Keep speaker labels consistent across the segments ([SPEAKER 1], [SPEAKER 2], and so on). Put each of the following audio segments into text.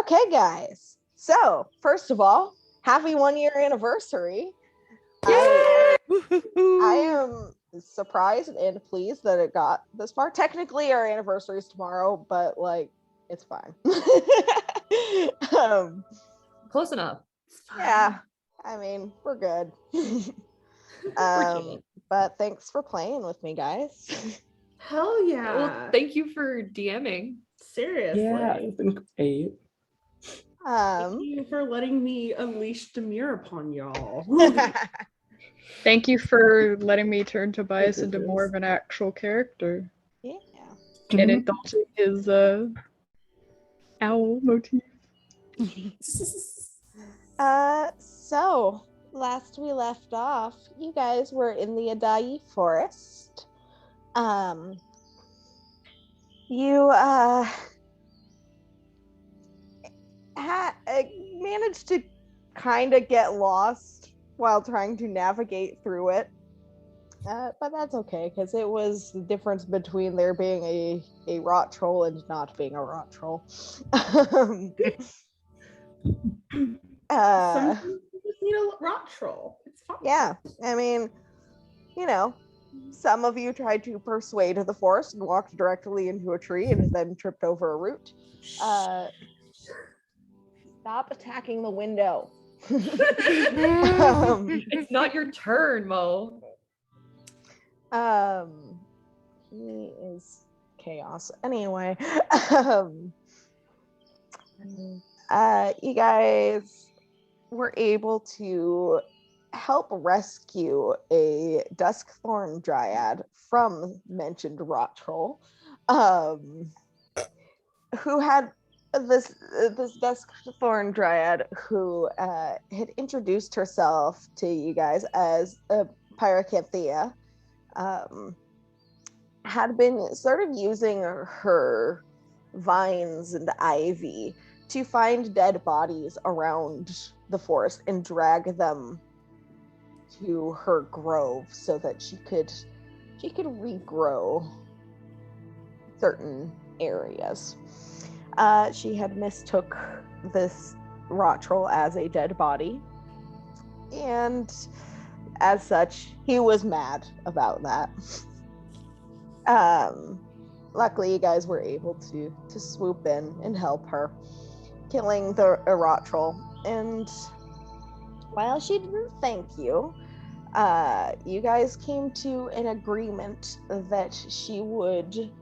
[SPEAKER 1] Okay, guys. So, first of all, happy 1 year anniversary. I am surprised and pleased that it got this far. Technically, our anniversary is tomorrow, but it's fine.
[SPEAKER 2] Close enough.
[SPEAKER 1] Yeah, I mean, we're good. But thanks for playing with me, guys.
[SPEAKER 3] Hell yeah.
[SPEAKER 2] Well, thank you for DMing.
[SPEAKER 3] Seriously.
[SPEAKER 4] Yeah, it's been great.
[SPEAKER 3] Thank you for letting me unleash Demir upon y'all.
[SPEAKER 5] Thank you for letting me turn Tobias into more of an actual character.
[SPEAKER 1] Yeah.
[SPEAKER 5] And indulging his owl motif.
[SPEAKER 1] So last we left off, you guys were in the Adai forest. You managed to kind of get lost while trying to navigate through it. But that's okay, because it was the difference between there being a rot troll and not being a rot troll.
[SPEAKER 3] Sometimes you just need a rot troll. It's fine.
[SPEAKER 1] Yeah, I mean, some of you tried to persuade the forest and walked directly into a tree and then tripped over a root. Stop attacking the window.
[SPEAKER 2] It's not your turn, Mo.
[SPEAKER 1] He is chaos. Anyway, you guys were able to help rescue a Duskthorn Dryad from mentioned rot troll, who had this Duskthorn Dryad who had introduced herself to you guys as a Pyracanthia, had been sort of using her vines and ivy to find dead bodies around the forest and drag them to her grove so that she could regrow certain areas. She had mistook this rot troll as a dead body, and as such, he was mad about that. Luckily, you guys were able to swoop in and help her, killing the rot troll. And while she didn't thank you, you guys came to an agreement that she would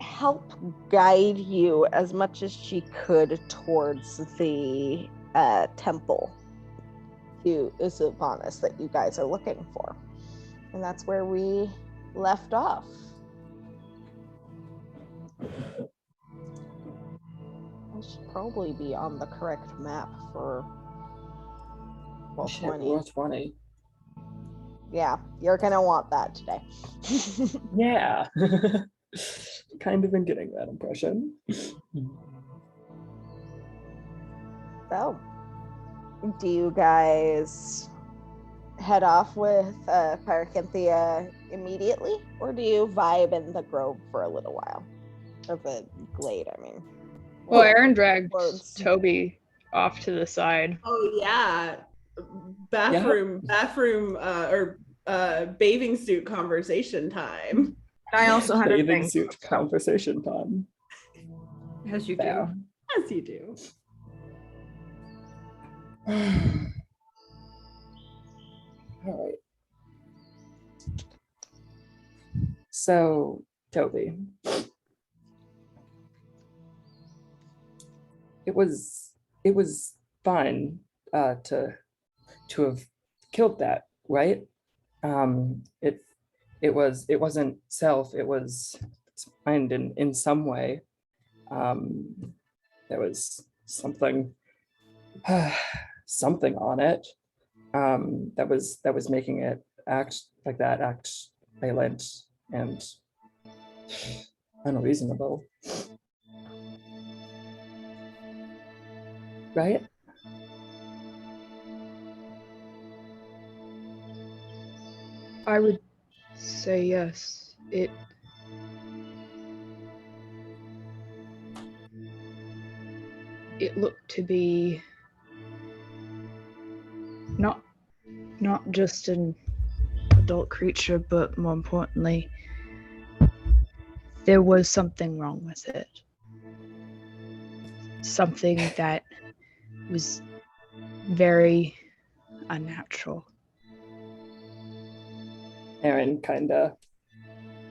[SPEAKER 1] help guide you as much as she could towards the temple to Usuvanis that you guys are looking for. And that's where we left off. I should probably be on the correct map for
[SPEAKER 4] Roll20.
[SPEAKER 1] Yeah, you're gonna want that today.
[SPEAKER 4] Yeah. Kind of been getting that impression.
[SPEAKER 1] So, do you guys head off with Pyracanthia immediately, or do you vibe in the grove for a little while? Or the glade, I mean.
[SPEAKER 5] Well, Aaron dragged Toby off to the side.
[SPEAKER 3] Oh yeah, bathroom, or bathing suit conversation time.
[SPEAKER 6] I also had a
[SPEAKER 4] bathing
[SPEAKER 6] thing.
[SPEAKER 4] suit conversation time.
[SPEAKER 2] As you
[SPEAKER 4] Yeah.
[SPEAKER 2] do.
[SPEAKER 3] As you do.
[SPEAKER 4] All right. So, Toby, it was fine to have killed that, right? It wasn't self, it was mind in some way. There was something something on it that was making it act like that, act violent and unreasonable, right?
[SPEAKER 5] I would say yes. it looked to be not just an adult creature, but more importantly, there was something wrong with it. Something that was very unnatural.
[SPEAKER 4] Aaron kind of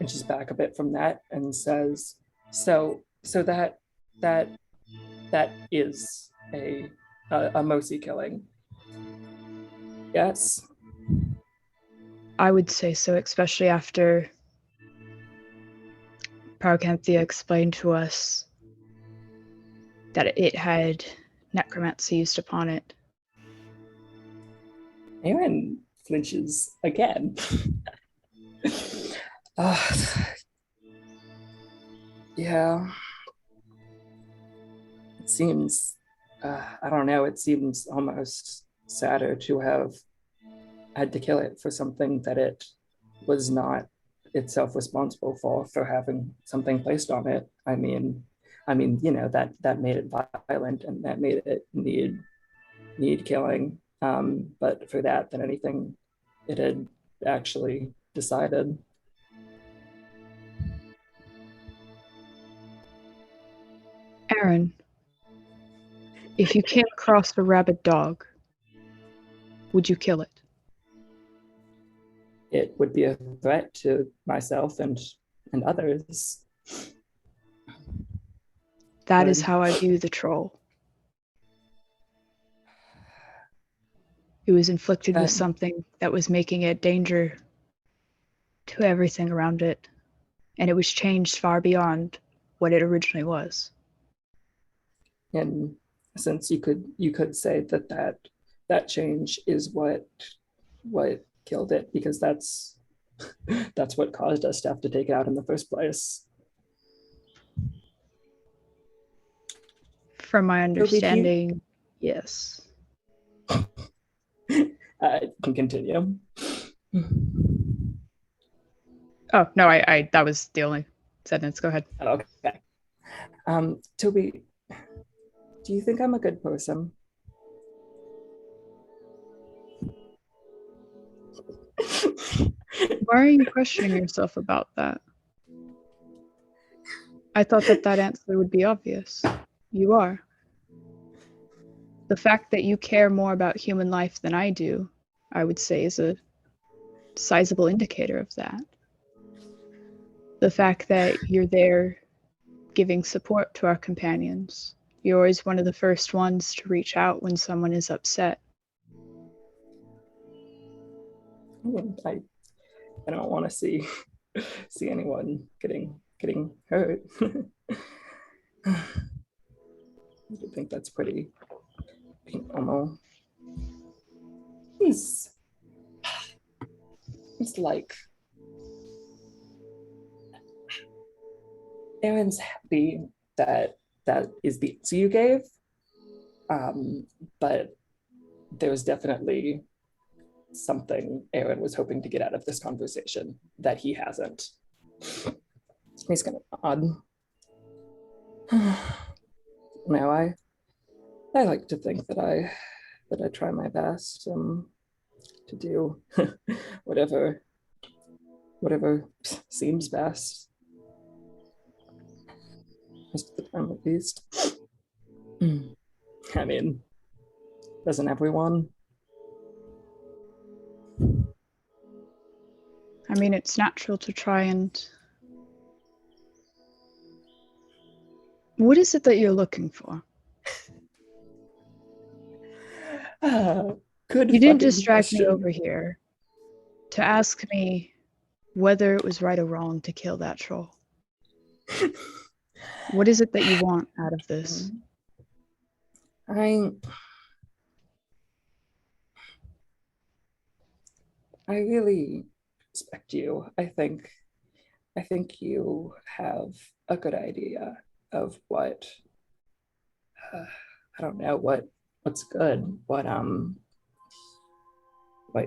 [SPEAKER 4] inches back a bit from that and says, "So that is a Mosi killing. Yes."
[SPEAKER 5] I would say so, especially after Paracanthia explained to us that it had necromancy used upon it.
[SPEAKER 4] Aaron flinches again. Yeah. It seems, I don't know, it seems almost sadder to have had to kill it for something that it was not itself responsible for having something placed on it. I mean, that made it violent and that made it need killing. But for that than anything it had actually decided.
[SPEAKER 5] Aaron, if you came across a rabid dog, would you kill it?
[SPEAKER 4] It would be a threat to myself and others.
[SPEAKER 5] That is how I view the troll. It was inflicted with something that was making it danger to everything around it, and it was changed far beyond what it originally was.
[SPEAKER 4] In a sense, you could say that change is what killed it, because that's what caused us to have to take it out in the first place.
[SPEAKER 5] From my understanding, yes.
[SPEAKER 4] I can continue.
[SPEAKER 5] Oh, no, I that was the only sentence. Go ahead.
[SPEAKER 4] Okay. Toby, do you think I'm a good person?
[SPEAKER 5] Why are you questioning yourself about that? I thought that answer would be obvious. You are. The fact that you care more about human life than I do, I would say, is a sizable indicator of that. The fact that you're there giving support to our companions. You're always one of the first ones to reach out when someone is upset.
[SPEAKER 4] I don't want to see anyone getting hurt. I think that's pretty normal. It's like Aaron's happy that is the answer you gave, but there's definitely something Aaron was hoping to get out of this conversation that he hasn't. He's gonna nod. Now I like to think that I try my best to do whatever seems best. Most of the time, at least. I mean, doesn't everyone?
[SPEAKER 5] I mean, it's natural to try and... What is it that you're looking for?
[SPEAKER 4] Good.
[SPEAKER 5] You didn't just drag me over here to ask me whether it was right or wrong to kill that troll. What is it that you want out of this?
[SPEAKER 4] I really respect you. I think you have a good idea of what I don't know what's good, what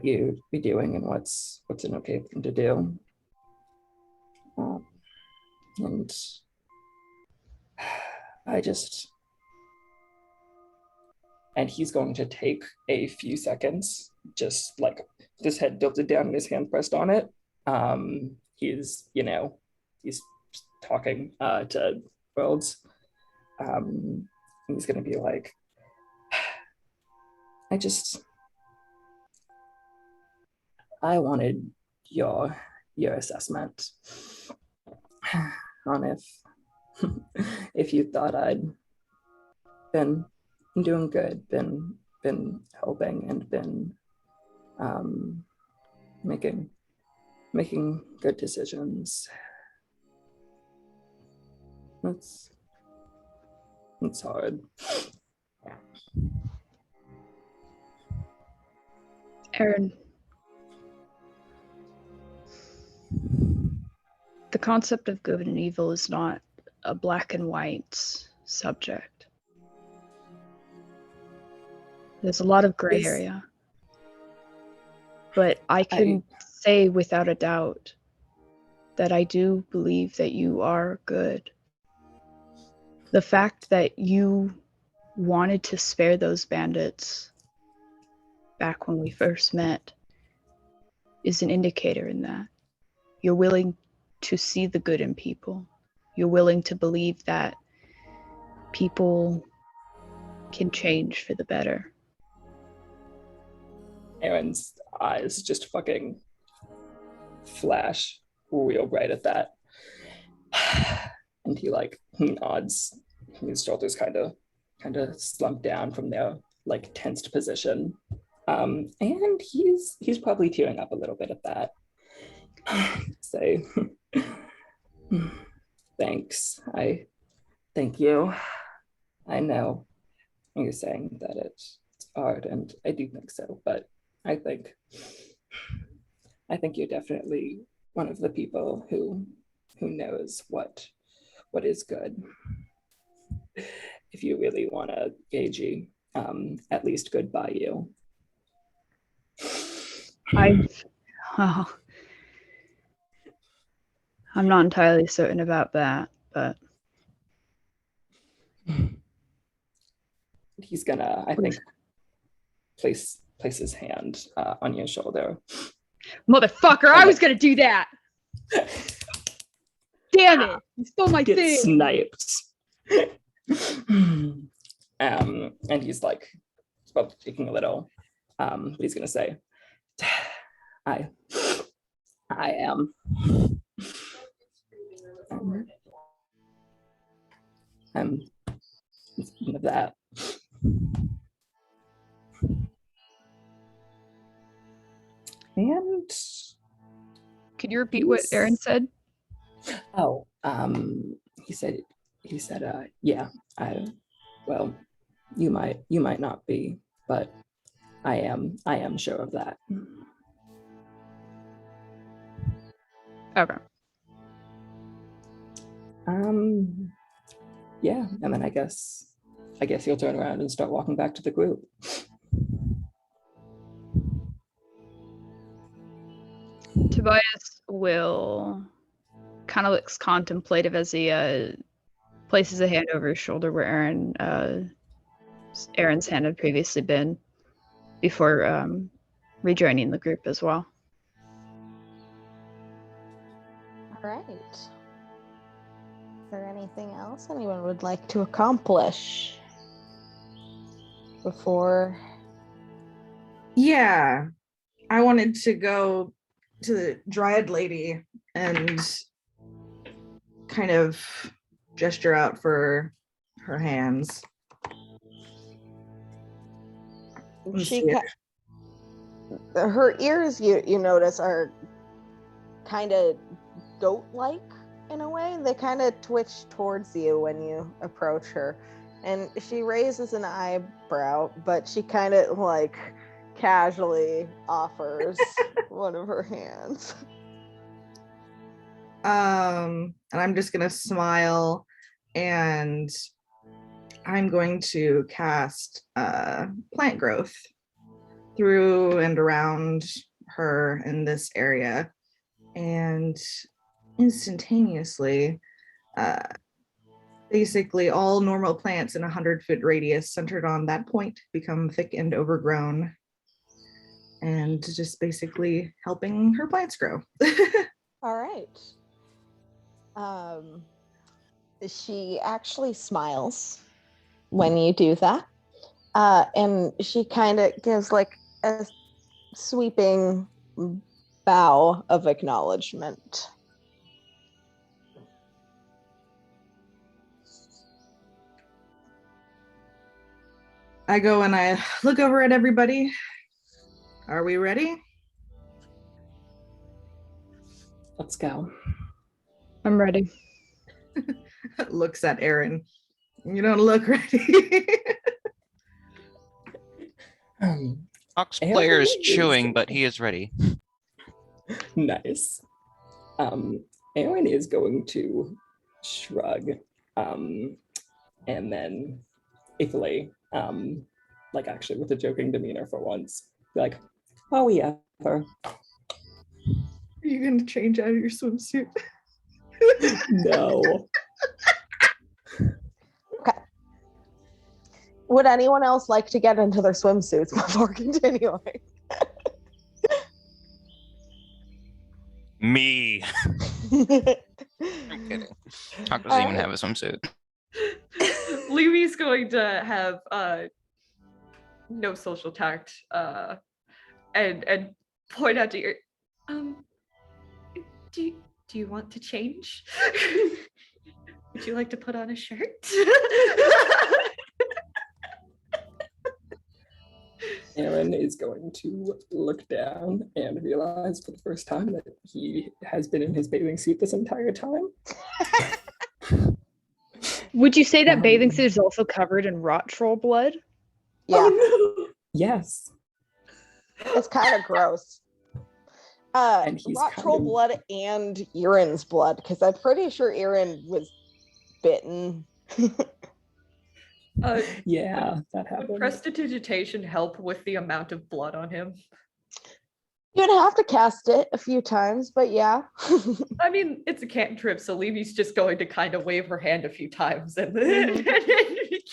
[SPEAKER 4] you'd be doing and what's an okay thing to do. And and he's going to take a few seconds, just like his head tilted down and his hand pressed on it. He's talking to Worlds. He's going to be like, I wanted your assessment on if you thought I'd been doing good, been helping, and been making good decisions. It's hard.
[SPEAKER 5] Aaron, the concept of good and evil is not a black and white subject. There's a lot of gray area. But I can say without a doubt that I do believe that you are good. The fact that you wanted to spare those bandits back when we first met is an indicator in that. You're willing to see the good in people. You're willing to believe that people can change for the better.
[SPEAKER 4] Aaron's eyes just fucking flash real bright at that. And he nods. His shoulders kind of slump down from their like tensed position. And he's probably tearing up a little bit at that. Say, thanks. Thank you. I know you're saying that it's hard, and I do think so, but I think you're definitely one of the people who knows what is good. If you really want to gauge at least good by you.
[SPEAKER 5] I'm not entirely certain about that, but
[SPEAKER 4] he's gonna, I think, place his hand on your shoulder.
[SPEAKER 5] Motherfucker, I was gonna do that! Damn it! You stole my thing!
[SPEAKER 4] Sniped. And he's like, he's probably taking a little, but he's gonna say, I am. I'm none of that. And
[SPEAKER 5] could you repeat what Aaron said?
[SPEAKER 4] Oh, he said, yeah, well, you might not be, but I am sure of that.
[SPEAKER 5] Okay.
[SPEAKER 4] Yeah, and then I guess you'll turn around and start walking back to the group.
[SPEAKER 5] Tobias will kind of looks contemplative as he places a hand over his shoulder where Aaron's hand had previously been before rejoining the group as well.
[SPEAKER 1] All right. Is there anything else anyone would like to accomplish before?
[SPEAKER 3] Yeah, I wanted to go to the Dryad lady and kind of gesture out for her hands.
[SPEAKER 1] Her ears, you notice, are kind of goat-like in a way. They kind of twitch towards you when you approach her, and she raises an eyebrow, but she kind of like casually offers one of her hands.
[SPEAKER 3] And I'm just gonna smile, and I'm going to cast plant growth through and around her in this area, and instantaneously basically all normal plants in a 100-foot radius centered on that point become thick and overgrown, and just basically helping her plants grow.
[SPEAKER 1] All right. She actually smiles when you do that. And she kind of gives like a sweeping bow of acknowledgement.
[SPEAKER 3] I go and I look over at everybody. Are we ready?
[SPEAKER 4] Let's go.
[SPEAKER 5] I'm ready.
[SPEAKER 3] Looks at Aaron. You don't look ready.
[SPEAKER 6] Ox
[SPEAKER 4] Aaron
[SPEAKER 6] player is
[SPEAKER 4] is-
[SPEAKER 6] chewing, but he is ready.
[SPEAKER 4] Nice. Aaron is going to shrug, and then Italy, like actually with a joking demeanor for once, be like, "Are we ever?"
[SPEAKER 3] Are you gonna change out of your swimsuit?
[SPEAKER 4] No.
[SPEAKER 1] Would anyone else like to get into their swimsuits before continuing?
[SPEAKER 6] Me. I'm kidding. Ox doesn't even have a swimsuit.
[SPEAKER 2] Levy's going to have no social tact and point out to you. Do you want to change? Would you like to put on a shirt?
[SPEAKER 4] Aaron is going to look down and realize for the first time that he has been in his bathing suit this entire time.
[SPEAKER 5] Would you say that bathing
[SPEAKER 4] Um,
[SPEAKER 5] suit is also covered in rot troll blood?
[SPEAKER 1] Yeah,
[SPEAKER 4] Oh, no. Yes.
[SPEAKER 1] it's kind of gross.
[SPEAKER 4] And he's
[SPEAKER 1] Rot
[SPEAKER 4] kind
[SPEAKER 1] troll
[SPEAKER 4] of-
[SPEAKER 1] blood and Erin's blood, because I'm pretty sure Erin was bitten.
[SPEAKER 4] Yeah, that
[SPEAKER 2] Would
[SPEAKER 4] happened.
[SPEAKER 2] prestidigitation help with the amount of blood on him?
[SPEAKER 1] You'd have to cast it a few times, but yeah.
[SPEAKER 2] I mean, it's a cantrip, so Levy's just going to kind of wave her hand a few times and
[SPEAKER 1] Mhm.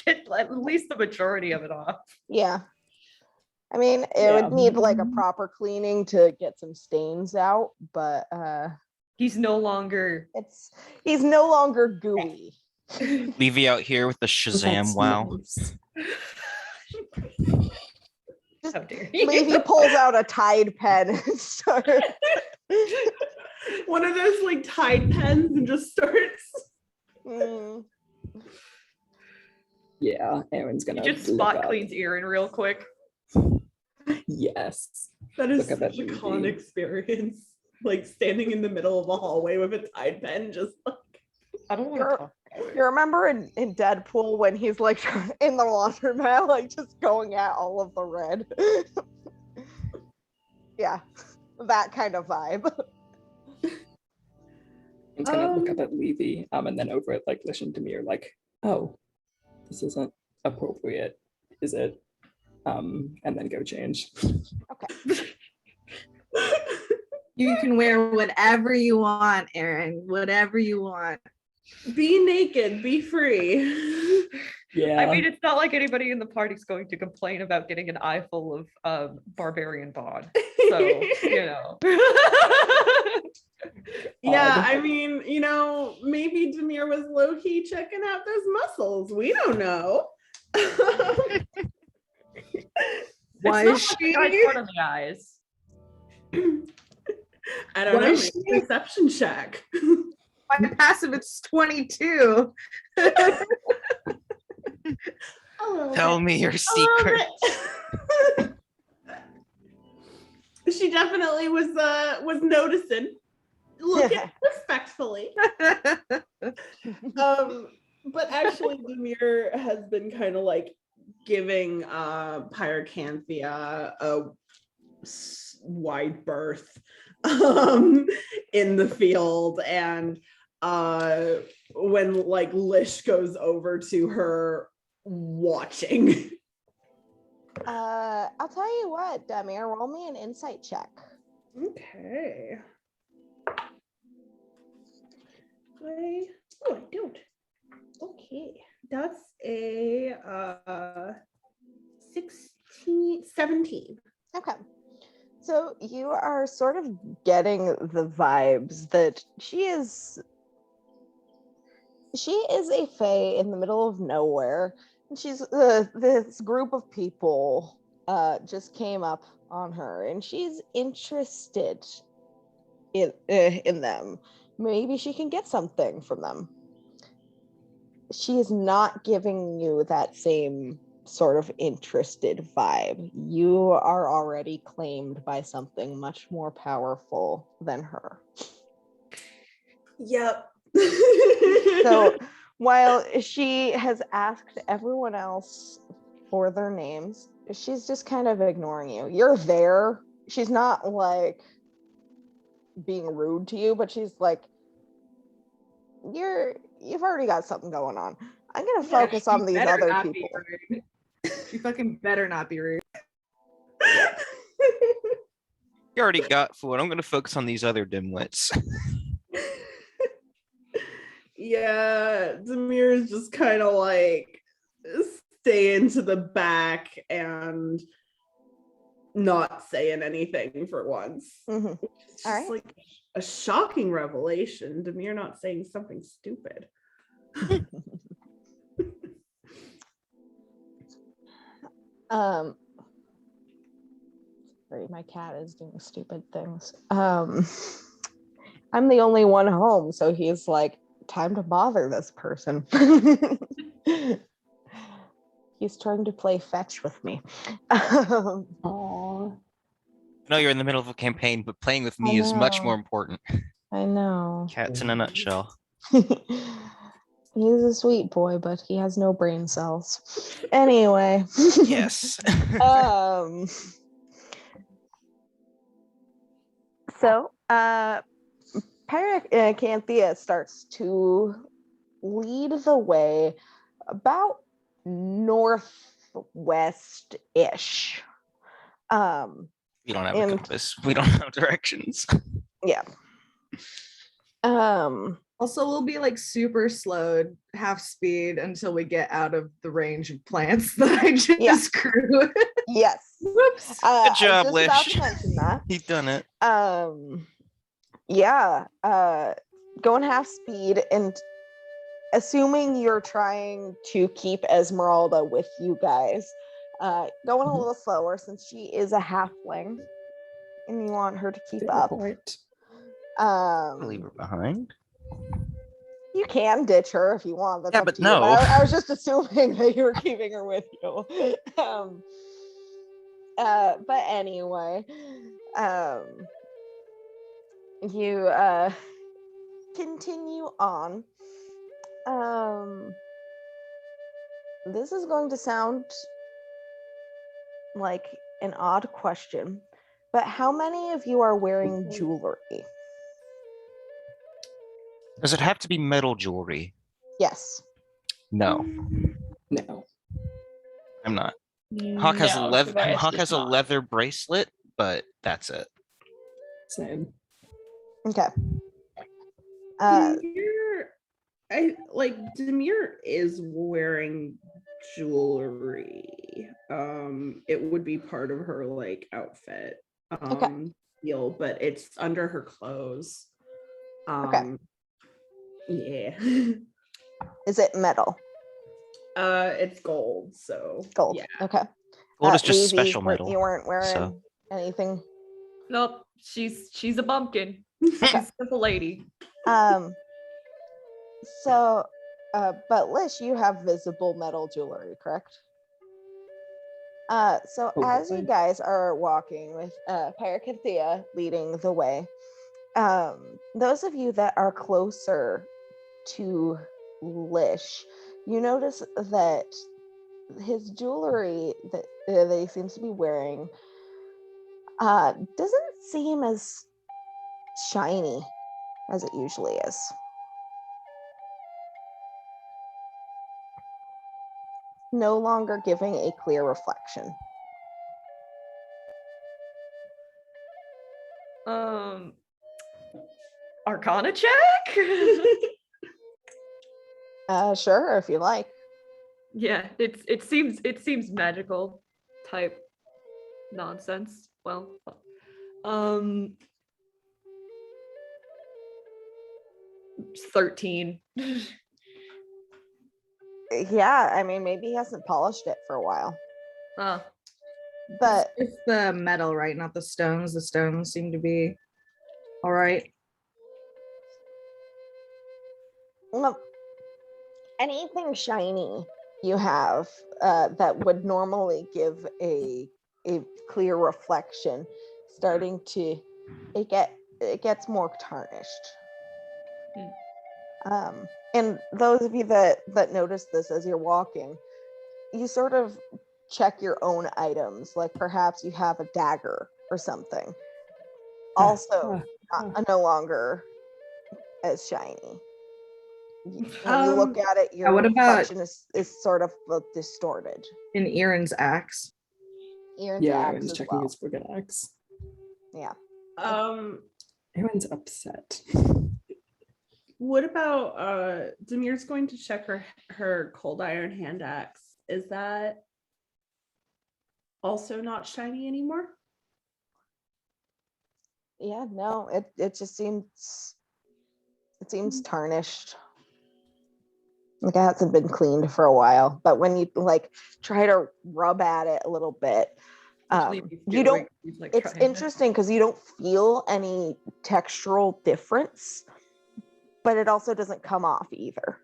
[SPEAKER 2] get at least the majority of it off.
[SPEAKER 1] Yeah. I mean, it
[SPEAKER 4] Yeah.
[SPEAKER 1] would need like a proper cleaning to get some stains out, but
[SPEAKER 2] He's no longer.
[SPEAKER 1] he's no longer gooey.
[SPEAKER 6] Levy out here with the Shazam
[SPEAKER 4] That's
[SPEAKER 6] wow.
[SPEAKER 4] nice.
[SPEAKER 2] How dare you.
[SPEAKER 1] Levy pulls out a Tide pen and starts.
[SPEAKER 7] One of those like Tide pens and just starts.
[SPEAKER 1] Mm.
[SPEAKER 4] Yeah, Aaron's
[SPEAKER 2] He
[SPEAKER 4] gonna
[SPEAKER 2] just
[SPEAKER 4] look
[SPEAKER 2] spot
[SPEAKER 4] up.
[SPEAKER 2] cleans Erin real quick.
[SPEAKER 4] Yes.
[SPEAKER 7] That is
[SPEAKER 4] Look at that
[SPEAKER 7] such a
[SPEAKER 4] movie.
[SPEAKER 7] con experience. Like standing in the middle of a hallway with a Tide pen, just like
[SPEAKER 2] I don't want
[SPEAKER 1] You're-
[SPEAKER 2] to talk.
[SPEAKER 1] You remember in Deadpool when he's like in the laundromat, like just going at all of the red? Yeah, that kind of vibe.
[SPEAKER 4] Aaron's gonna look up at Levy, and then over at like listen to me or like, oh, this isn't appropriate, is it? And then go change.
[SPEAKER 3] You can wear whatever you want, Aaron. Whatever you want.
[SPEAKER 7] be naked, be free.
[SPEAKER 4] Yeah.
[SPEAKER 2] I mean, it's not like anybody in the party's going to complain about getting an eye full of barbarian bod. So, you know.
[SPEAKER 7] Yeah,
[SPEAKER 4] Odd.
[SPEAKER 7] I mean, you know, maybe Demir was low key checking out those muscles. We don't know.
[SPEAKER 3] Why
[SPEAKER 2] It's
[SPEAKER 3] is
[SPEAKER 2] not
[SPEAKER 3] she?
[SPEAKER 2] like part of the eyes.
[SPEAKER 7] I don't
[SPEAKER 3] Why
[SPEAKER 7] know.
[SPEAKER 3] is
[SPEAKER 7] Maybe Perception check.
[SPEAKER 3] My passive it's 22.
[SPEAKER 6] Tell me your secret.
[SPEAKER 7] She definitely was noticing, looking respectfully. But actually, Demir has been kind of like giving Pyrocanthia a wide berth in the field, and when like Lish goes over to her, watching.
[SPEAKER 1] I'll tell you what, Demir, roll me an insight check.
[SPEAKER 7] Okay. I don't. Okay, that's a 17.
[SPEAKER 1] Okay. So you are sort of getting the vibes that she is a fae in the middle of nowhere. And she's this group of people just came up on her, and she's interested in them. Maybe she can get something from them. She is not giving you that same sort of interested vibe. You are already claimed by something much more powerful than her.
[SPEAKER 7] Yep.
[SPEAKER 1] So while she has asked everyone else for their names, she's just kind of ignoring you. You're there. She's not like being rude to you, but she's like, you've already got something going on. I'm gonna focus on these other people.
[SPEAKER 3] She fucking better not be rude.
[SPEAKER 6] You already got food. I'm gonna focus on these other dimwits.
[SPEAKER 7] Yeah, Demir is just kind of like staying to the back and not saying anything for once.
[SPEAKER 1] Mm-hmm.
[SPEAKER 7] It's just
[SPEAKER 1] right.
[SPEAKER 7] like a shocking revelation. Demir not saying something stupid.
[SPEAKER 1] Sorry, my cat is doing stupid things. I'm the only one home, so he's like, time to bother this person. He's trying to play fetch with me.
[SPEAKER 4] Aww.
[SPEAKER 6] I know you're in the middle of a campaign, but playing with
[SPEAKER 1] I
[SPEAKER 6] me is much
[SPEAKER 1] know.
[SPEAKER 6] more important.
[SPEAKER 1] I know.
[SPEAKER 6] Cats in a nutshell.
[SPEAKER 1] He's a sweet boy, but he has no brain cells. Anyway.
[SPEAKER 6] Yes.
[SPEAKER 1] So, Paracanthia starts to lead the way about northwest-ish.
[SPEAKER 6] We don't have a compass. We don't know directions.
[SPEAKER 1] Yeah.
[SPEAKER 3] Also, we'll be like super slowed, half speed until we get out of the range of plants that I just grew.
[SPEAKER 1] Yes.
[SPEAKER 3] Whoops.
[SPEAKER 6] Good job,
[SPEAKER 1] I was just about
[SPEAKER 6] Lish.
[SPEAKER 1] to mention that.
[SPEAKER 6] You've done it.
[SPEAKER 1] Yeah. Going half speed, and assuming you're trying to keep Esmeralda with you guys, going a little slower since she is a halfling and you want her to keep up.
[SPEAKER 6] Leave her behind.
[SPEAKER 1] You can ditch her if you want. That's
[SPEAKER 6] Yeah,
[SPEAKER 1] up
[SPEAKER 6] but
[SPEAKER 1] to you.
[SPEAKER 6] no.
[SPEAKER 1] I was just assuming that you were keeping her with you. But anyway, you continue on. This is going to sound like an odd question, but how many of you are wearing jewelry?
[SPEAKER 6] Does it have to be metal jewelry?
[SPEAKER 1] Yes.
[SPEAKER 6] No,
[SPEAKER 4] No.
[SPEAKER 6] I'm not. Hawk has a leather.
[SPEAKER 2] Tobias
[SPEAKER 6] Hawk
[SPEAKER 2] does
[SPEAKER 6] has a
[SPEAKER 2] not.
[SPEAKER 6] leather bracelet, but that's it.
[SPEAKER 4] Same.
[SPEAKER 1] Okay.
[SPEAKER 7] Demir is wearing jewelry. It would be part of her like outfit. Deal, but it's under her clothes.
[SPEAKER 1] Okay.
[SPEAKER 7] Yeah.
[SPEAKER 1] Is it metal?
[SPEAKER 7] It's gold, so
[SPEAKER 1] Gold.
[SPEAKER 7] yeah.
[SPEAKER 1] Okay.
[SPEAKER 6] Gold is just
[SPEAKER 1] Lizzie,
[SPEAKER 6] special metal.
[SPEAKER 1] You weren't wearing
[SPEAKER 6] so.
[SPEAKER 1] anything.
[SPEAKER 2] Nope, she's a bumpkin. She's a simple lady.
[SPEAKER 1] So, but Lish, you have visible metal jewelry, correct? So as you guys are walking with Paracanthia leading the way, those of you that are closer to Lish, you notice that his jewelry that he seems to be wearing doesn't seem as shiny as it usually is. No longer giving a clear reflection.
[SPEAKER 2] Arcana check?
[SPEAKER 1] Sure, if you like.
[SPEAKER 2] Yeah, it seems magical type nonsense. Well, 13.
[SPEAKER 1] Yeah, I mean, maybe he hasn't polished it for a while,
[SPEAKER 2] Oh,
[SPEAKER 1] but
[SPEAKER 3] It's the metal, right? Not the stones. The stones seem to be all right.
[SPEAKER 1] well, anything shiny you have that would normally give a clear reflection, starting to it gets more tarnished. And those of you that notice this as you're walking, you sort of check your own items, like perhaps you have a dagger or something, also no longer as shiny. When you look at it, your
[SPEAKER 3] what about-
[SPEAKER 1] reflection is sort of distorted.
[SPEAKER 3] In Aaron's axe.
[SPEAKER 1] Aaron's
[SPEAKER 4] Yeah,
[SPEAKER 1] axe
[SPEAKER 4] Aaron's
[SPEAKER 1] as
[SPEAKER 4] checking
[SPEAKER 1] well.
[SPEAKER 4] his friggin' axe.
[SPEAKER 1] Yeah.
[SPEAKER 4] Aaron's upset.
[SPEAKER 7] What about Demir's going to check her cold iron hand axe? Is that also not shiny anymore?
[SPEAKER 1] Yeah, no, it just seems tarnished. Like it hasn't been cleaned for a while. But when you like try to rub at it a little bit, you don't. It's interesting because you don't feel any textural difference, but it also doesn't come off either.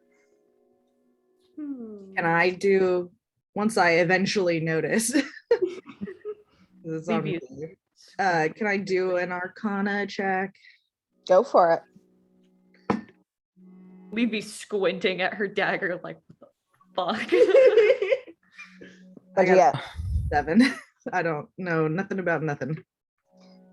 [SPEAKER 3] Can I do, once I eventually notice? This is
[SPEAKER 2] Maybe
[SPEAKER 3] can I do an Arcana check?
[SPEAKER 1] Go for it.
[SPEAKER 2] We'd be squinting at her dagger like, what the fuck?
[SPEAKER 1] What'd you get?
[SPEAKER 3] 7. I don't know nothing about nothing.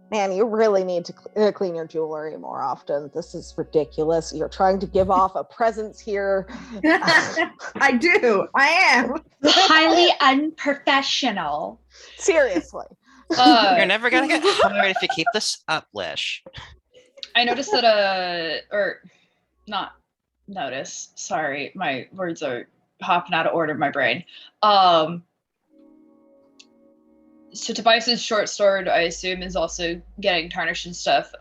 [SPEAKER 1] Man, you really need to clean your jewelry more often. This is ridiculous. You're trying to give off a presence here.
[SPEAKER 3] I do. I am.
[SPEAKER 8] Highly unprofessional.
[SPEAKER 1] Seriously.
[SPEAKER 6] You're never gonna get hired if you keep this up, Lish.
[SPEAKER 8] I noticed that or not notice. Sorry, my words are hopping out of order in my brain. So Tobias's short sword, I assume, is also getting tarnished and stuff.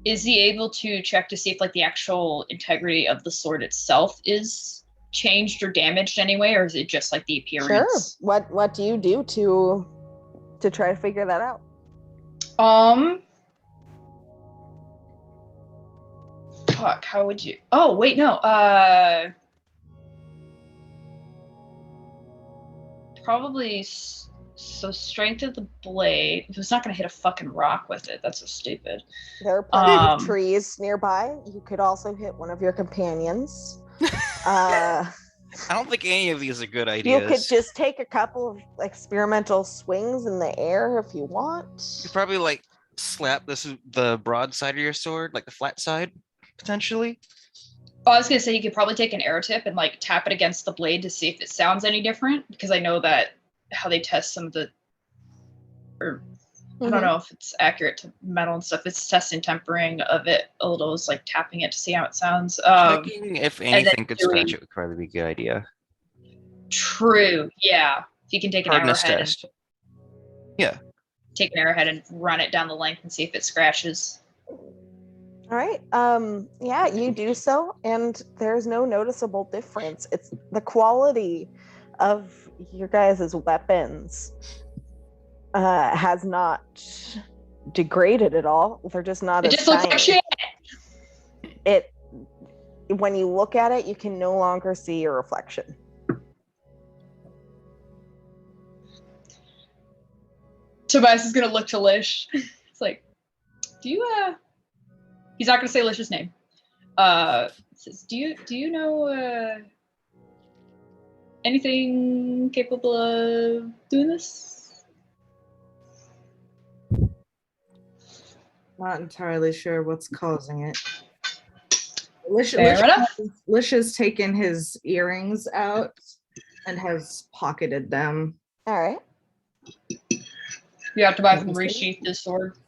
[SPEAKER 8] Is he able to check to see if like the actual integrity of the sword itself is changed or damaged anyway, or is it just like the appearance?
[SPEAKER 1] Sure. What do you do to try to figure that out?
[SPEAKER 8] Fuck, how would you? Oh, wait, no. Probably so strength of the blade. It's not gonna hit a fucking rock with it. That's so stupid.
[SPEAKER 1] There are plenty of trees nearby. You could also hit one of your companions.
[SPEAKER 6] I don't think any of these are good ideas.
[SPEAKER 1] You could just take a couple of experimental swings in the air if you want.
[SPEAKER 6] You probably like slap the broad side of your sword, like the flat side, potentially.
[SPEAKER 8] Oh, I was gonna say you could probably take an arrow tip and like tap it against the blade to see if it sounds any different, because I know that how they test some of the, or I don't know if it's accurate to metal and stuff. It's testing tempering of it a little. It's like tapping it to see how it sounds.
[SPEAKER 6] Checking if anything could
[SPEAKER 8] doing-
[SPEAKER 6] scratch it would probably be a good idea.
[SPEAKER 8] True. Yeah. If you can take an
[SPEAKER 6] Hardness
[SPEAKER 8] arrowhead
[SPEAKER 6] test. Yeah.
[SPEAKER 8] take an arrowhead and run it down the length and see if it scratches.
[SPEAKER 1] All right. Yeah, you do so, and there's no noticeable difference. It's the quality of your guys' weapons has not degraded at all. They're just not
[SPEAKER 8] It
[SPEAKER 1] as
[SPEAKER 8] just looks like
[SPEAKER 1] shiny.
[SPEAKER 8] shit.
[SPEAKER 1] When you look at it, you can no longer see your reflection.
[SPEAKER 8] Tobias is gonna look to Lish. It's like, do you he's not gonna say Lish's name. Says, do you know anything capable of doing this?
[SPEAKER 3] Not entirely sure what's causing it.
[SPEAKER 8] Fair enough.
[SPEAKER 3] Lish has taken his earrings out and has pocketed them.
[SPEAKER 1] All right.
[SPEAKER 8] You have to buy from resheath this sword.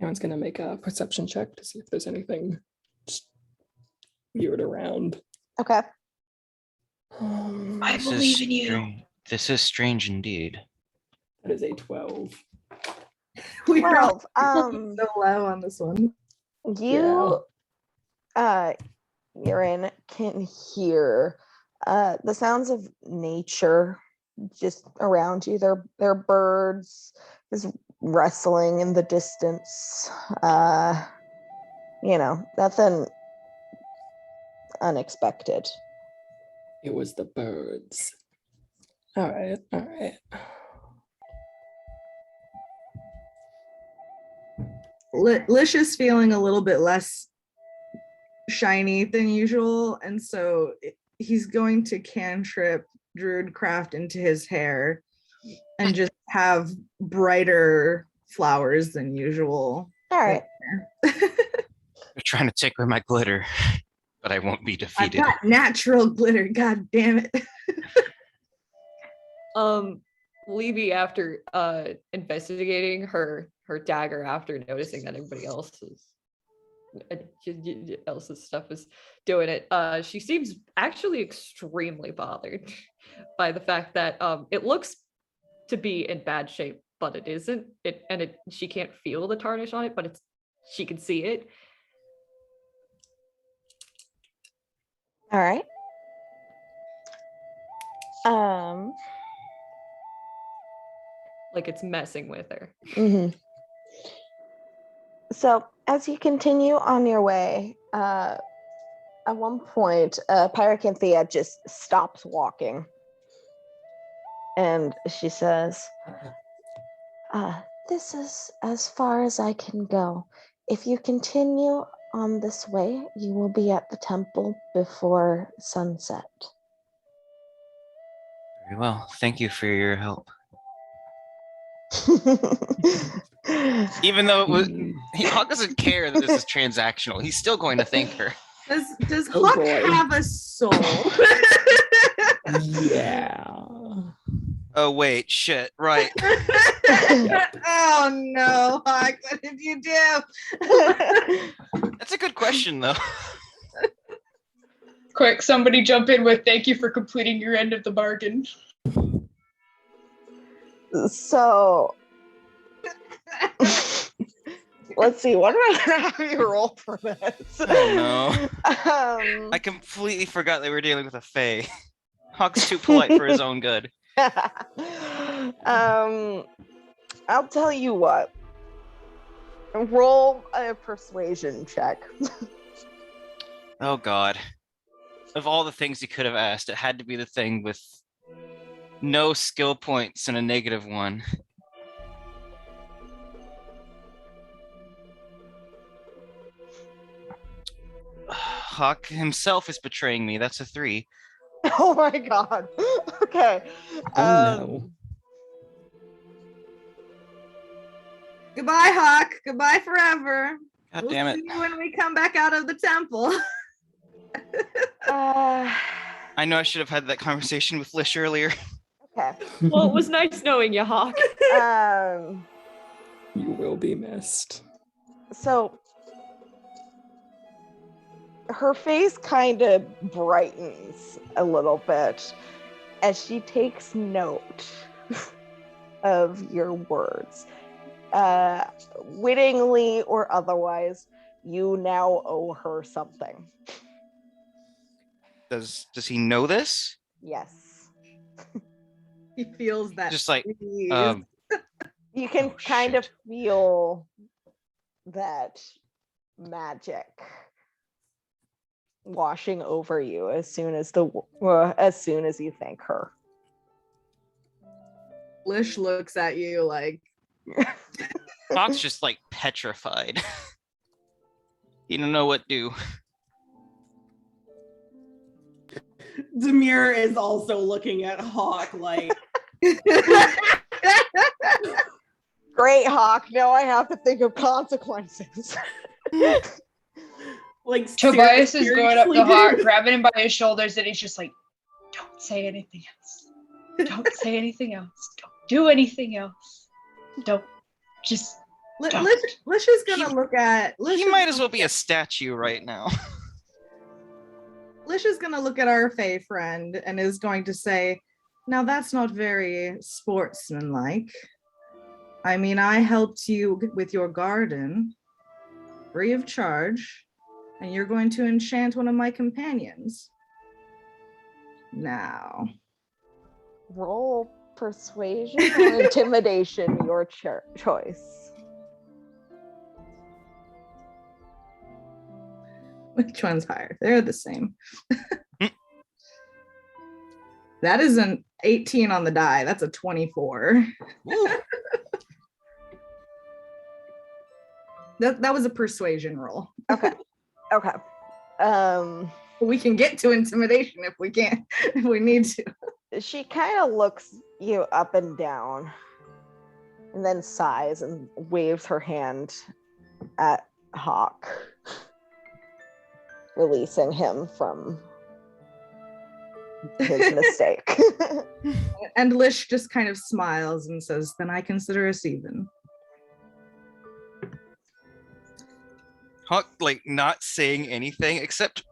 [SPEAKER 4] Aaron's gonna make a perception check to see if there's anything view it around.
[SPEAKER 1] Okay.
[SPEAKER 8] I
[SPEAKER 6] This
[SPEAKER 8] believe
[SPEAKER 6] is
[SPEAKER 8] in you.
[SPEAKER 6] This is strange indeed.
[SPEAKER 4] That is a 12.
[SPEAKER 3] We were all
[SPEAKER 1] 12.
[SPEAKER 3] so low on this one.
[SPEAKER 1] You Urine can hear the sounds of nature just around you. There are birds just rustling in the distance. Nothing unexpected.
[SPEAKER 4] It was the birds. All right, all right.
[SPEAKER 3] Lish is feeling a little bit less shiny than usual, and so he's going to cantrip Druidcraft into his hair and just have brighter flowers than usual.
[SPEAKER 1] All right.
[SPEAKER 6] They're trying to take away my glitter, but I won't be
[SPEAKER 3] I've
[SPEAKER 6] defeated.
[SPEAKER 3] got natural glitter, god damn it.
[SPEAKER 2] Levy, after investigating her dagger, after noticing that everybody else's stuff is doing it, she seems actually extremely bothered by the fact that it looks to be in bad shape, but it isn't. She can't feel the tarnish on it, but she can see it.
[SPEAKER 1] All right.
[SPEAKER 2] Like it's messing with her.
[SPEAKER 1] Mm-hmm. So as you continue on your way, at one point, Pyracynthia just stops walking. And she says, this is as far as I can go. If you continue on this way, you will be at the temple before sunset.
[SPEAKER 6] Very well. Thank you for your help. Even though it was, Hawk doesn't care that this is transactional. He's still going to thank her.
[SPEAKER 3] Does
[SPEAKER 4] Oh,
[SPEAKER 3] Hawk
[SPEAKER 4] boy.
[SPEAKER 3] have a soul?
[SPEAKER 4] Yeah.
[SPEAKER 6] Oh wait, shit. Right.
[SPEAKER 3] Oh no, Hawk, what did you do?
[SPEAKER 6] That's a good question, though.
[SPEAKER 8] Quick, somebody jump in with "Thank you for completing your end of the bargain."
[SPEAKER 1] So let's see, what am I gonna have you roll for this?
[SPEAKER 6] Oh no. I completely forgot they were dealing with a fae. Hawk's too polite for his own good.
[SPEAKER 1] I'll tell you what. Roll a persuasion check.
[SPEAKER 6] Oh god. Of all the things he could have asked, it had to be the thing with no skill points and a -1. Hawk himself is betraying me. That's a 3.
[SPEAKER 1] Oh my god. Okay.
[SPEAKER 4] Oh no.
[SPEAKER 3] Goodbye, Hawk. Goodbye forever.
[SPEAKER 6] God
[SPEAKER 3] We'll
[SPEAKER 6] damn it.
[SPEAKER 3] see you when we come back out of the temple.
[SPEAKER 6] I know I should have had that conversation with Lish earlier.
[SPEAKER 1] Okay.
[SPEAKER 2] Well, it was nice knowing you, Hawk.
[SPEAKER 4] You will be missed.
[SPEAKER 1] So her face kind of brightens a little bit as she takes note of your words. Wittingly or otherwise, you now owe her something.
[SPEAKER 6] Does he know this?
[SPEAKER 1] Yes.
[SPEAKER 3] He feels that.
[SPEAKER 6] Just like,
[SPEAKER 3] squeeze.
[SPEAKER 1] You can
[SPEAKER 6] Oh,
[SPEAKER 1] kind of
[SPEAKER 6] shit.
[SPEAKER 1] feel that magic washing over you as soon as you thank her.
[SPEAKER 3] Lish looks at you like,
[SPEAKER 6] Hawk's just like petrified. He don't know what to do.
[SPEAKER 7] Demir is also looking at Hawk like,
[SPEAKER 1] Great, Hawk. Now I have to think of consequences.
[SPEAKER 7] like
[SPEAKER 8] Tobias is going up
[SPEAKER 7] seriously,
[SPEAKER 8] to Hawk,
[SPEAKER 7] dude?
[SPEAKER 8] grabbing him by his shoulders, and he's just like, "Don't say anything else. Don't say anything else. Don't do anything else. Don't just." Don't.
[SPEAKER 3] Lish is gonna look at. Lish
[SPEAKER 6] He
[SPEAKER 3] is
[SPEAKER 6] might as
[SPEAKER 3] gonna
[SPEAKER 6] well be a statue right now.
[SPEAKER 3] Lish is gonna look at our Fae friend and is going to say, now that's not very sportsmanlike. I mean, I helped you with your garden free of charge, and you're going to enchant one of my companions. Now.
[SPEAKER 1] Roll persuasion or intimidation, your choice.
[SPEAKER 3] Which one's higher? They're the same. That is an 18 on the die. That's a 24. That was a persuasion roll.
[SPEAKER 1] Okay.
[SPEAKER 3] We can get to intimidation if we can, if we need to.
[SPEAKER 1] She kind of looks you up and down and then sighs and waves her hand at Hawk, releasing him from his mistake.
[SPEAKER 3] And Lish just kind of smiles and says, then I consider us even.
[SPEAKER 6] Hawk, like, not saying anything except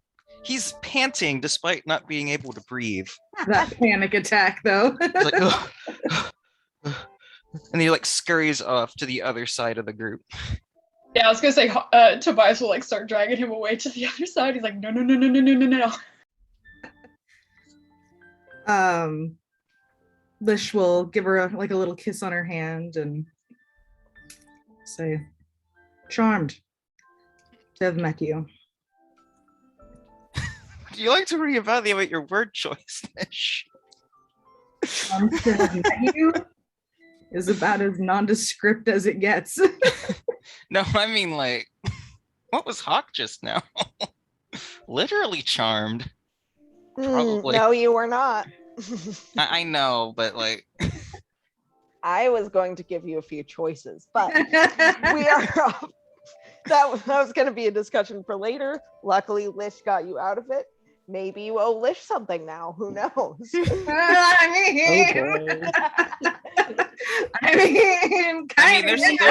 [SPEAKER 6] he's panting despite not being able to breathe.
[SPEAKER 3] That panic attack, though.
[SPEAKER 6] He's like, "Ugh, ugh." And he like scurries off to the other side of the group.
[SPEAKER 8] Yeah, I was gonna say Tobias will like start dragging him away to the other side. He's like, no.
[SPEAKER 3] Lish will give her a little kiss on her hand and say, charmed to have met you.
[SPEAKER 6] Would you like to reevaluate your word choice, Lish?
[SPEAKER 3] Charmed to have met you is about as nondescript as it gets.
[SPEAKER 6] No, I mean, like, what was Hawk just now? Literally charmed. Probably.
[SPEAKER 1] No, you were not.
[SPEAKER 6] I know, but like,
[SPEAKER 1] I was going to give you a few choices, but we are off. That was going to be a discussion for later. Luckily, Lish got you out of it. Maybe you owe Lish something now. Who knows?
[SPEAKER 6] They're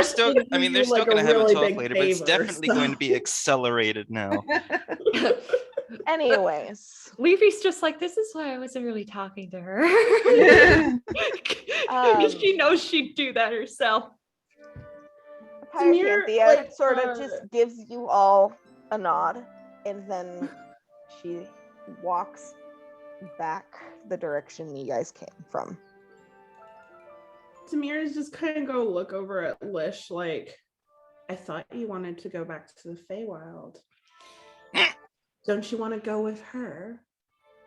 [SPEAKER 6] still gonna have a talk later, but it's
[SPEAKER 7] favor,
[SPEAKER 6] definitely going to be accelerated now.
[SPEAKER 1] Anyways,
[SPEAKER 2] Leafy's just like, this is why I wasn't really talking to her. She knows she'd do that herself.
[SPEAKER 1] Pyrocanthia sort of just gives you all a nod, and then she walks back the direction you guys came from.
[SPEAKER 7] Tamira's just kind of go look over at Lish like, I thought you wanted to go back to the Feywild. Don't you want to go with her?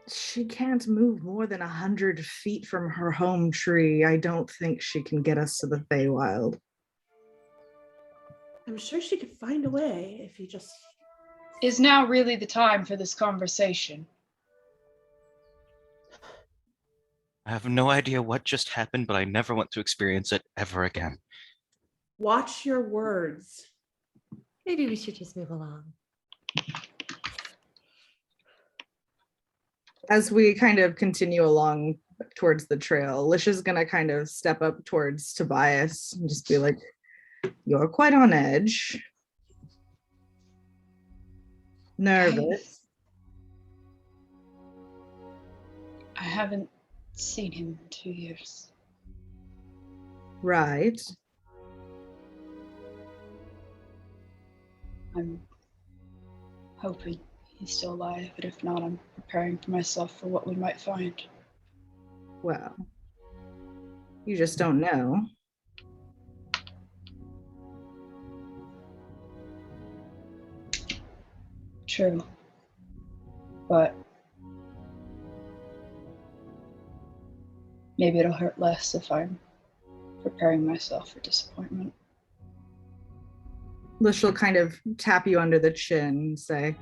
[SPEAKER 3] She can't move more than 100 feet from her home tree. I don't think she can get us to the Feywild.
[SPEAKER 7] I'm sure she could find a way if you just...
[SPEAKER 8] Is now really the time for this conversation?
[SPEAKER 6] I have no idea what just happened, but I never want to experience it ever again.
[SPEAKER 7] Watch your words.
[SPEAKER 2] Maybe we should just move along.
[SPEAKER 3] As we kind of continue along towards the trail, Lish is gonna kind of step up towards Tobias and just be like, you're quite on edge. Nervous.
[SPEAKER 8] I haven't seen him in 2 years.
[SPEAKER 3] Right.
[SPEAKER 8] I'm hoping he's still alive, but if not, I'm preparing for myself for what we might find.
[SPEAKER 3] Well, you just don't know.
[SPEAKER 8] True. But maybe it'll hurt less if I'm preparing myself for disappointment.
[SPEAKER 3] Lish will kind of tap you under the chin and say,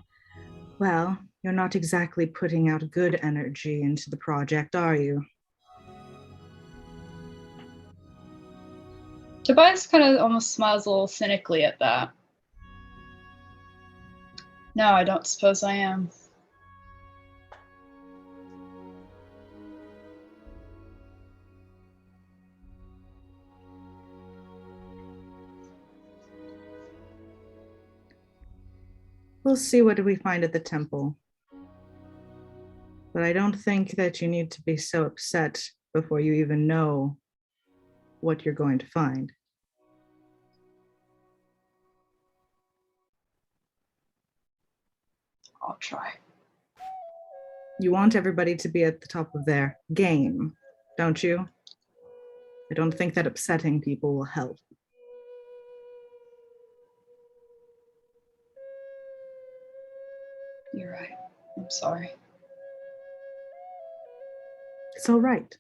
[SPEAKER 3] well, you're not exactly putting out good energy into the project, are you?
[SPEAKER 8] Tobias kind of almost smiles a little cynically at that. No, I don't suppose I am.
[SPEAKER 3] We'll see what do we find at the temple. But I don't think that you need to be so upset before you even know what you're going to find.
[SPEAKER 8] I'll try.
[SPEAKER 3] You want everybody to be at the top of their game, don't you? I don't think that upsetting people will help.
[SPEAKER 8] You're right. I'm sorry.
[SPEAKER 3] It's all right.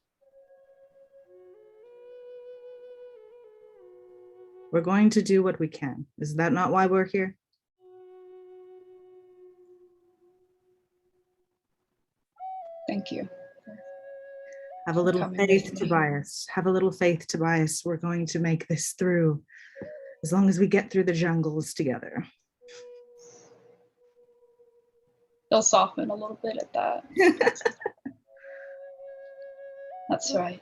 [SPEAKER 3] We're going to do what we can. Is that not why we're here?
[SPEAKER 8] Thank you.
[SPEAKER 3] Have a little
[SPEAKER 8] Coming
[SPEAKER 3] faith,
[SPEAKER 8] with me.
[SPEAKER 3] Tobias. Have a little faith, Tobias. We're going to make this through. As long as we get through the jungles together.
[SPEAKER 8] They'll soften a little bit at that. That's right.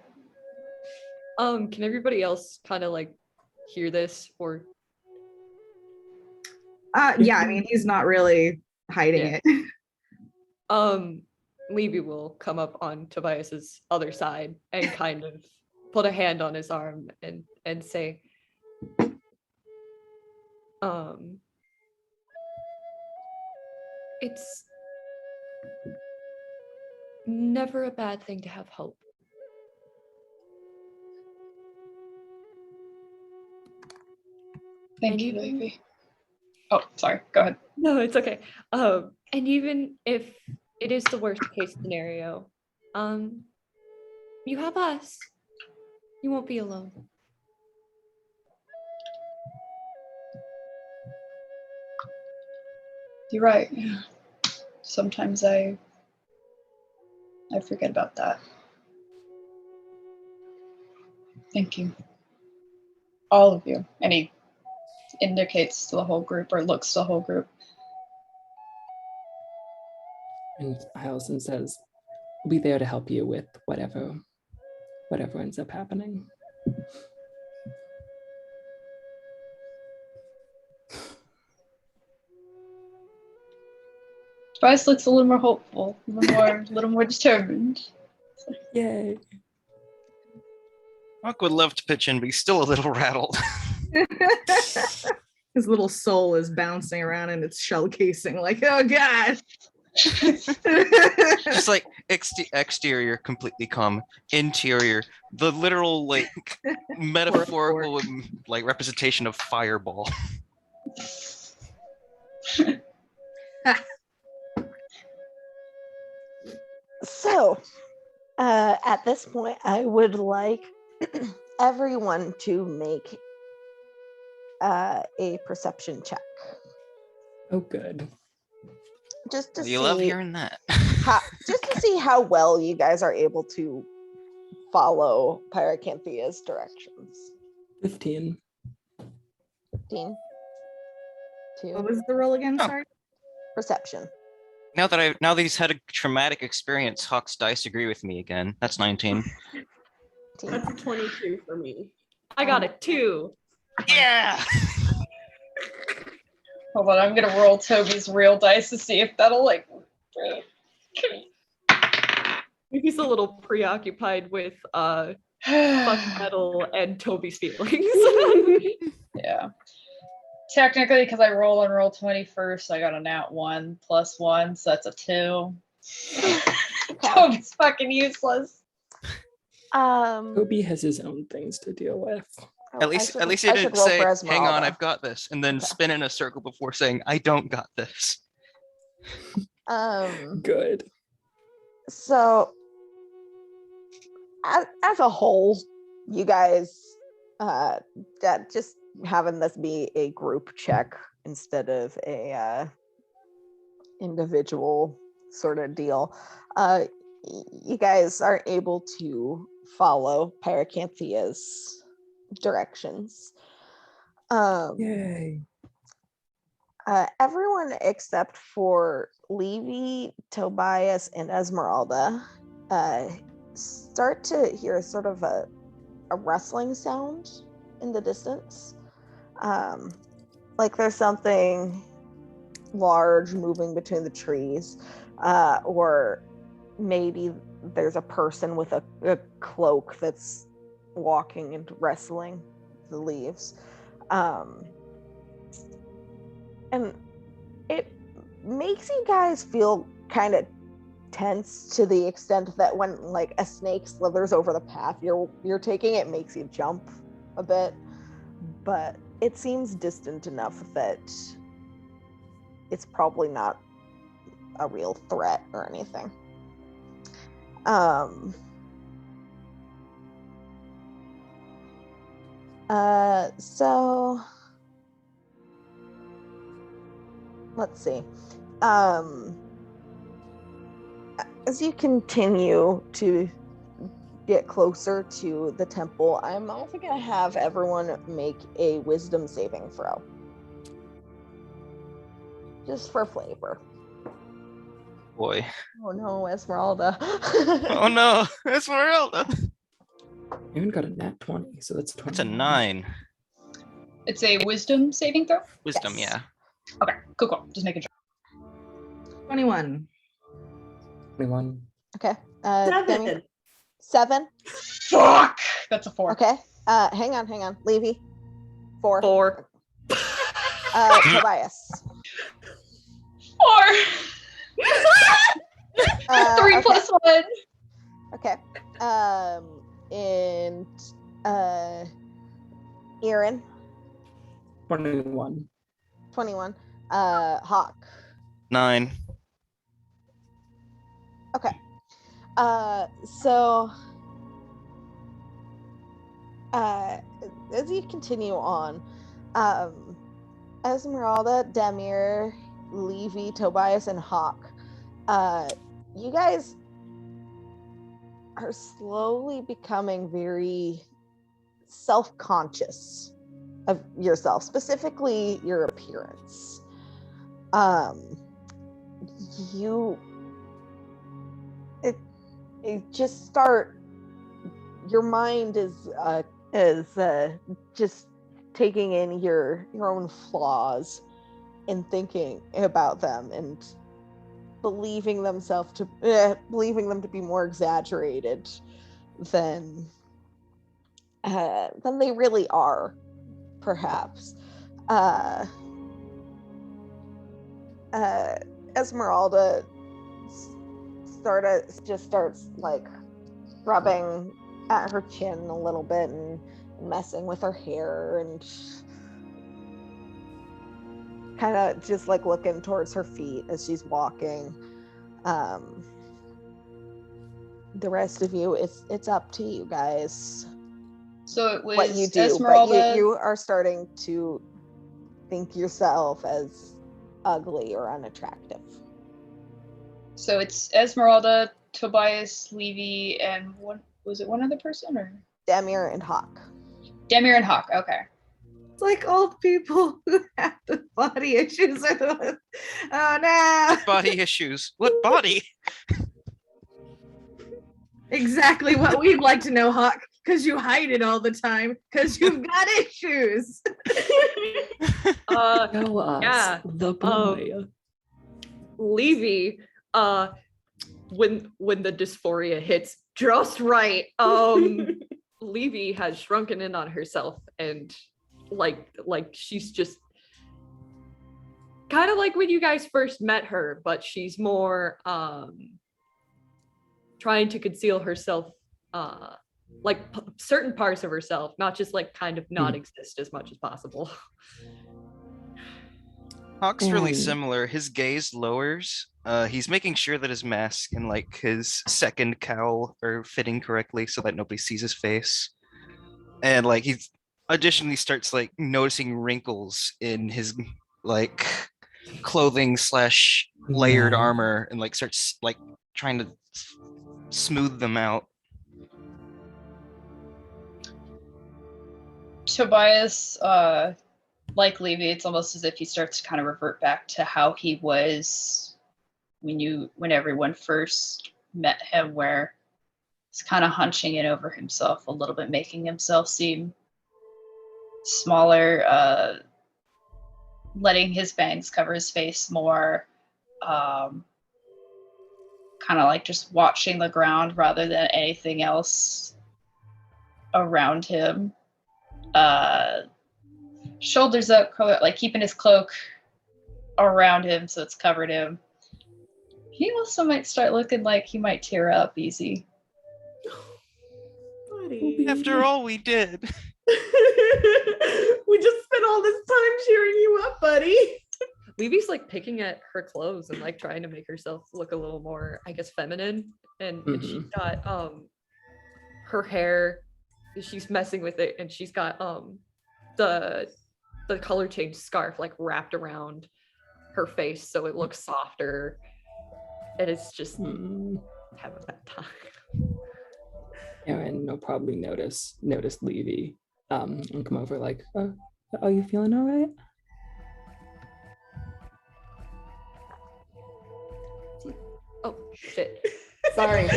[SPEAKER 2] Can everybody else kind of like hear this or?
[SPEAKER 3] Yeah, I mean, he's not really hiding
[SPEAKER 2] Yeah.
[SPEAKER 3] it.
[SPEAKER 2] Levy will come up on Tobias's other side and kind of put a hand on his arm and say, it's never a bad thing to have hope.
[SPEAKER 8] Thank
[SPEAKER 2] And
[SPEAKER 8] you,
[SPEAKER 2] even-
[SPEAKER 8] Levy. Oh, sorry. Go ahead.
[SPEAKER 2] No, it's okay. And even if it is the worst case scenario, you have us. You won't be alone.
[SPEAKER 8] You're right. Sometimes I forget about that. Thank you. All of you. And he indicates to the whole group or looks to the whole group.
[SPEAKER 4] And Allison says, "We'll be there to help you with whatever ends up happening."
[SPEAKER 8] Bryce looks a little more hopeful, a little more determined.
[SPEAKER 4] Yay.
[SPEAKER 6] Mark would love to pitch in, but he's still a little rattled.
[SPEAKER 3] His little soul is bouncing around in its shell casing, like, oh god.
[SPEAKER 6] Just like exterior completely calm, interior the literal like metaphorical like representation of fireball.
[SPEAKER 1] So, at this point, I would like everyone to make a perception check,
[SPEAKER 4] Oh, good.
[SPEAKER 1] just to
[SPEAKER 6] You
[SPEAKER 1] see
[SPEAKER 6] love hearing that.
[SPEAKER 1] just to see how well you guys are able to follow Pyracanthia's directions.
[SPEAKER 4] 15.
[SPEAKER 1] 15.
[SPEAKER 3] What
[SPEAKER 1] 2.
[SPEAKER 3] was the roll again?
[SPEAKER 6] Oh.
[SPEAKER 3] Sorry.
[SPEAKER 1] Perception.
[SPEAKER 6] Now that he's had a traumatic experience, Hawk's dice agree with me again. That's 19.
[SPEAKER 1] 15.
[SPEAKER 7] That's a 22 for me.
[SPEAKER 2] I got a 2.
[SPEAKER 6] Yeah.
[SPEAKER 8] Hold on, I'm gonna roll Toby's real dice to see if that'll like.
[SPEAKER 2] He's a little preoccupied with fuck metal and Toby's feelings.
[SPEAKER 8] Yeah. Technically, because I roll and roll 20 first, I got a nat 1 plus 1, so that's a 2. Toby's fucking useless.
[SPEAKER 4] Toby has his own things to deal with.
[SPEAKER 6] At least you didn't say, "Hang on, I've got this," and then spin in a circle before saying, "I don't got this."
[SPEAKER 4] Good.
[SPEAKER 1] So, as a whole, you guys, that just having this be a group check instead of a individual sort of deal, you guys are able to follow Pyracanthia's directions.
[SPEAKER 4] Yay.
[SPEAKER 1] Everyone except for Levy, Tobias, and Esmeralda start to hear sort of a rustling sound in the distance. Like there's something large moving between the trees, or maybe there's a person with a cloak that's walking and wrestling the leaves. And it makes you guys feel kind of tense to the extent that when like a snake slithers over the path you're taking, it makes you jump a bit, but it seems distant enough that it's probably not a real threat or anything. So let's see. As you continue to get closer to the temple, I'm also going to have everyone make a wisdom saving throw. Just for flavor.
[SPEAKER 6] Boy.
[SPEAKER 1] Oh no, Esmeralda.
[SPEAKER 6] Oh no, Esmeralda.
[SPEAKER 4] Aaron got a nat 20, so that's 20.
[SPEAKER 6] That's a 9.
[SPEAKER 8] It's a wisdom saving throw.
[SPEAKER 6] Wisdom,
[SPEAKER 1] Yes.
[SPEAKER 6] yeah.
[SPEAKER 8] Okay, cool. Just making sure.
[SPEAKER 3] 21.
[SPEAKER 4] 21.
[SPEAKER 1] Okay.
[SPEAKER 7] 7.
[SPEAKER 1] Demi? 7?
[SPEAKER 8] Fuck! That's a 4.
[SPEAKER 1] Okay. Hang on. Levy? 4.
[SPEAKER 2] 4.
[SPEAKER 1] Tobias?
[SPEAKER 8] 4! 3
[SPEAKER 1] okay.
[SPEAKER 8] plus 1.
[SPEAKER 1] Okay. And Aaron?
[SPEAKER 4] 21.
[SPEAKER 1] 21. Hawk?
[SPEAKER 6] 9.
[SPEAKER 1] Okay. So as you continue on, Esmeralda, Demir, Levy, Tobias, and Hawk, you guys are slowly becoming very self-conscious of yourself, specifically your appearance. You just start, your mind is just taking in your own flaws and thinking about them and believing them to be more exaggerated than they really are, perhaps. Esmeralda starts like rubbing at her chin a little bit and messing with her hair and kind of just like looking towards her feet as she's walking. The rest of you, it's up to you guys.
[SPEAKER 8] So it was
[SPEAKER 1] what you do,
[SPEAKER 8] Esmeralda.
[SPEAKER 1] but you are starting to think yourself as ugly or unattractive.
[SPEAKER 8] So it's Esmeralda, Tobias, Levy, and one other person or
[SPEAKER 1] Demir and Hawk.
[SPEAKER 8] Demir and Hawk. Okay.
[SPEAKER 3] It's like old people who have the body issues are the ones. Oh no.
[SPEAKER 6] Body issues. What body?
[SPEAKER 3] Exactly what we'd like to know, Hawk, because you hide it all the time, because you've got issues.
[SPEAKER 4] Show us
[SPEAKER 2] Yeah.
[SPEAKER 4] the boy.
[SPEAKER 2] Levy, when the dysphoria hits just right, Levy has shrunken in on herself and like she's just kind of like when you guys first met her, but she's more trying to conceal herself, certain parts of herself, not just like kind of not exist as much as possible.
[SPEAKER 6] Hawk's really similar. His gaze lowers. He's making sure that his mask and like his second cowl are fitting correctly so that nobody sees his face. And like he additionally starts like noticing wrinkles in his like clothing / layered armor and like starts like trying to smooth them out.
[SPEAKER 8] Tobias, like Levy, it's almost as if he starts to kind of revert back to how he was when everyone first met him, where he's kind of hunching in over himself a little bit, making himself seem smaller, letting his bangs cover his face more, kind of like just watching the ground rather than anything else around him. Shoulders up, like keeping his cloak around him so it's covered him. He also might start looking like he might tear up easy.
[SPEAKER 7] Buddy.
[SPEAKER 6] After all we did.
[SPEAKER 7] We just spent all this time cheering you up, buddy.
[SPEAKER 2] Levy's like picking at her clothes and like trying to make herself look a little more, I guess, feminine. And she's got her hair, she's messing with it, and she's got the color change scarf like wrapped around her face so it looks softer. And it's just having that time.
[SPEAKER 4] Aaron will probably notice Levy and come over like, are you feeling all right?
[SPEAKER 2] Oh shit. Sorry.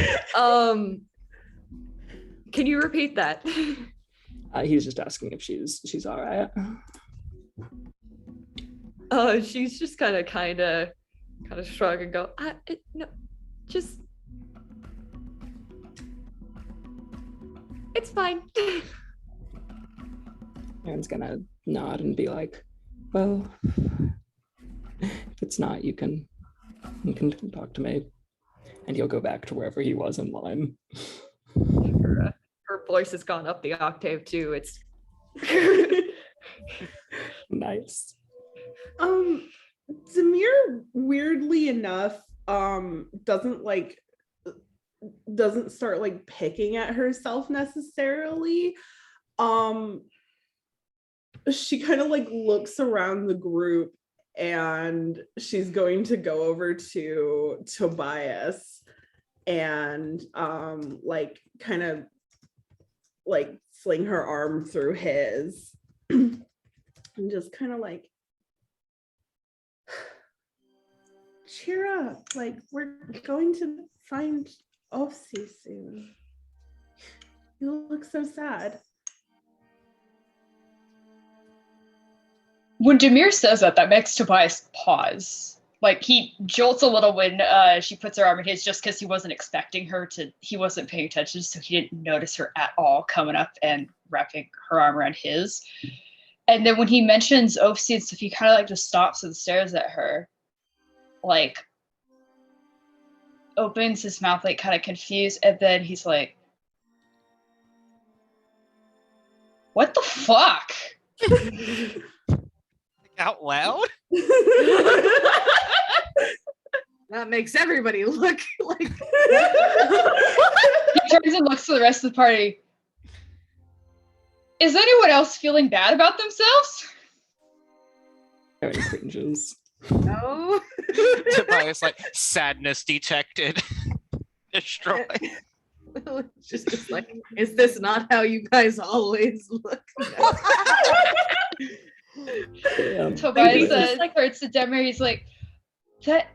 [SPEAKER 2] Can you repeat that?
[SPEAKER 4] He's just asking if she's all right.
[SPEAKER 2] She's just kind of shrug and go, no, just it's fine.
[SPEAKER 4] Aaron's gonna nod and be like, well, if it's not, you can talk to me. And he'll go back to wherever he was in line.
[SPEAKER 2] Her voice has gone up the octave too. It's
[SPEAKER 4] nice.
[SPEAKER 7] Demir, weirdly enough, doesn't start like picking at herself necessarily. She kind of like looks around the group and she's going to go over to Tobias and like kind of like fling her arm through his and just kind of like, cheer up, like we're going to find Ofsi soon. You look so sad.
[SPEAKER 8] When Demir says that makes Tobias pause. Like he jolts a little when she puts her arm in his, just because he wasn't expecting her to, he wasn't paying attention, so he didn't notice her at all coming up and wrapping her arm around his. And then when he mentions Ofsi and stuff, he kind of like just stops and stares at her, like opens his mouth like kind of confused, and then he's like, what the fuck?
[SPEAKER 6] Out loud?
[SPEAKER 3] That makes everybody look like.
[SPEAKER 8] He turns and looks to the rest of the party. Is anyone else feeling bad about themselves?
[SPEAKER 4] Aaron cringes.
[SPEAKER 3] No.
[SPEAKER 6] Tobias like sadness detected. Destroyed.
[SPEAKER 3] just like, is this not how you guys always look?
[SPEAKER 8] Tobias turns to Demir, he's like, that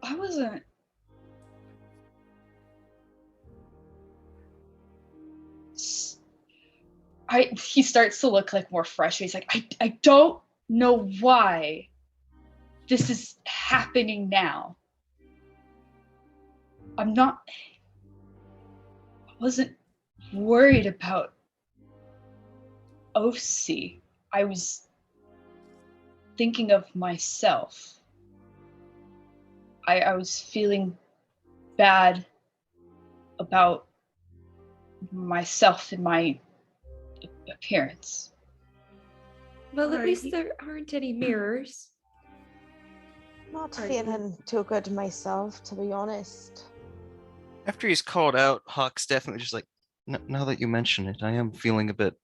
[SPEAKER 8] I wasn't. He starts to look like more fresh. He's like, I don't know why this is happening now. I wasn't worried about Ofsi. I was thinking of myself. I was feeling bad about myself and my appearance.
[SPEAKER 2] Well, at least there aren't any mirrors.
[SPEAKER 1] Not feeling too good myself, to be honest.
[SPEAKER 6] After he's called out, Hawk's definitely just like, now that you mention it, I am feeling a bit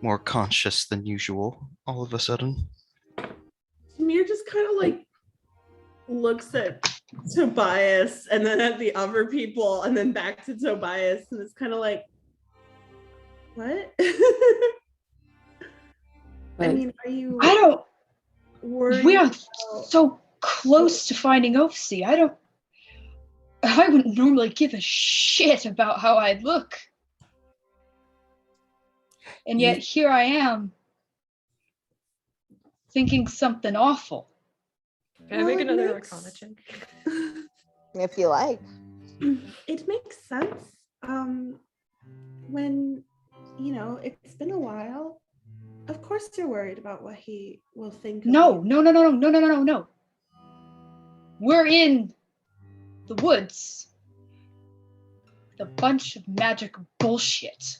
[SPEAKER 6] more conscious than usual all of a sudden.
[SPEAKER 7] Demir just kind of like looks at Tobias and then at the other people and then back to Tobias and it's kind of like, what? I mean, are you?
[SPEAKER 8] I don't.
[SPEAKER 7] worried
[SPEAKER 8] We are
[SPEAKER 7] about...
[SPEAKER 8] so close to finding Ofsi. I wouldn't normally give a shit about how I look. And yet here I am thinking something awful.
[SPEAKER 2] Can I make
[SPEAKER 7] it
[SPEAKER 2] another
[SPEAKER 7] makes-
[SPEAKER 2] Arcana check?
[SPEAKER 1] If you like.
[SPEAKER 7] It makes sense. When, it's been a while. Of course you're worried about what he will think of
[SPEAKER 8] No,
[SPEAKER 7] you.
[SPEAKER 8] no. We're in the woods. With a bunch of magic bullshit.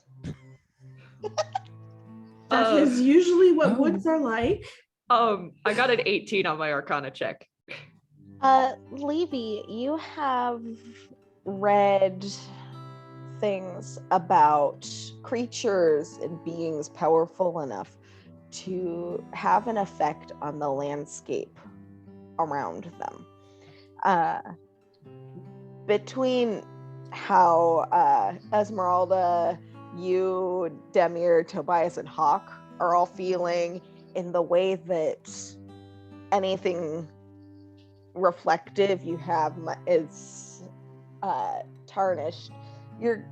[SPEAKER 7] That is usually what
[SPEAKER 4] Oh.
[SPEAKER 7] woods are like.
[SPEAKER 2] I got an 18 on my Arcana check.
[SPEAKER 1] Levy, you have read things about creatures and beings powerful enough to have an effect on the landscape around them. Between how Esmeralda, you, Demir, Tobias, and Hawk are all feeling in the way that anything reflective you have is tarnished, you're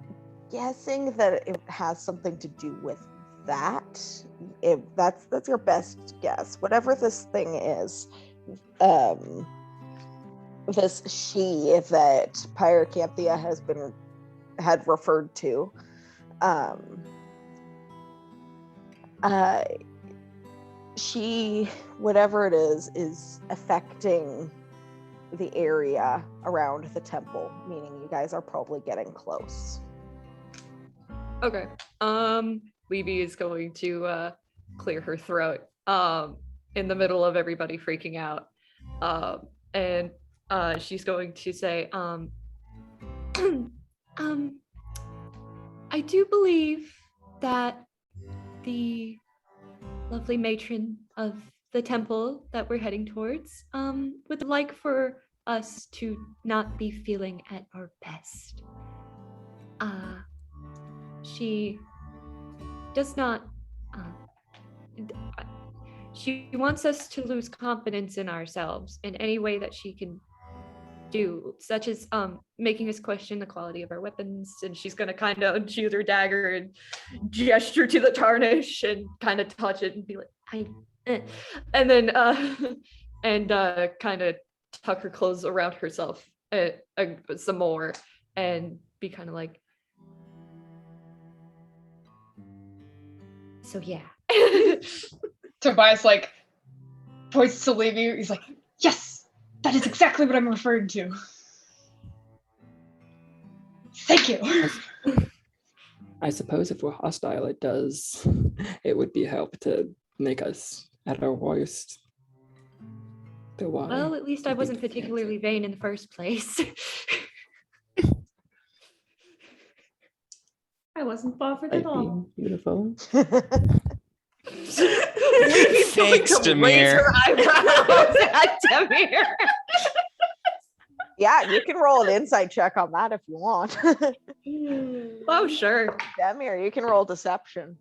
[SPEAKER 1] guessing that it has something to do with that. If that's your best guess. Whatever this thing is, this she that Pyrocanthia had referred to, she, whatever it is affecting the area around the temple, meaning you guys are probably getting close.
[SPEAKER 2] Okay. Levy is going to clear her throat in the middle of everybody freaking out. And she's going to say, I do believe that the lovely matron of the temple that we're heading towards would like for us to not be feeling at our best. She does not she wants us to lose confidence in ourselves in any way that she can do, such as making us question the quality of our weapons. And she's going to kind of unsheath her dagger and gesture to the tarnish and kind of touch it and be like, and then kind of tuck her clothes around herself some more and be kind of like, so yeah.
[SPEAKER 8] Tobias points to Levy. He's like, yes, that is exactly what I'm referring to. Thank you.
[SPEAKER 4] I suppose if we're hostile, it would be help to make us at our worst. So why?
[SPEAKER 2] Well, at least I
[SPEAKER 4] would be
[SPEAKER 2] wasn't
[SPEAKER 4] defensive?
[SPEAKER 2] particularly vain in the first place.
[SPEAKER 7] I wasn't bothered
[SPEAKER 4] Like
[SPEAKER 7] at all.
[SPEAKER 4] being beautiful.
[SPEAKER 2] Levy's going
[SPEAKER 6] Thanks,
[SPEAKER 2] to raise
[SPEAKER 6] Demir.
[SPEAKER 2] her eyebrows at Demir.
[SPEAKER 1] Yeah, you can roll an insight check on that if you want.
[SPEAKER 2] Oh, sure.
[SPEAKER 1] Demir, you can roll deception.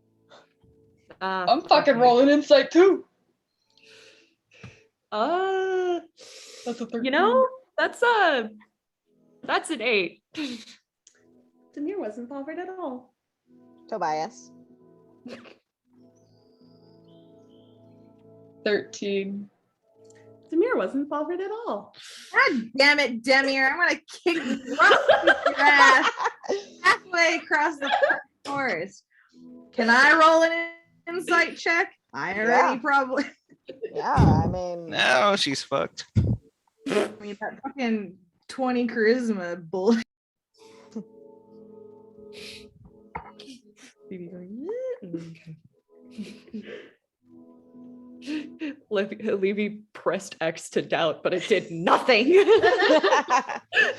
[SPEAKER 8] I'm fucking rolling insight too. That's a 13.
[SPEAKER 2] You know, that's an 8.
[SPEAKER 7] Demir wasn't bothered at all.
[SPEAKER 1] Tobias.
[SPEAKER 8] 13.
[SPEAKER 7] Demir wasn't bothered at all.
[SPEAKER 3] God damn it, Demir. I'm gonna kick your ass halfway across the forest. Can I roll an insight check? I already
[SPEAKER 1] Yeah.
[SPEAKER 3] probably
[SPEAKER 1] Yeah, I mean,
[SPEAKER 6] No, she's fucked.
[SPEAKER 3] I mean that fucking 20 charisma bullshit.
[SPEAKER 2] Levy pressed X to doubt, but it did nothing.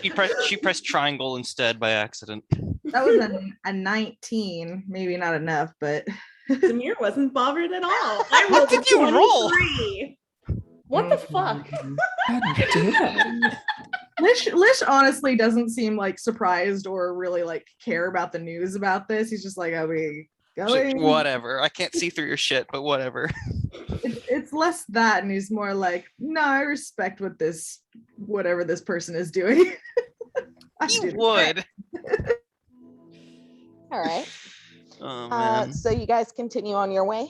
[SPEAKER 6] She pressed triangle instead by accident.
[SPEAKER 3] That was a 19. Maybe not enough, but
[SPEAKER 7] Demir wasn't bothered at all. I
[SPEAKER 6] What
[SPEAKER 7] rolled a
[SPEAKER 6] did you roll?
[SPEAKER 7] 23.
[SPEAKER 2] What the fuck?
[SPEAKER 4] God damn.
[SPEAKER 3] Lish honestly doesn't seem like surprised or really like care about the news about this. He's just like, are we going?
[SPEAKER 6] Whatever. I can't see through your shit, but whatever.
[SPEAKER 3] It's less that, and he's more like, no, I respect whatever this person is doing. I
[SPEAKER 6] You
[SPEAKER 3] do.
[SPEAKER 6] would.
[SPEAKER 1] all right.
[SPEAKER 6] Oh man.
[SPEAKER 1] So you guys continue on your way.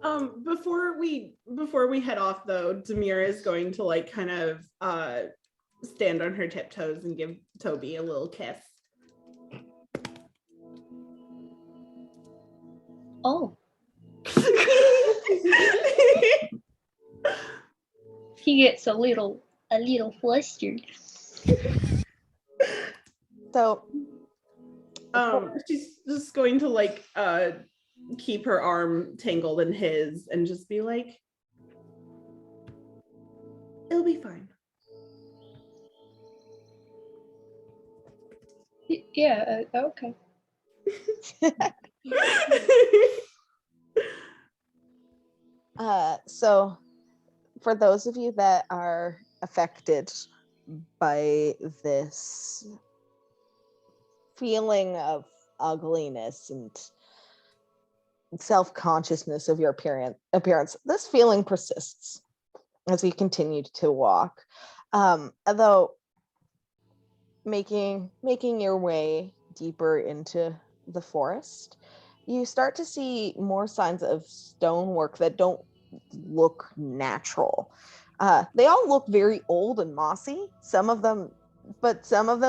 [SPEAKER 7] Before we head off though, Demira is going to like kind of stand on her tiptoes and give Toby a little kiss.
[SPEAKER 8] Oh. He gets a little flustered.
[SPEAKER 1] So
[SPEAKER 7] she's just going to like keep her arm tangled in his and just be like, it'll be fine.
[SPEAKER 8] Yeah, okay.
[SPEAKER 1] So for those of you that are affected by this feeling of ugliness and self-consciousness of your appearance, this feeling persists as you continue to walk. Although making your way deeper into the forest, you start to see more signs of stonework that don't look natural. They all look very old and mossy, some of them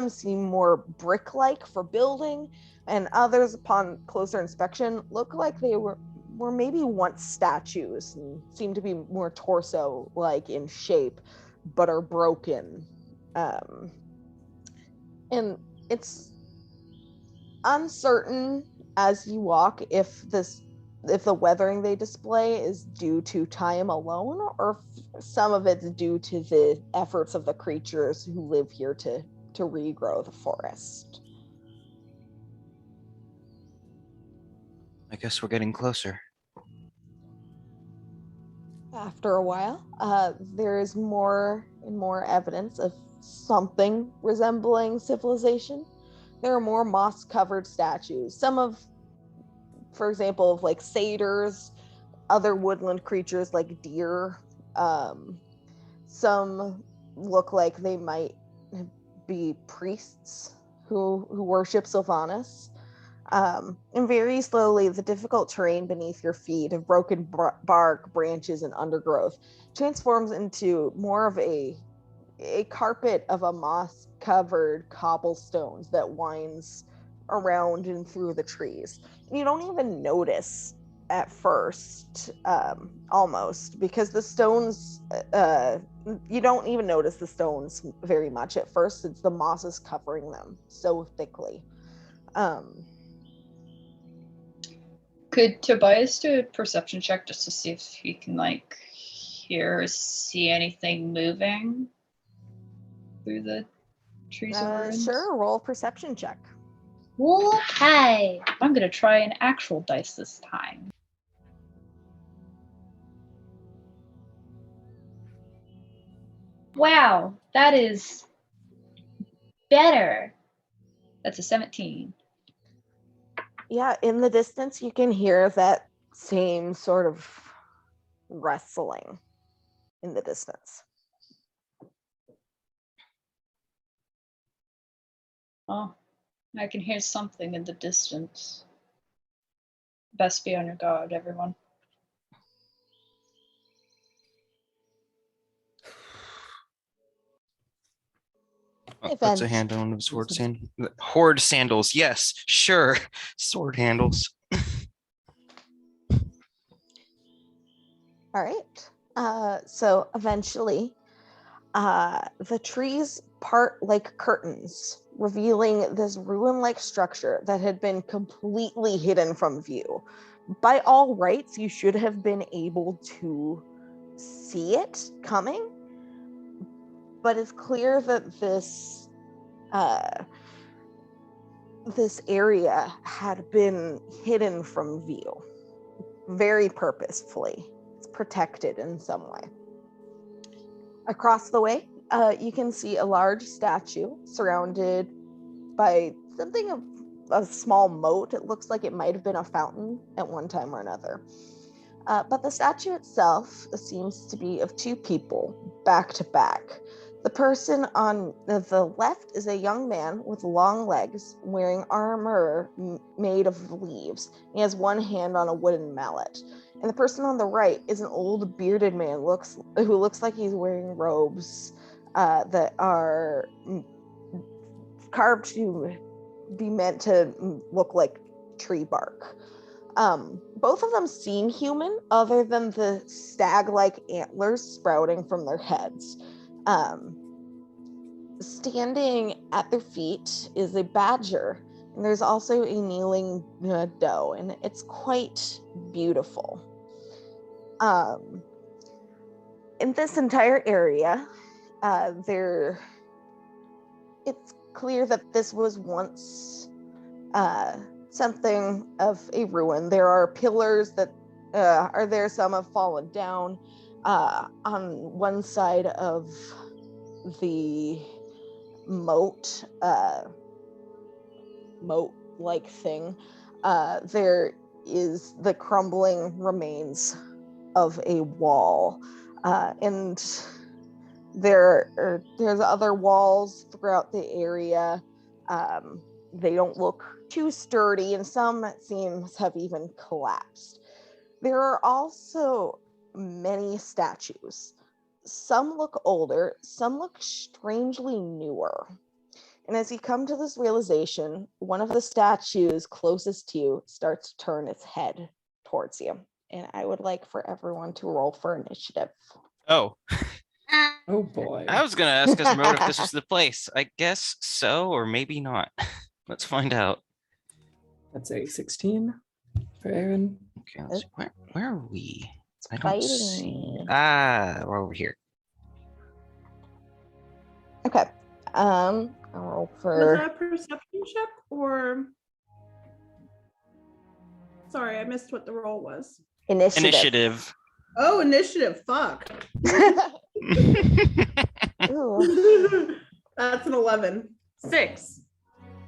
[SPEAKER 1] seem more brick-like for building, and others, upon closer inspection, look like they were maybe once statues and seem to be more torso-like in shape, but are broken. And it's uncertain as you walk if the weathering they display is due to time alone, or if some of it's due to the efforts of the creatures who live here to regrow the forest.
[SPEAKER 6] I guess we're getting closer.
[SPEAKER 1] After a while, there is more and more evidence of something resembling civilization. There are more moss-covered statues. Some of, for example, of like satyrs, other woodland creatures like deer. Some look like they might be priests who worship Sylvanas. And very slowly, the difficult terrain beneath your feet of broken bark, branches, and undergrowth transforms into more of a carpet of a moss-covered cobblestones that winds around and through the trees. You don't even notice at first, almost, because the stones, you don't even notice the stones very much at first. It's the mosses covering them so thickly.
[SPEAKER 8] Could Tobias do a perception check just to see if he can like hear or see anything moving through the trees and ruins?
[SPEAKER 1] Sure, roll a perception check.
[SPEAKER 8] Okay. I'm gonna try an actual dice this time. Wow, that is better. That's a 17.
[SPEAKER 1] Yeah, in the distance, you can hear that same sort of rustling in the distance.
[SPEAKER 8] Oh, I can hear something in the distance. Best be on your guard, everyone.
[SPEAKER 6] Oh, puts a hand on his sword sandals. Horde sandals. Yes, sure. Sword handles.
[SPEAKER 1] All right. So eventually, the trees part like curtains, revealing this ruin-like structure that had been completely hidden from view. By all rights, you should have been able to see it coming, but it's clear that this area had been hidden from view very purposefully. It's protected in some way. Across the way, you can see a large statue surrounded by something of a small moat. It looks like it might have been a fountain at one time or another. But the statue itself seems to be of two people, back to back. The person on the left is a young man with long legs, wearing armor made of leaves. He has one hand on a wooden mallet. And the person on the right is an old bearded man who looks like he's wearing robes that are carved to be meant to look like tree bark. Both of them seem human, other than the stag-like antlers sprouting from their heads. Standing at their feet is a badger, and there's also a kneeling doe, and it's quite beautiful. In this entire area, it's clear that this was once something of a ruin. There are pillars that are there, some have fallen down. On one side of the moat-like thing, there is the crumbling remains of a wall, and there's other walls throughout the area. They don't look too sturdy, and some, it seems, have even collapsed. There are also many statues. Some look older, some look strangely newer. And as you come to this realization, one of the statues closest to you starts to turn its head towards you. And I would like for everyone to roll for initiative.
[SPEAKER 6] Oh,
[SPEAKER 4] Oh boy.
[SPEAKER 6] I was gonna ask Esmeralda if this was the place. I guess so, or maybe not. Let's find out.
[SPEAKER 4] That's a 16 for Aaron.
[SPEAKER 6] Okay, let's see. Where are we? I don't
[SPEAKER 1] Fighting
[SPEAKER 6] see.
[SPEAKER 1] me.
[SPEAKER 6] We're over here.
[SPEAKER 1] Okay. I'll roll
[SPEAKER 7] Was
[SPEAKER 1] for
[SPEAKER 7] that a perception check or? Sorry, I missed what the roll was.
[SPEAKER 6] Initiative.
[SPEAKER 7] Oh, initiative. Fuck.
[SPEAKER 1] Ooh,
[SPEAKER 7] That's an 11.
[SPEAKER 2] 6.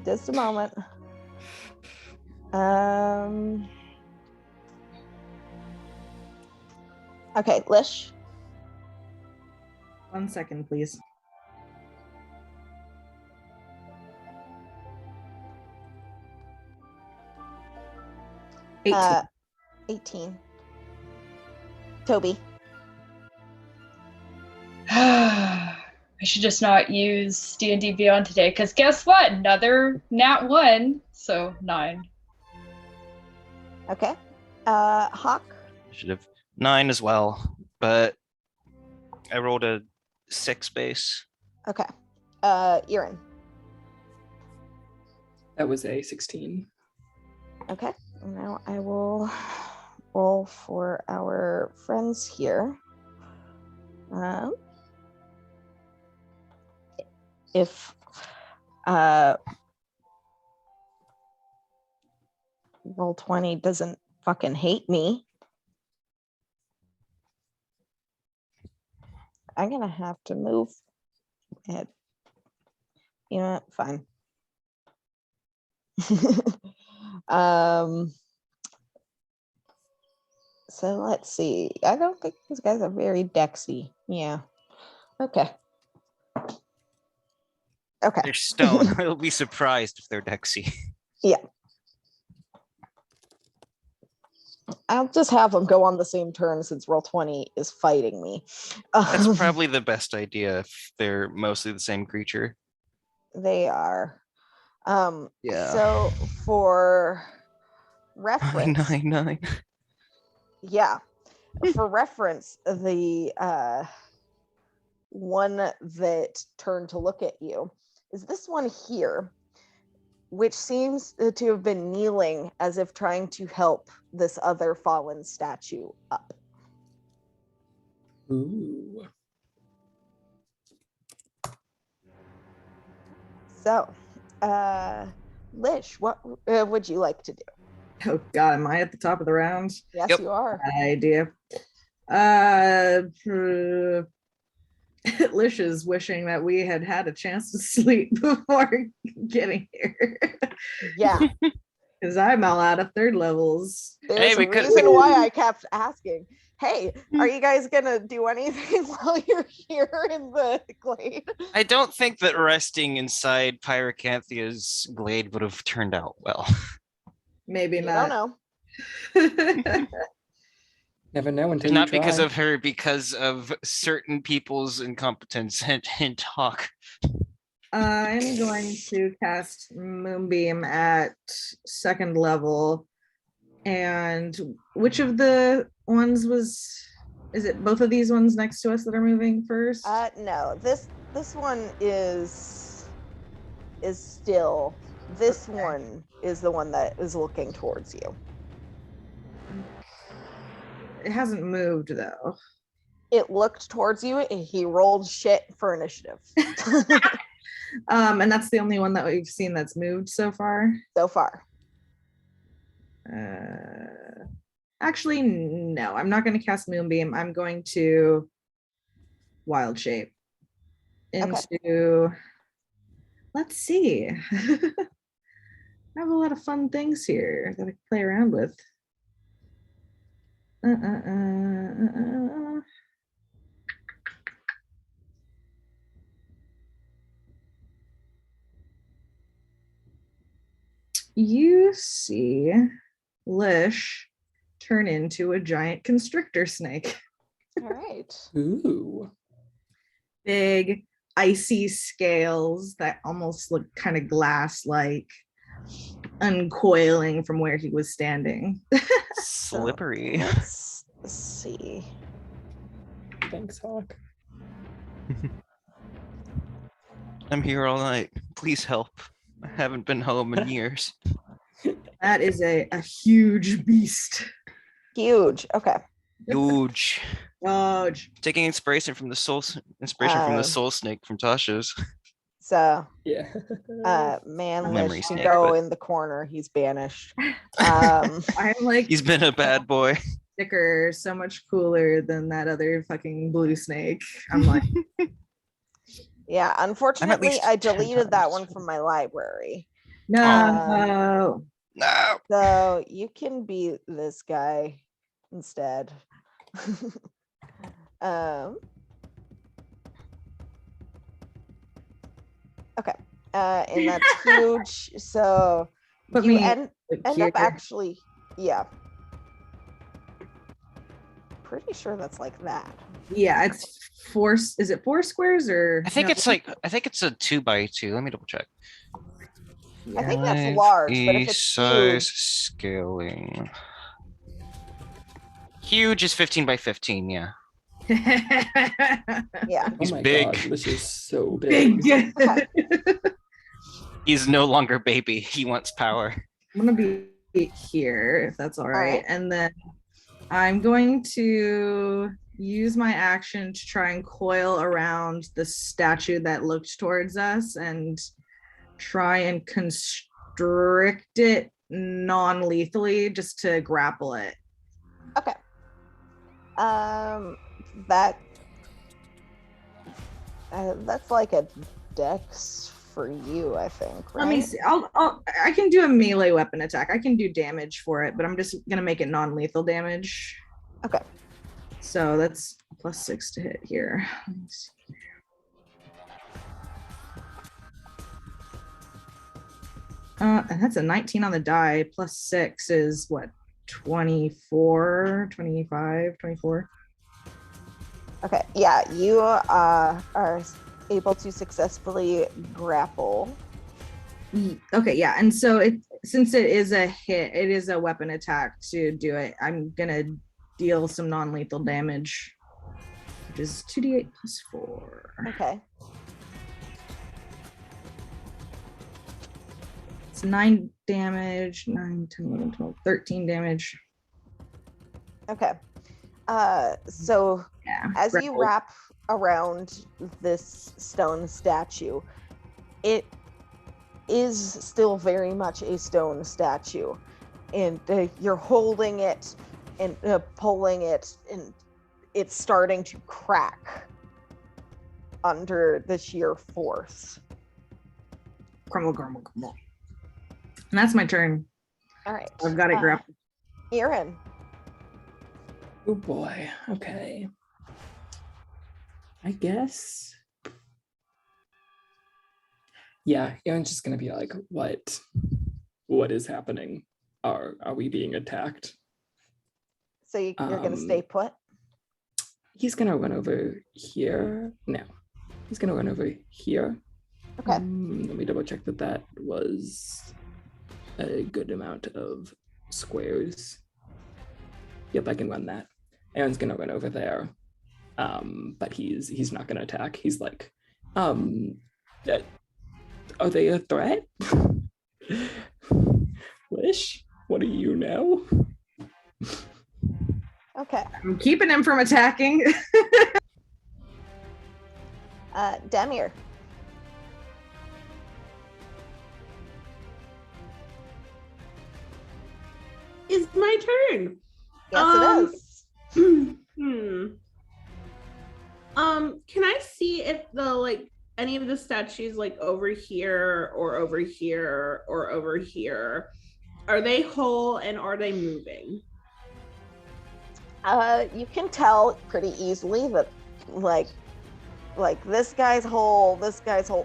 [SPEAKER 1] just a moment. Okay, Lish.
[SPEAKER 3] 1 second, please.
[SPEAKER 1] Uh, 18. Toby.
[SPEAKER 8] I should just not use D&D Beyond today, because guess what? Another nat 1, so 9.
[SPEAKER 1] Okay. Hawk.
[SPEAKER 6] Initiative 9 as well, but I rolled a 6 base.
[SPEAKER 1] Okay. Erin.
[SPEAKER 4] That was a 16.
[SPEAKER 1] Okay. Now I will roll for our friends here. If Roll20 doesn't fucking hate me, I'm gonna have to move it. You know what? Fine. So let's see. I don't think these guys are very dexy. Yeah. Okay. Okay.
[SPEAKER 6] They're stone. I'll be surprised if they're Dexy.
[SPEAKER 1] I'll just have them go on the same turn since Roll20 is fighting me.
[SPEAKER 6] That's probably the best idea if they're mostly the same creature.
[SPEAKER 1] They are.
[SPEAKER 6] Yeah.
[SPEAKER 1] So for reference,
[SPEAKER 6] 999.
[SPEAKER 1] yeah, for reference, the one that turned to look at you is this one here, which seems to have been kneeling as if trying to help this other fallen statue up.
[SPEAKER 4] Ooh.
[SPEAKER 1] So, Lish, what would you like to do?
[SPEAKER 3] Oh God, am I at the top of the round?
[SPEAKER 1] Yes,
[SPEAKER 6] Yep.
[SPEAKER 1] you are.
[SPEAKER 3] Bad idea. Lish is wishing that we had had a chance to sleep before getting here.
[SPEAKER 1] Yeah.
[SPEAKER 3] Because I'm all out of third levels.
[SPEAKER 1] There's
[SPEAKER 6] we
[SPEAKER 1] a
[SPEAKER 6] could-
[SPEAKER 1] reason why I kept asking. Hey, are you guys gonna do anything while you're here in the glade?
[SPEAKER 6] I don't think that resting inside Pyracanthia's glade would have turned out well.
[SPEAKER 3] Maybe
[SPEAKER 1] I don't
[SPEAKER 3] not.
[SPEAKER 1] know.
[SPEAKER 4] Never know until
[SPEAKER 6] Not
[SPEAKER 4] you
[SPEAKER 6] because
[SPEAKER 4] try.
[SPEAKER 6] of her, because of certain people's incompetence. Hint, hint, talk.
[SPEAKER 3] I'm going to cast Moonbeam at 2nd level. And which of the ones is it both of these ones next to us that are moving first?
[SPEAKER 1] No, this one is still. This one is the one that is looking towards you.
[SPEAKER 3] It hasn't moved though.
[SPEAKER 1] It looked towards you and he rolled shit for initiative.
[SPEAKER 3] And that's the only one that we've seen that's moved so far.
[SPEAKER 1] So far.
[SPEAKER 3] Actually, no, I'm not going to cast Moonbeam. I'm going to Wild Shape into, let's see. I have a lot of fun things here that I can play around with. You see Lish turn into a giant constrictor snake.
[SPEAKER 1] All right.
[SPEAKER 4] Ooh.
[SPEAKER 3] Big, icy scales that almost look kind of glass-like, uncoiling from where he was standing.
[SPEAKER 6] Slippery.
[SPEAKER 1] Let's see.
[SPEAKER 4] Thanks, Hawk.
[SPEAKER 6] I'm here all night. Please help. I haven't been home in years.
[SPEAKER 3] That is a huge beast.
[SPEAKER 1] Huge. Okay.
[SPEAKER 6] Huge.
[SPEAKER 3] Huge.
[SPEAKER 6] Taking inspiration from the soul snake from Tasha's.
[SPEAKER 1] So
[SPEAKER 4] Yeah.
[SPEAKER 1] man
[SPEAKER 6] Memory
[SPEAKER 1] Lish can
[SPEAKER 6] snake,
[SPEAKER 1] go
[SPEAKER 6] but-
[SPEAKER 1] in the corner. He's banished.
[SPEAKER 3] I'm like,
[SPEAKER 6] He's been a bad boy.
[SPEAKER 3] sticker so much cooler than that other fucking blue snake. I'm like,
[SPEAKER 1] Yeah, unfortunately,
[SPEAKER 6] least
[SPEAKER 1] I
[SPEAKER 6] 10
[SPEAKER 1] deleted that
[SPEAKER 6] times.
[SPEAKER 1] one from my library.
[SPEAKER 3] no.
[SPEAKER 6] No.
[SPEAKER 1] So you can be this guy instead. Okay. And that's huge. So
[SPEAKER 3] Put
[SPEAKER 1] you
[SPEAKER 3] me
[SPEAKER 1] end
[SPEAKER 3] here.
[SPEAKER 1] up actually, yeah. Pretty sure that's like that.
[SPEAKER 3] Yeah, it's four. Is it 4 squares or?
[SPEAKER 6] I think
[SPEAKER 3] no?
[SPEAKER 6] it's a 2x2. Let me double check.
[SPEAKER 1] I think that's
[SPEAKER 6] Five
[SPEAKER 1] large, but if
[SPEAKER 6] E
[SPEAKER 1] it's
[SPEAKER 6] size
[SPEAKER 1] huge,
[SPEAKER 6] scaling. Huge is 15 by 15, yeah.
[SPEAKER 1] yeah.
[SPEAKER 6] He's
[SPEAKER 4] oh my
[SPEAKER 6] big.
[SPEAKER 4] God, this is so big.
[SPEAKER 3] Big.
[SPEAKER 1] Okay.
[SPEAKER 6] He's no longer baby. He wants power.
[SPEAKER 3] I'm gonna be here if that's all right.
[SPEAKER 1] right.
[SPEAKER 3] And then I'm going to use my action to try and coil around the statue that looked towards us and try and constrict it non-lethally just to grapple it.
[SPEAKER 1] Okay. That that's like a dex for you, I think. Right?
[SPEAKER 3] Let me see. I can do a melee weapon attack. I can do damage for it, but I'm just gonna make it non-lethal damage.
[SPEAKER 1] Okay.
[SPEAKER 3] So that's +6 to hit here. Let me see. And that's a 19 on the die. +6 is what? 24, 25, 24.
[SPEAKER 1] Okay. Yeah, you are able to successfully grapple.
[SPEAKER 3] Okay, yeah. And so since it is a hit, it is a weapon attack to do it. I'm gonna deal some non-lethal damage, which is 2d8 + 4.
[SPEAKER 1] Okay.
[SPEAKER 3] It's 9 damage, 9, 10, 11, 12, 13 damage.
[SPEAKER 1] Okay. So
[SPEAKER 3] Yeah.
[SPEAKER 1] as you
[SPEAKER 3] grappled.
[SPEAKER 1] wrap around this stone statue, it is still very much a stone statue, and you're holding it and pulling it, and it's starting to crack under the sheer force.
[SPEAKER 3] Crumble, crumble, crumble. And that's my turn.
[SPEAKER 1] All right.
[SPEAKER 3] I've got it grappled.
[SPEAKER 1] Aaron.
[SPEAKER 4] Oh boy. Okay. I guess. Yeah, Aaron's just gonna be like, what is happening? Are we being attacked?
[SPEAKER 1] So you're gonna stay put?
[SPEAKER 4] He's gonna run over here. No, he's gonna run over here.
[SPEAKER 1] Okay.
[SPEAKER 4] Let me double check that was a good amount of squares. Yep, I can run that. Aaron's gonna run over there, but he's not gonna attack. He's like, are they a threat? Lish, what do you know?
[SPEAKER 1] Okay.
[SPEAKER 3] I'm keeping him from attacking.
[SPEAKER 1] Demir.
[SPEAKER 7] It's my turn.
[SPEAKER 1] Yes, it is.
[SPEAKER 7] Can I see if any of the statues over here or over here or over here, are they whole and are they moving?
[SPEAKER 1] You can tell pretty easily that like this guy's whole,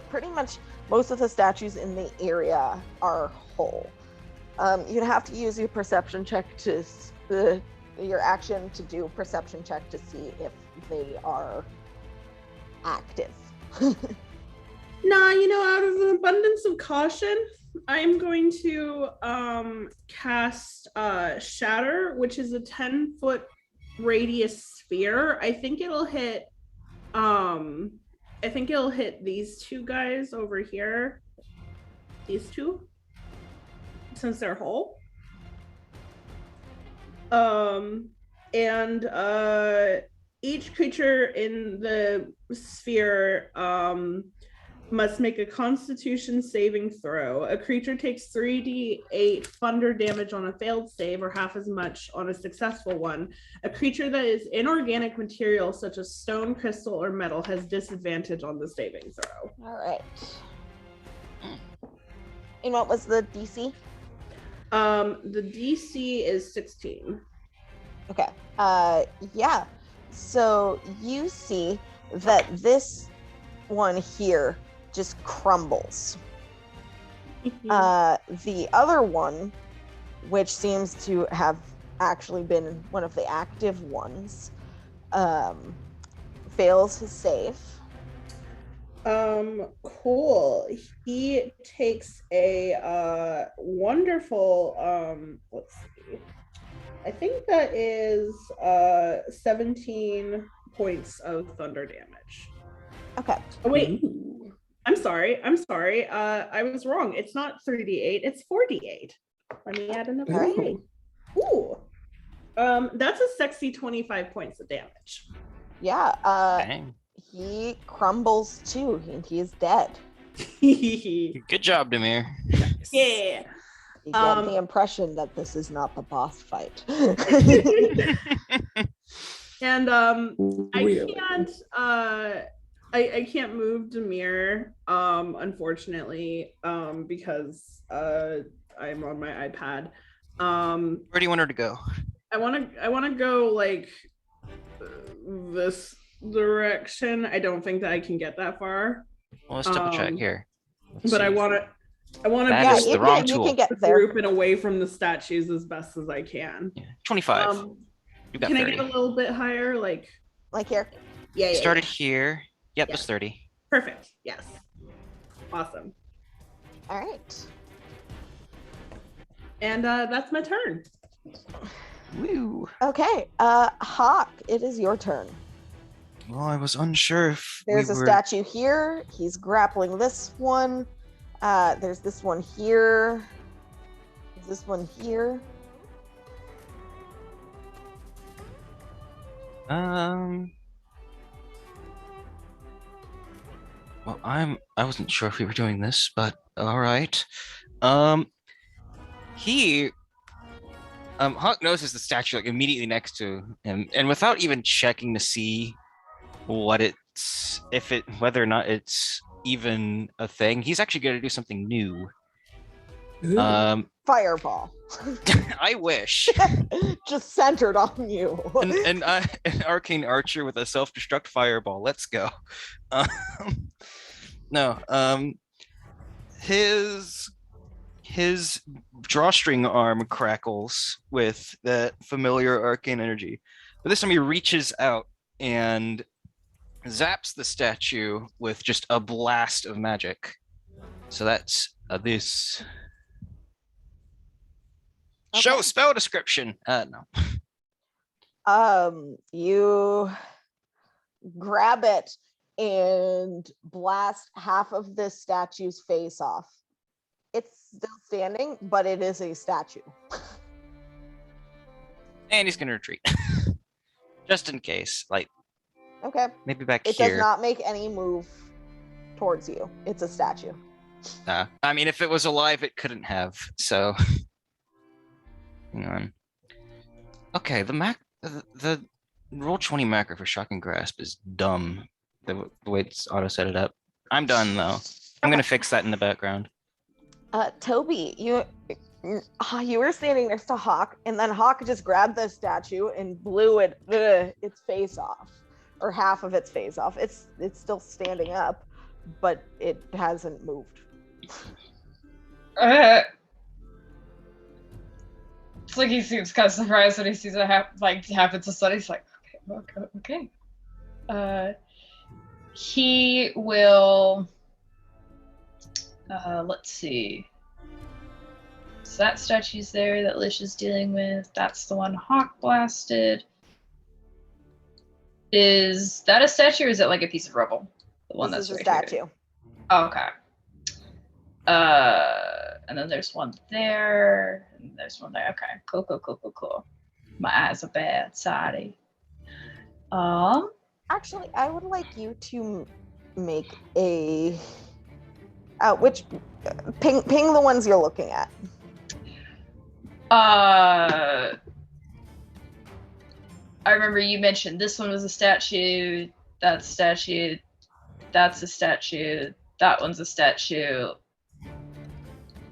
[SPEAKER 1] pretty much most of the statues in the area are whole. You'd have to use your perception check your action to do a perception check to see if they are active.
[SPEAKER 7] Nah, out of an abundance of caution, I'm going to cast Shatter, which is a 10-foot radius sphere. I think it'll hit these two guys over here. These two, since they're whole. Each creature in the sphere must make a Constitution saving throw. A creature takes 3d8 thunder damage on a failed save, or half as much on a successful one. A creature that is inorganic material, such as stone, crystal, or metal, has disadvantage on the saving throw.
[SPEAKER 1] All right. And what was the DC?
[SPEAKER 7] The DC is 16.
[SPEAKER 1] Okay. Yeah. So you see that this one here just crumbles. The other one, which seems to have actually been one of the active ones, fails his save.
[SPEAKER 7] Cool. He takes a wonderful let's see. I think that is 17 points of thunder damage.
[SPEAKER 1] Okay.
[SPEAKER 7] Oh wait. Ooh. I'm sorry. I was wrong. It's not 3d8, it's 4d8. Let me add another d8. Ooh. That's a sexy 25 points of damage.
[SPEAKER 1] Yeah.
[SPEAKER 6] Dang.
[SPEAKER 1] He crumbles too, and he is dead.
[SPEAKER 6] Good job, Demir.
[SPEAKER 7] Yeah.
[SPEAKER 1] You get the impression that this is not the boss fight.
[SPEAKER 7] And I can't move Demir, unfortunately, because I'm on my iPad.
[SPEAKER 6] Where do you want her to go?
[SPEAKER 7] I want to go like this direction. I don't think that I can get that far.
[SPEAKER 6] Well, let's double check here.
[SPEAKER 7] But I want to
[SPEAKER 6] That is the wrong tool.
[SPEAKER 1] You can get
[SPEAKER 7] the
[SPEAKER 1] there.
[SPEAKER 7] group and away from the statues as best as I can.
[SPEAKER 6] Yeah, 25. You got
[SPEAKER 7] Can
[SPEAKER 6] 30.
[SPEAKER 7] I get a little bit higher? Like
[SPEAKER 1] here?
[SPEAKER 7] Yeah.
[SPEAKER 6] Started here. Yep,
[SPEAKER 7] Yeah.
[SPEAKER 6] that's 30.
[SPEAKER 7] Perfect. Yes. Awesome.
[SPEAKER 1] All right.
[SPEAKER 7] And that's my turn.
[SPEAKER 6] Woo.
[SPEAKER 1] Okay. Hawk, it is your turn.
[SPEAKER 6] Well, I was unsure if
[SPEAKER 1] There's
[SPEAKER 6] we
[SPEAKER 1] a
[SPEAKER 6] were...
[SPEAKER 1] statue here. He's grappling this one. There's this one here. There's this one here.
[SPEAKER 6] Well, I wasn't sure if we were doing this, but all right. Hawk notices the statue like immediately next to him, and without even checking to see whether or not it's even a thing, he's actually going to do something new.
[SPEAKER 1] Fireball.
[SPEAKER 6] I wish.
[SPEAKER 1] Just centered on you.
[SPEAKER 6] an arcane archer with a self-destruct fireball. Let's go. His his drawstring arm crackles with that familiar arcane energy. But this time he reaches out and zaps the statue with just a blast of magic. So that's this.
[SPEAKER 1] Okay.
[SPEAKER 6] Show spell description. No.
[SPEAKER 1] You grab it and blast half of this statue's face off. It's still standing, but it is a statue.
[SPEAKER 6] And he's gonna retreat. Just in case. Like,
[SPEAKER 1] Okay.
[SPEAKER 6] maybe back
[SPEAKER 1] It
[SPEAKER 6] here.
[SPEAKER 1] does not make any move towards you. It's a statue.
[SPEAKER 6] I mean, if it was alive, it couldn't have. So, hang on. Okay, the roll 20 macro for shocking grasp is dumb. The way it's auto set it up. I'm done though. I'm gonna fix that in the background.
[SPEAKER 1] Toby, you were standing next to Hawk, and then Hawk just grabbed the statue and blew its face off, or half of its face off. It's still standing up, but it hasn't moved.
[SPEAKER 8] It's like he seems kind of surprised when he sees it happen to Sunny. He's like, okay. He will. Let's see. So that statue's there that Lish is dealing with. That's the one Hawk blasted. Is that a statue or is it like a piece of rubble? The one
[SPEAKER 1] This
[SPEAKER 8] that's
[SPEAKER 1] is a
[SPEAKER 8] right
[SPEAKER 1] statue.
[SPEAKER 8] here. Oh, okay. And then there's one there, and there's one there. Okay, cool. My eyes are bad, sorry.
[SPEAKER 1] Actually, I would like you to make a ping the ones you're looking at.
[SPEAKER 8] I remember you mentioned this one was a statue, that's a statue, that's a statue, that one's a statue,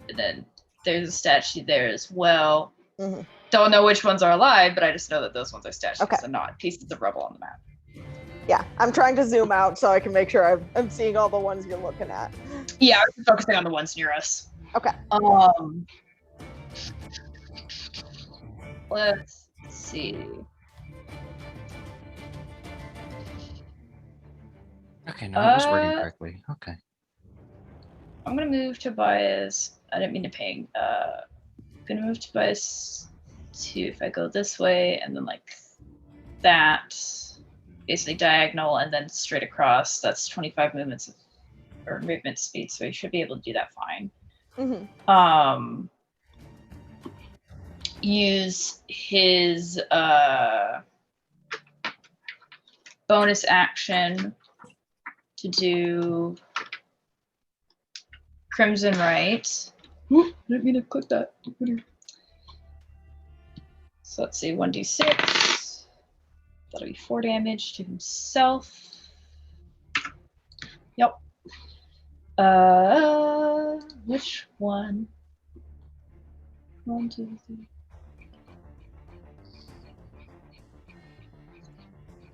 [SPEAKER 8] and then there's a statue there as well.
[SPEAKER 1] Mm-hmm.
[SPEAKER 8] Don't know which ones are alive, but I just know that those ones are statues
[SPEAKER 1] Okay.
[SPEAKER 8] and not pieces of rubble on the map.
[SPEAKER 1] Yeah, I'm trying to zoom out so I can make sure I'm seeing all the ones you're looking at.
[SPEAKER 8] Yeah, I was focusing on the ones near us.
[SPEAKER 1] Okay.
[SPEAKER 8] Let's see.
[SPEAKER 6] Okay, no, it was working correctly. Okay.
[SPEAKER 8] I'm gonna move Tobias. I didn't mean to ping. I'm gonna move Tobias to, if I go this way and then like that, basically diagonal and then straight across. That's 25 movements or movement speed, so he should be able to do that fine.
[SPEAKER 1] Mm-hmm.
[SPEAKER 8] Use his bonus action to do Crimson Right. Oop, didn't mean to click that. So let's see, 1d6. That'll be 4 damage to himself. Yep. Which one? 1, 2, 3.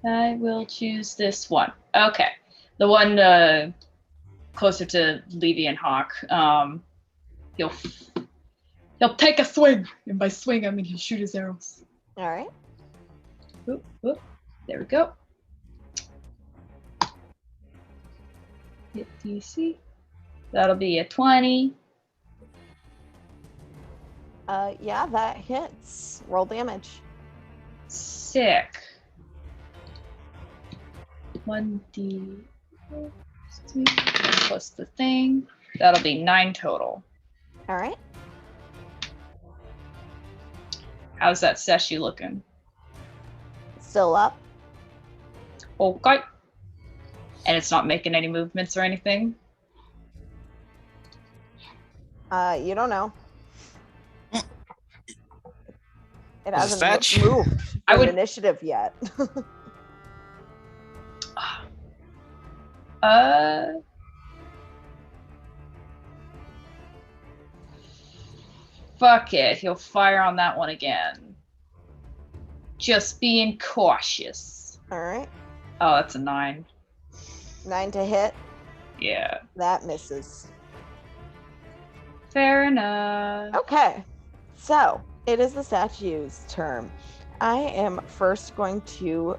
[SPEAKER 8] I will choose this one. Okay. The one closer to Levy and Hawk. He'll take a swing. And by swing, I mean he'll shoot his arrows.
[SPEAKER 1] All right.
[SPEAKER 8] Oop, oop. There we go. Hit DC. That'll be a 20.
[SPEAKER 1] Yeah, that hits. Roll damage.
[SPEAKER 8] Sick. 1d plus the thing. That'll be 9 total.
[SPEAKER 1] All right.
[SPEAKER 8] How's that statue looking?
[SPEAKER 1] Still up.
[SPEAKER 8] Okay. And it's not making any movements or anything?
[SPEAKER 1] You don't know. It
[SPEAKER 6] Is
[SPEAKER 1] hasn't
[SPEAKER 6] that-
[SPEAKER 1] moved
[SPEAKER 8] I
[SPEAKER 1] from
[SPEAKER 8] would-
[SPEAKER 1] initiative yet.
[SPEAKER 8] Fuck it. He'll fire on that one again. Just being cautious.
[SPEAKER 1] All right.
[SPEAKER 8] Oh, that's a 9.
[SPEAKER 1] 9 to hit.
[SPEAKER 8] Yeah.
[SPEAKER 1] That misses.
[SPEAKER 8] Fair enough.
[SPEAKER 1] Okay, so it is the statue's turn. I am first going to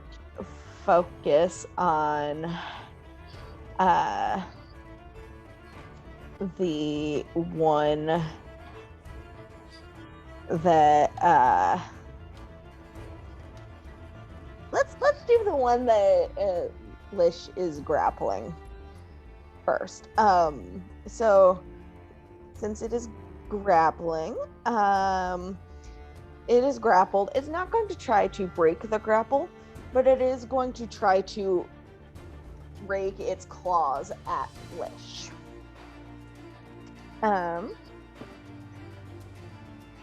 [SPEAKER 1] focus on the one that let's do the one that Lish is grappling first. So since it is grappling, it is grappled. It's not going to try to break the grapple, but it is going to try to rake its claws at Lish.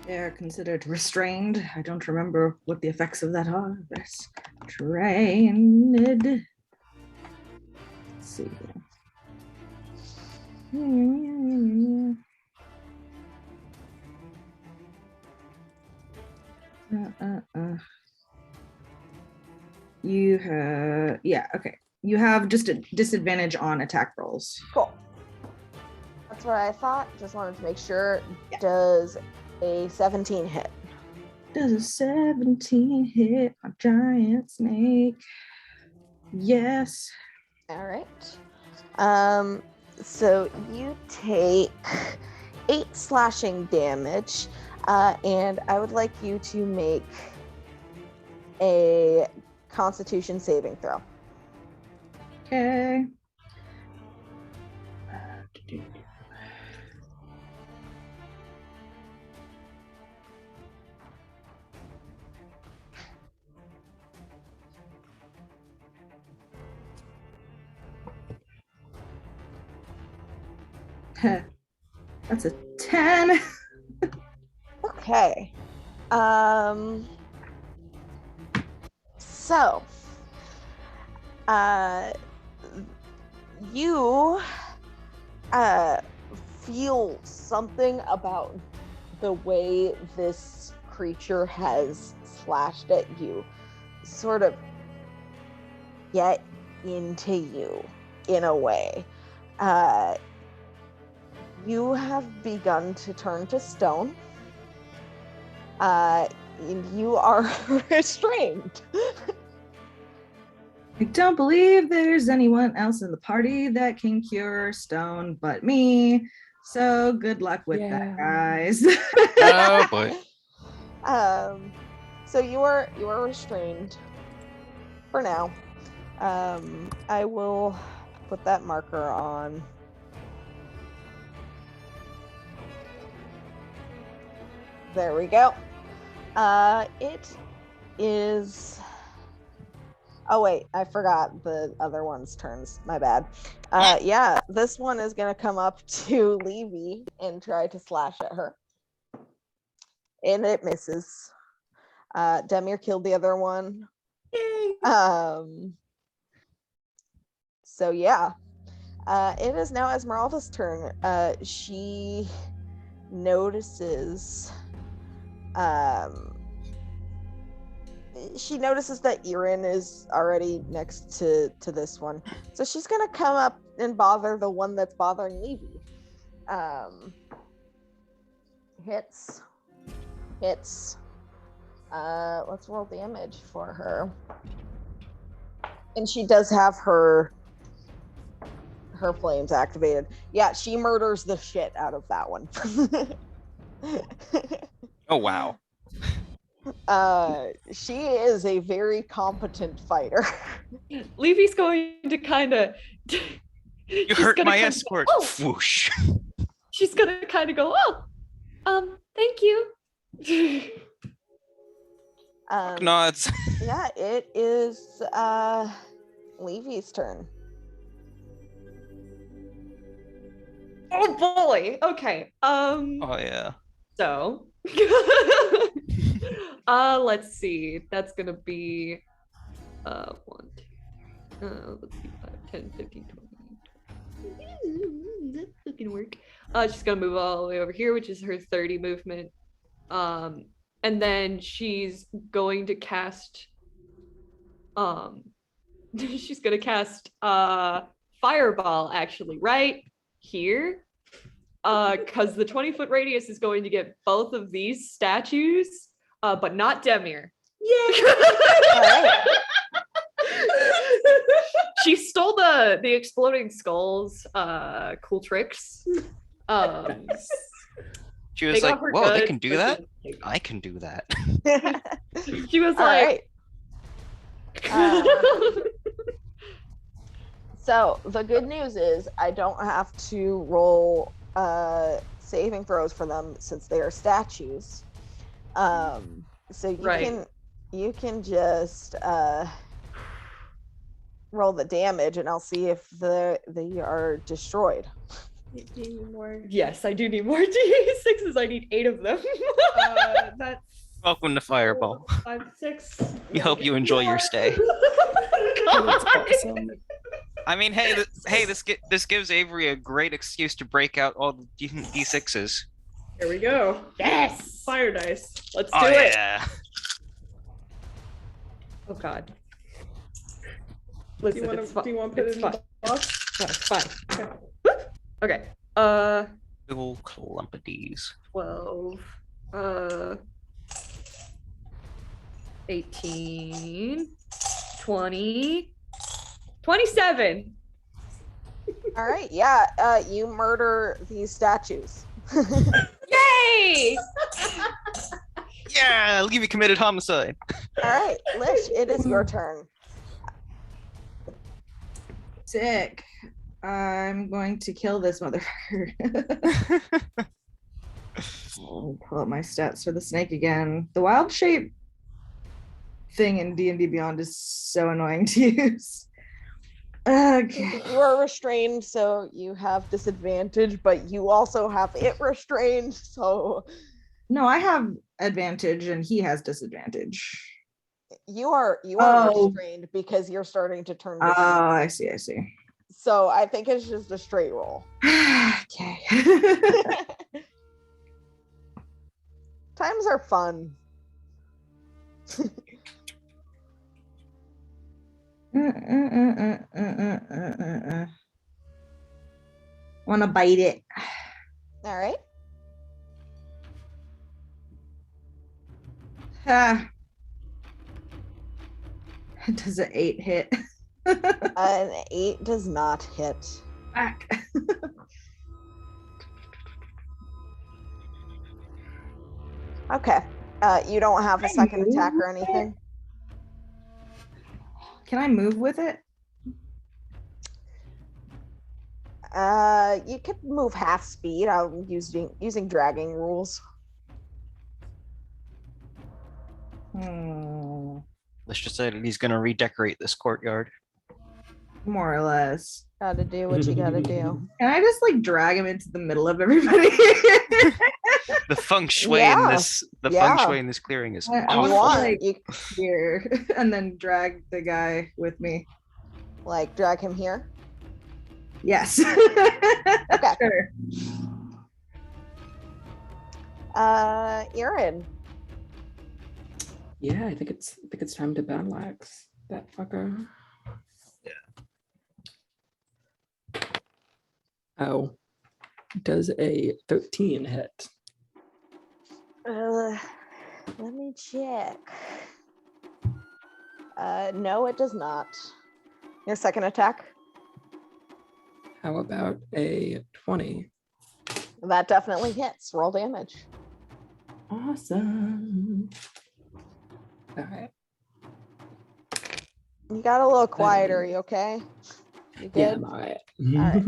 [SPEAKER 3] They're considered restrained. I don't remember what the effects of that are. Restrained. Let's see. You have, yeah, okay. You have just a disadvantage on attack rolls.
[SPEAKER 1] Cool. That's what I thought. Just wanted to make sure.
[SPEAKER 3] Yeah.
[SPEAKER 1] Does a 17 hit?
[SPEAKER 3] Does a 17 hit a giant snake? Yes.
[SPEAKER 1] All right. So you take 8 slashing damage, and I would like you to make a Constitution saving throw.
[SPEAKER 3] Okay. That's a 10.
[SPEAKER 1] Okay. So, you feel something about the way this creature has slashed at you sort of get into you in a way. You have begun to turn to stone. You are restrained.
[SPEAKER 3] I don't believe there's anyone else in the party that can cure stone but me. So good luck with that, guys.
[SPEAKER 6] Oh boy.
[SPEAKER 1] So you are restrained for now. I will put that marker on. There we go. It is. Oh wait, I forgot the other one's turns. My bad. Yeah, this one is gonna come up to Levy and try to slash at her, and it misses. Demir killed the other one. So yeah, it is now Esmeralda's turn. She notices. She notices that Erin is already next to this one. So she's going to come up and bother the one that's bothering Levy. Hits. Let's roll damage for her. And she does have her flames activated. Yeah, she murders the shit out of that one.
[SPEAKER 6] Oh wow.
[SPEAKER 1] She is a very competent fighter.
[SPEAKER 2] Levy's going to kind of.
[SPEAKER 6] You hurt my escort. Whoosh.
[SPEAKER 2] She's gonna kind of go, thank you.
[SPEAKER 6] Nods.
[SPEAKER 1] Yeah, it is Levy's turn.
[SPEAKER 2] Oh boy. Okay.
[SPEAKER 6] Oh yeah.
[SPEAKER 2] So let's see. That's gonna be 1, 2, let's see, 5, 10, 15, 20. That's fucking work. She's gonna move all the way over here, which is her 30 movement. And then she's going to cast she's gonna cast fireball actually right here. because the 20-foot radius is going to get both of these statues, but not Demir.
[SPEAKER 7] Yeah.
[SPEAKER 1] All right.
[SPEAKER 2] She stole the exploding skulls cool tricks.
[SPEAKER 7] Nice.
[SPEAKER 6] She
[SPEAKER 2] They
[SPEAKER 6] was
[SPEAKER 2] got
[SPEAKER 6] like,
[SPEAKER 2] her
[SPEAKER 6] "Whoa, they
[SPEAKER 2] good,
[SPEAKER 6] can do
[SPEAKER 2] but
[SPEAKER 6] that.
[SPEAKER 2] she didn't take
[SPEAKER 6] I can do that."
[SPEAKER 2] it. She was
[SPEAKER 1] All
[SPEAKER 2] like,
[SPEAKER 1] right. So the good news is I don't have to roll saving throws for them since they are statues. So
[SPEAKER 2] Right.
[SPEAKER 1] you can just roll the damage and I'll see if they are destroyed.
[SPEAKER 7] Do you need more?
[SPEAKER 2] yes, I do need more D6s. I need 8 of them.
[SPEAKER 7] That's
[SPEAKER 6] Welcome to Fireball.
[SPEAKER 7] 5, 6.
[SPEAKER 6] We hope you enjoy your stay.
[SPEAKER 4] That's awesome.
[SPEAKER 6] I mean, hey, this gives Avery a great excuse to break out all the D6s.
[SPEAKER 7] Here we go.
[SPEAKER 2] Yes.
[SPEAKER 7] Fire dice.
[SPEAKER 2] Let's do
[SPEAKER 6] Oh
[SPEAKER 2] it.
[SPEAKER 6] yeah.
[SPEAKER 2] Oh God.
[SPEAKER 7] Do
[SPEAKER 2] Listen,
[SPEAKER 7] you want
[SPEAKER 2] it's
[SPEAKER 7] to
[SPEAKER 2] fine.
[SPEAKER 7] put it
[SPEAKER 2] It's
[SPEAKER 7] in
[SPEAKER 2] fine.
[SPEAKER 7] the box?
[SPEAKER 2] No, it's fine.
[SPEAKER 7] Okay.
[SPEAKER 2] Okay.
[SPEAKER 6] Big old clump of D's.
[SPEAKER 2] 12. 18. 20. 27.
[SPEAKER 1] All right, yeah, you murder these statues.
[SPEAKER 2] Yay!
[SPEAKER 6] Yeah, I'll give you committed homicide.
[SPEAKER 1] All right, Lish, it is your turn.
[SPEAKER 3] Sick. I'm going to kill this motherfucker. I'll pull up my stats for the snake again. The wild shape thing in D&D Beyond is so annoying to use. Okay.
[SPEAKER 1] You are restrained, so you have disadvantage, but you also have it restrained, so
[SPEAKER 3] No, I have advantage and he has disadvantage.
[SPEAKER 1] you are
[SPEAKER 3] Oh.
[SPEAKER 1] restrained because you're starting to turn.
[SPEAKER 3] Oh,
[SPEAKER 1] to
[SPEAKER 3] I see.
[SPEAKER 1] So I think it's just a straight roll.
[SPEAKER 3] Okay.
[SPEAKER 1] Times are fun.
[SPEAKER 3] Wanna bite it.
[SPEAKER 1] All right.
[SPEAKER 3] Ah. Does an 8 hit?
[SPEAKER 1] An 8 does not hit.
[SPEAKER 3] Back.
[SPEAKER 1] Okay. You don't have a second attack or anything?
[SPEAKER 3] Can I move with it?
[SPEAKER 1] You could move half speed. I'm using dragging rules.
[SPEAKER 6] Let's just say that he's gonna redecorate this courtyard.
[SPEAKER 3] More or less.
[SPEAKER 1] Gotta do what you gotta do.
[SPEAKER 3] Can I just like drag him into the middle of everybody?
[SPEAKER 6] The feng shui
[SPEAKER 1] Yeah,
[SPEAKER 6] in this, feng
[SPEAKER 1] yeah.
[SPEAKER 6] shui in this clearing is
[SPEAKER 3] I
[SPEAKER 1] You
[SPEAKER 6] awful.
[SPEAKER 1] want
[SPEAKER 3] like-
[SPEAKER 1] you
[SPEAKER 3] Here, and then drag the guy with me.
[SPEAKER 1] like drag him here?
[SPEAKER 3] Yes.
[SPEAKER 1] Okay.
[SPEAKER 3] Sure.
[SPEAKER 1] Erin.
[SPEAKER 4] Yeah, I think it's time to battle axe that fucker. Yeah. Oh, does a 13 hit?
[SPEAKER 1] Let me check. No, it does not. Your second attack?
[SPEAKER 4] How about a 20?
[SPEAKER 1] That definitely hits. Roll damage.
[SPEAKER 4] Awesome. All right.
[SPEAKER 1] You got a little quieter. You okay? You
[SPEAKER 4] Yeah,
[SPEAKER 1] good?
[SPEAKER 4] I'm all right.
[SPEAKER 1] right.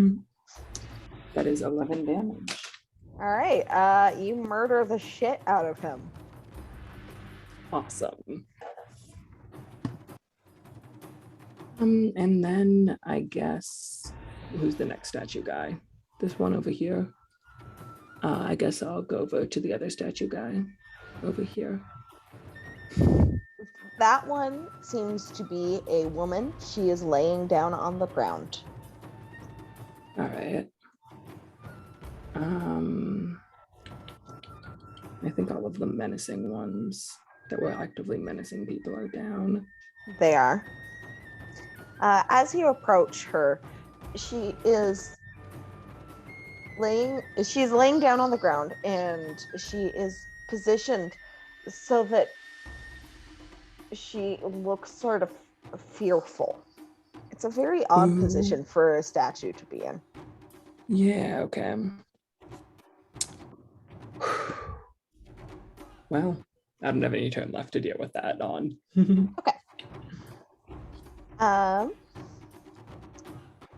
[SPEAKER 4] That is 11 damage.
[SPEAKER 1] All right. You murder the shit out of him.
[SPEAKER 4] Awesome. And then I guess who's the next statue guy? This one over here. I guess I'll go over to the other statue guy over here.
[SPEAKER 1] That one seems to be a woman. She is laying down on the ground.
[SPEAKER 4] All right. I think all of the menacing ones that were actively menacing people are down.
[SPEAKER 1] They are. As you approach her, she is she's laying down on the ground, and she is positioned so that she looks sort of fearful. It's a very odd
[SPEAKER 4] Ooh.
[SPEAKER 1] position for a statue to be in.
[SPEAKER 4] Yeah, okay. Well, I don't have any turn left to deal with that on.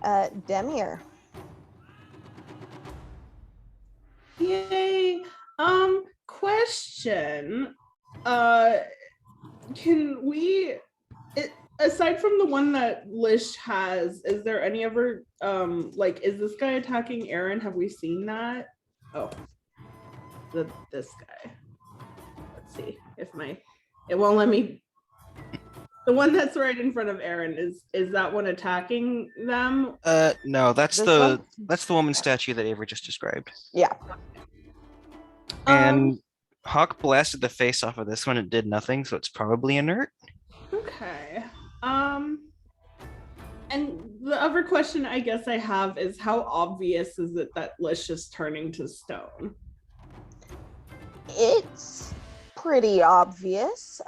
[SPEAKER 1] Demir.
[SPEAKER 7] Yay. Question. Can we, aside from the one that Lish has, is there any other, like, is this guy attacking Aaron? Have we seen that? Oh, this guy. Let's see if it won't let me. The one that's right in front of Aaron, is that one attacking them?
[SPEAKER 6] No, that's
[SPEAKER 1] This
[SPEAKER 6] the
[SPEAKER 1] one?
[SPEAKER 6] that's the woman statue that Avery just described.
[SPEAKER 1] Yeah.
[SPEAKER 6] And Hawk blasted the face off of this one. It did nothing, so it's probably inert.
[SPEAKER 7] Okay. And the other question I guess I have is, how obvious is it that Lish is turning to stone?
[SPEAKER 1] It's pretty obvious.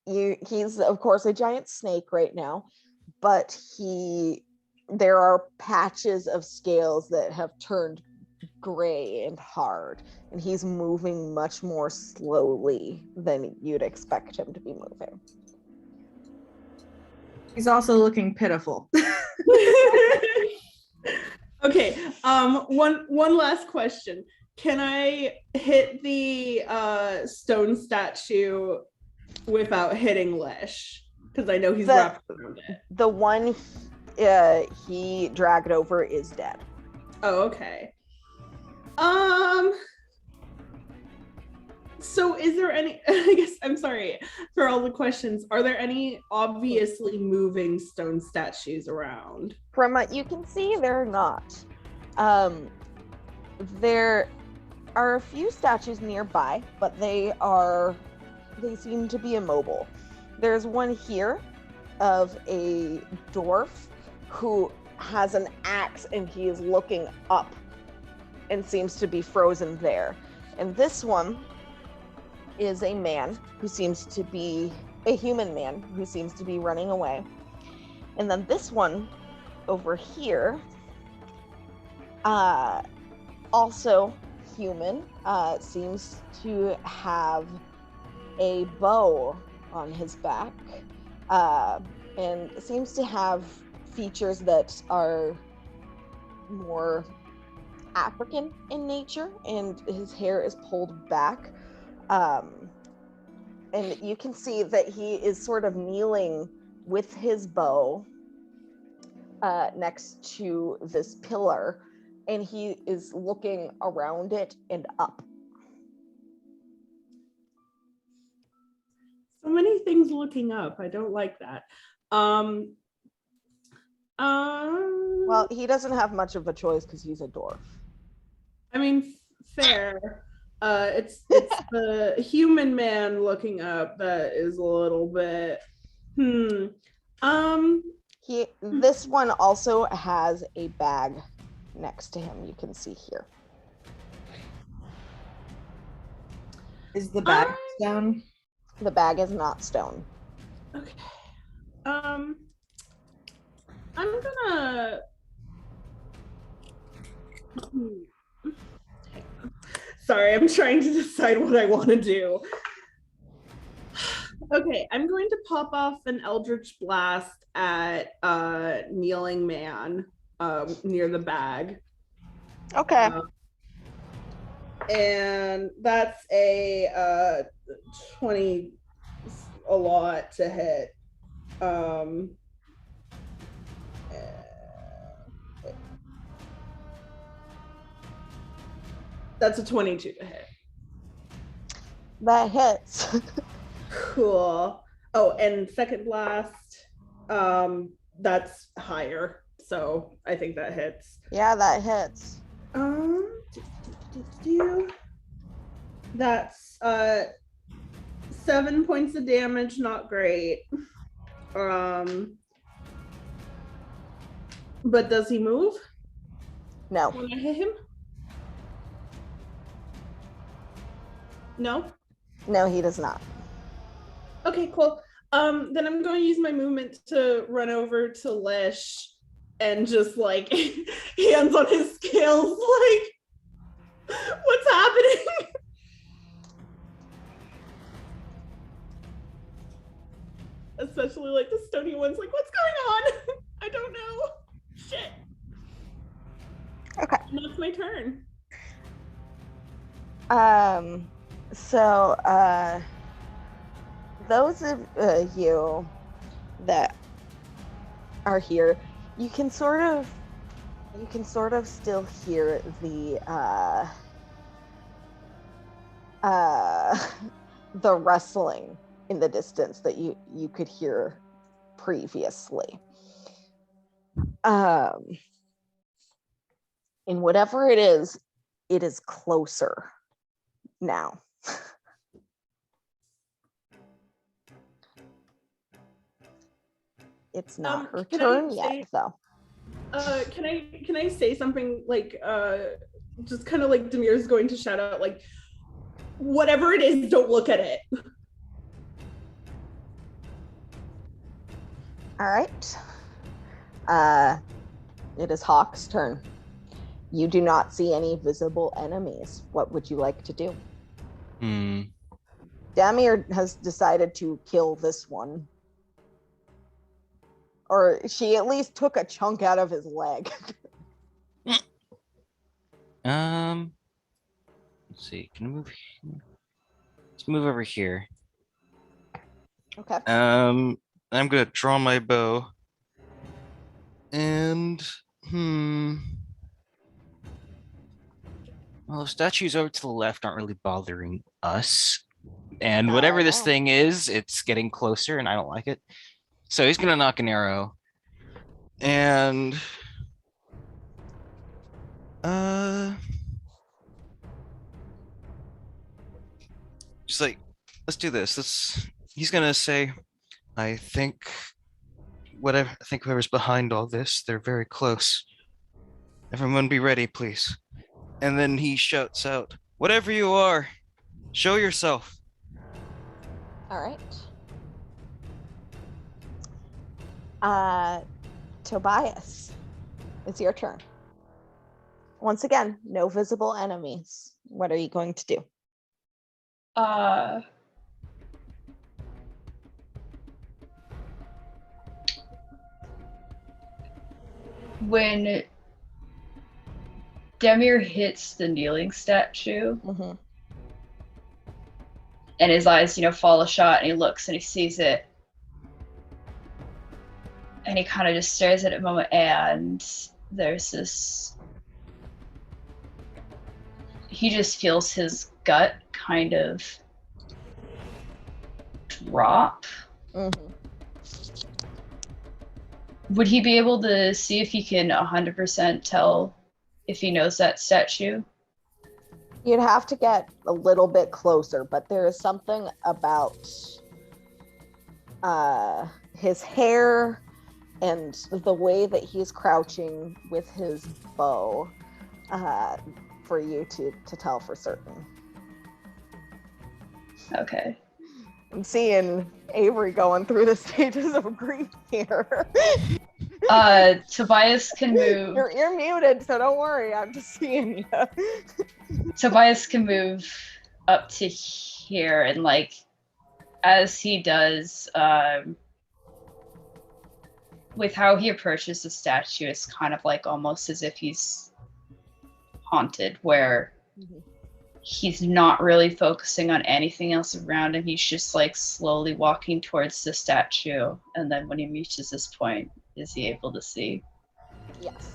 [SPEAKER 1] He's of course a giant snake right now, but there are patches of scales that have turned gray and hard, and he's moving much more slowly than you'd expect him to be moving.
[SPEAKER 3] He's also looking pitiful.
[SPEAKER 7] Okay, one last question. Can I hit the stone statue without hitting Lish? Because I know he's wrapped around it.
[SPEAKER 1] The one he dragged over is dead.
[SPEAKER 7] Oh, okay. So is there any, I guess, I'm sorry for all the questions. Are there any obviously moving stone statues around?
[SPEAKER 1] From what you can see, they're not. There are a few statues nearby, but they seem to be immobile. There's one here of a dwarf who has an axe, and he is looking up and seems to be frozen there. And this one is a man who seems to be a human man who seems to be running away. And then this one over here, also human, seems to have a bow on his back, and seems to have features that are more African in nature, and his hair is pulled back. And you can see that he is sort of kneeling with his bow next to this pillar, and he is looking around it and up.
[SPEAKER 7] So many things looking up. I don't like that.
[SPEAKER 1] Well, he doesn't have much of a choice because he's a dwarf.
[SPEAKER 7] I mean, fair. It's the human man looking up that is a little bit.
[SPEAKER 1] This one also has a bag next to him. You can see here.
[SPEAKER 3] Is the bag down?
[SPEAKER 1] The bag is not stone.
[SPEAKER 7] Okay. I'm gonna. Sorry, I'm trying to decide what I want to do. Okay, I'm going to pop off an Eldritch Blast at Kneeling Man near the bag.
[SPEAKER 1] Okay.
[SPEAKER 7] And that's a 20, a lot to hit. That's a 22 to hit.
[SPEAKER 1] That hits.
[SPEAKER 7] Cool. Oh, and second blast, that's higher, so I think that hits.
[SPEAKER 1] Yeah, that hits.
[SPEAKER 7] That's 7 points of damage, not great. But does he move?
[SPEAKER 1] No.
[SPEAKER 7] When I hit him? No?
[SPEAKER 1] No, he does not.
[SPEAKER 7] Okay, cool. Then I'm going to use my movement to run over to Lish and just like hands on his scales, like, what's happening? Especially like the stony one's like, what's going on? I don't know. Shit.
[SPEAKER 1] Okay.
[SPEAKER 7] And that's my turn.
[SPEAKER 1] So those of you that are here, you can sort of still hear the rustling in the distance that you could hear previously. And whatever it is closer now. It's not her turn yet, though.
[SPEAKER 7] Can I say something like just kind of like Demir's going to shout out like, whatever it is, don't look at it.
[SPEAKER 1] All right. It is Hawk's turn. You do not see any visible enemies. What would you like to do? Damir has decided to kill this one. Or she at least took a chunk out of his leg.
[SPEAKER 6] Let's see. Can I move here? Let's move over here.
[SPEAKER 1] Okay.
[SPEAKER 6] I'm gonna draw my bow. And well, the statues over to the left aren't really bothering us. And whatever this thing is, it's getting closer and I don't like it. So he's gonna knock an arrow. And just like, let's do this. He's gonna say, I think whoever's behind all this, they're very close. Everyone be ready, please. And then he shouts out, whatever you are, show yourself.
[SPEAKER 1] All right. Tobias, it's your turn. Once again, no visible enemies. What are you going to do?
[SPEAKER 8] When Demir hits the kneeling statue, and his eyes, fall a shot, and he looks and he sees it, and he kind of just stares at it a moment, and there's this. He just feels his gut kind of drop. Would he be able to see if he can 100% tell if he knows that statue?
[SPEAKER 1] You'd have to get a little bit closer, but there is something about his hair and the way that he's crouching with his bow for you to tell for certain.
[SPEAKER 8] Okay.
[SPEAKER 1] I'm seeing Avery going through the stages of grief here.
[SPEAKER 8] Tobias can move.
[SPEAKER 1] You're muted, so don't worry. I'm just seeing you.
[SPEAKER 8] Tobias can move up to here, and as he does, with how he approaches the statue, it's kind of almost as if he's haunted, where he's not really focusing on anything else around him. He's just slowly walking towards the statue, and then when he reaches this point, is he able to see?
[SPEAKER 1] Yes.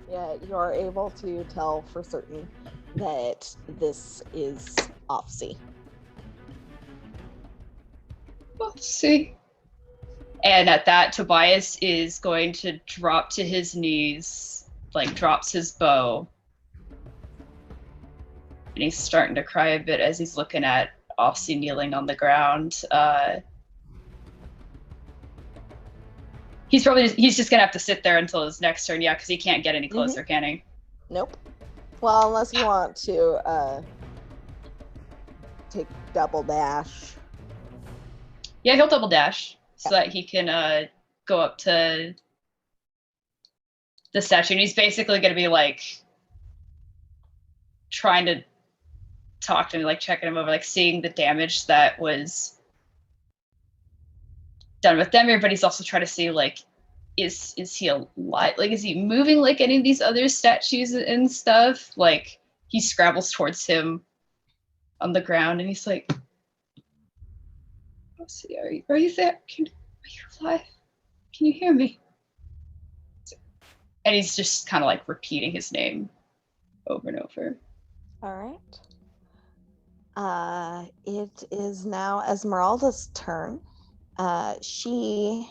[SPEAKER 1] Yeah, you are able to tell for certain that this is Offsea.
[SPEAKER 8] See. And at that, Tobias is going to drop to his knees, drops his bow. And he's starting to cry a bit as he's looking at Offsea kneeling on the ground. He's just gonna have to sit there until his next turn, because he can't get any closer, can he?
[SPEAKER 1] Nope. Well, unless you want to take double dash.
[SPEAKER 8] Yeah, he'll double dash so that he can go up to the statue. And he's basically going to be like trying to talk to me, like checking him over, like seeing the damage that was done with Demir, but he's also trying to see like, is he alive? Like, is he moving like any of these other statues and stuff? Like, he scrabbles towards him on the ground, and he's like, "Oh, see, are you there? Are you alive? Can you hear me?" And he's just kind of like repeating his name over and over.
[SPEAKER 1] All right. It is now Esmeralda's turn. She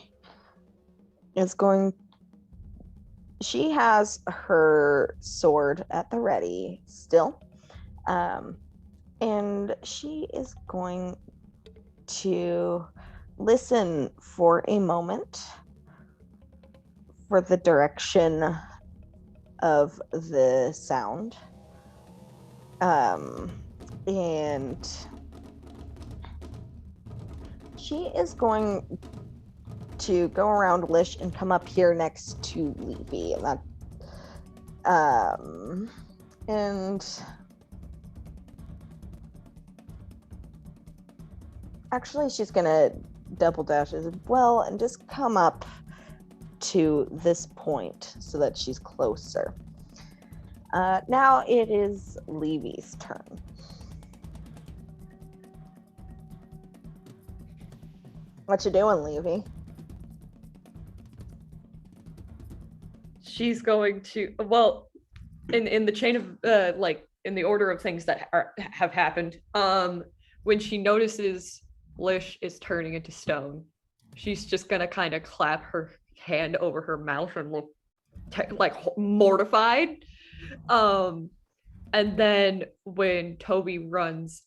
[SPEAKER 1] has her sword at the ready still. And she is going to listen for a moment for the direction of the sound. And she is going to go around Lish and come up here next to Levy, and that and actually she's gonna double dash as well and just come up to this point so that she's closer. Now it is Levy's turn. What you doing, Levy?
[SPEAKER 2] She's going to, well, in the chain of like in the order of things that have happened, when she notices Lish is turning into stone, she's just gonna kind of clap her hand over her mouth and look like mortified. And then when Toby runs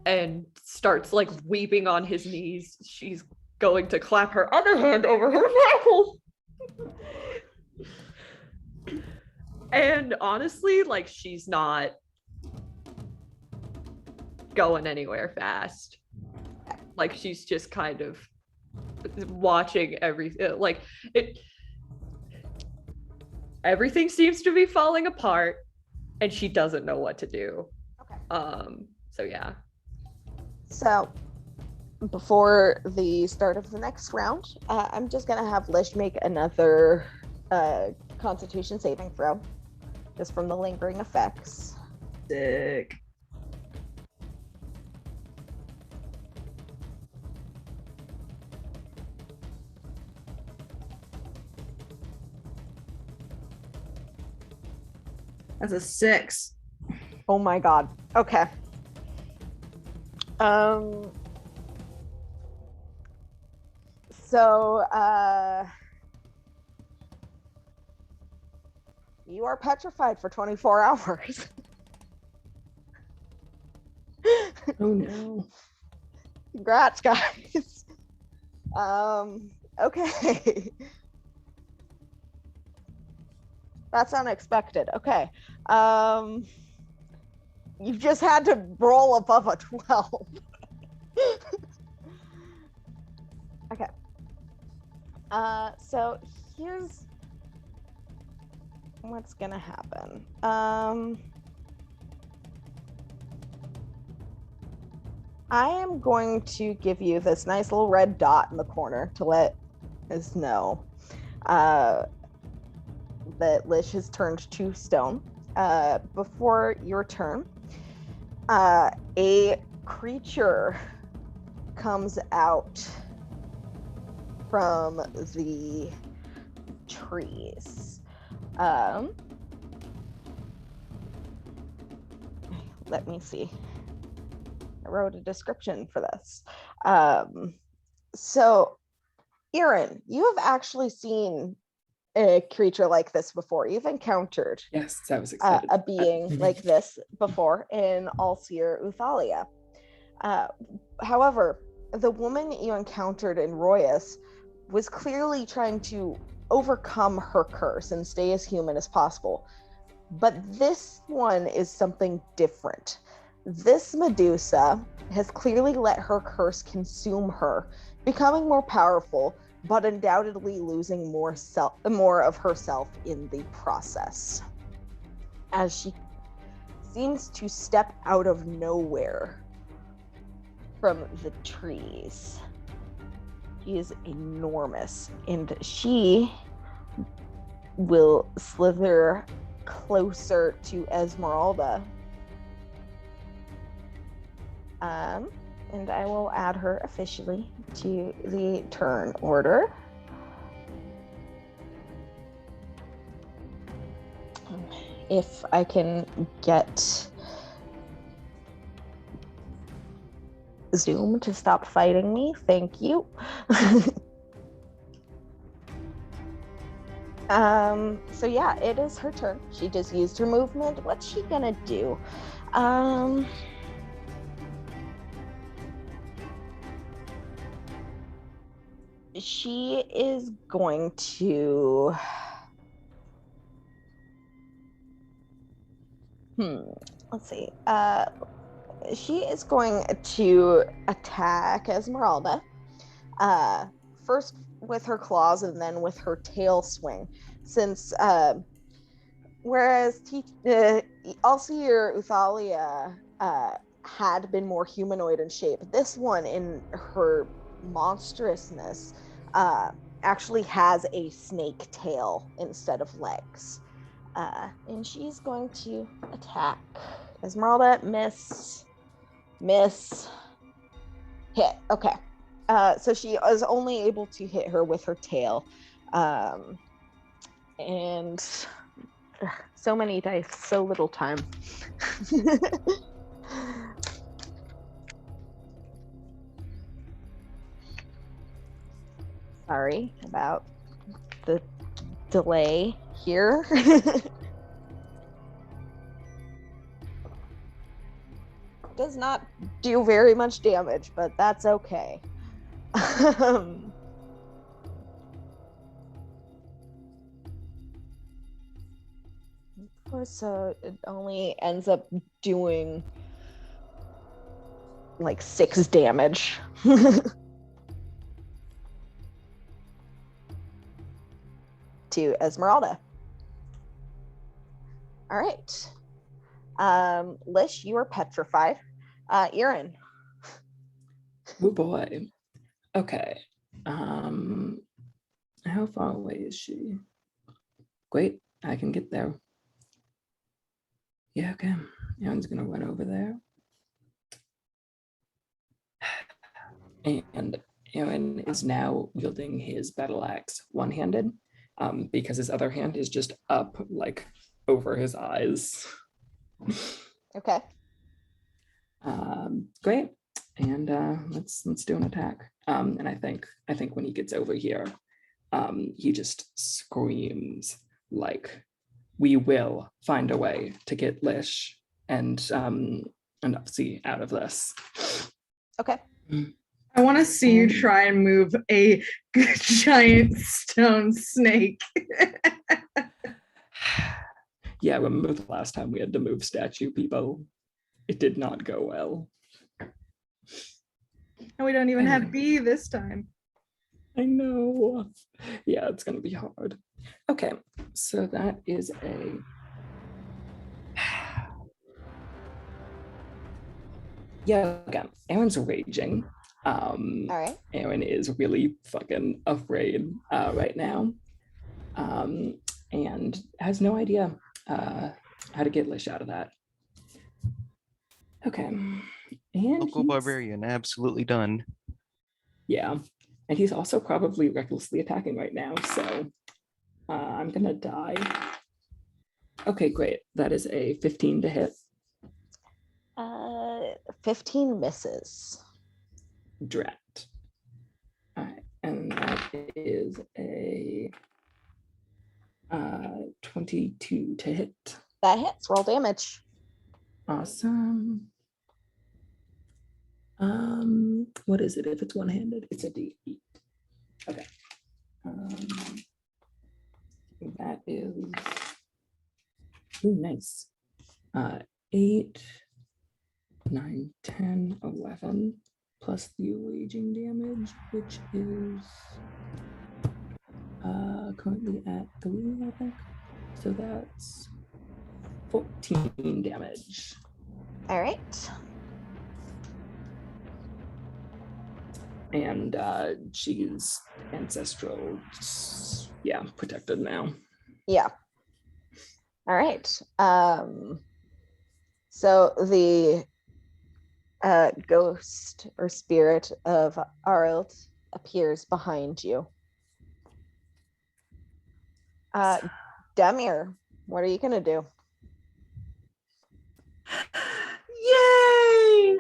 [SPEAKER 2] and starts like weeping on his knees, she's going to clap her other hand over her mouth. And honestly, like, she's not going anywhere fast. Like, she's just kind of watching everything. Like, everything seems to be falling apart, and she doesn't know what to do.
[SPEAKER 1] Okay.
[SPEAKER 2] So yeah.
[SPEAKER 1] So before the start of the next round, I'm just gonna have Lish make another Constitution saving throw, just from the lingering effects.
[SPEAKER 3] Sick. That's a 6.
[SPEAKER 1] Oh my god. Okay. So you are petrified for 24 hours.
[SPEAKER 4] Oh no.
[SPEAKER 1] Congrats, guys. Okay. That's unexpected. Okay. You've just had to roll above a 12. Okay. So here's what's gonna happen. I am going to give you this nice little red dot in the corner to let us know that Lish has turned to stone. Before your turn, a creature comes out from the trees. Let me see. I wrote a description for this. So, Erin, you have actually seen a creature like this before. You've encountered
[SPEAKER 4] Yes, I was excited.
[SPEAKER 1] a being like this before in Alcir Uthalia. However, the woman you encountered in Royas was clearly trying to overcome her curse and stay as human as possible. But this one is something different. This Medusa has clearly let her curse consume her, becoming more powerful, but undoubtedly losing more of herself in the process. As she seems to step out of nowhere from the trees. She is enormous, and she will slither closer to Esmeralda. And I will add her officially to the turn order. If I can get Zoom to stop fighting me, thank you. So yeah, it is her turn. She just used her movement. What's she gonna do? She is going to let's see. She is going to attack Esmeralda. First with her claws and then with her tail swing. Since whereas Alcir Uthalia had been more humanoid in shape, this one in her monstrousness actually has a snake tail instead of legs. And she's going to attack Esmeralda. Miss, hit. Okay. So she is only able to hit her with her tail. And so many dice, so little time. Sorry about the delay here. Does not do very much damage, but that's okay. So it only ends up doing like 6 damage. To Esmeralda. All right. Lish, you are petrified. Erin.
[SPEAKER 4] Oh boy. Okay. How far away is she? Great, I can get there. Yeah, okay. Aaron's gonna run over there. And Aaron is now wielding his battle axe one-handed, because his other hand is just up, like over his eyes.
[SPEAKER 1] Okay.
[SPEAKER 4] Great. And let's do an attack. And I think when he gets over here, he just screams like, "We will find a way to get Lish and Upsy out of this."
[SPEAKER 1] Okay.
[SPEAKER 3] I want to see you try and move a giant stone snake.
[SPEAKER 4] Yeah, remember the last time we had to move statue people? It did not go well.
[SPEAKER 3] And we don't even have B this time.
[SPEAKER 4] I know. Yeah, it's gonna be hard. Okay, so that is a yeah, again, Aaron's raging.
[SPEAKER 1] All right.
[SPEAKER 4] Aaron is really fucking afraid right now. And has no idea how to get Lish out of that. Okay. And
[SPEAKER 6] Local barbarian, absolutely done.
[SPEAKER 4] Yeah. And he's also probably recklessly attacking right now. So I'm gonna die. Okay, great. That is a 15 to hit.
[SPEAKER 1] 15 misses.
[SPEAKER 4] Drat. All right. And that is a 22 to hit.
[SPEAKER 1] That hits. Roll damage.
[SPEAKER 4] Awesome. What is it if it's one-handed? It's a D8. Okay. That is ooh, nice. 8, 9, 10, 11, plus the raging damage, which is currently at 3, I think. So that's 14 damage.
[SPEAKER 1] All right.
[SPEAKER 4] And she's ancestral, yeah, protected now.
[SPEAKER 1] Yeah. All right. So the ghost or spirit of Arild appears behind you. Demir, what are you gonna do?
[SPEAKER 7] Yay!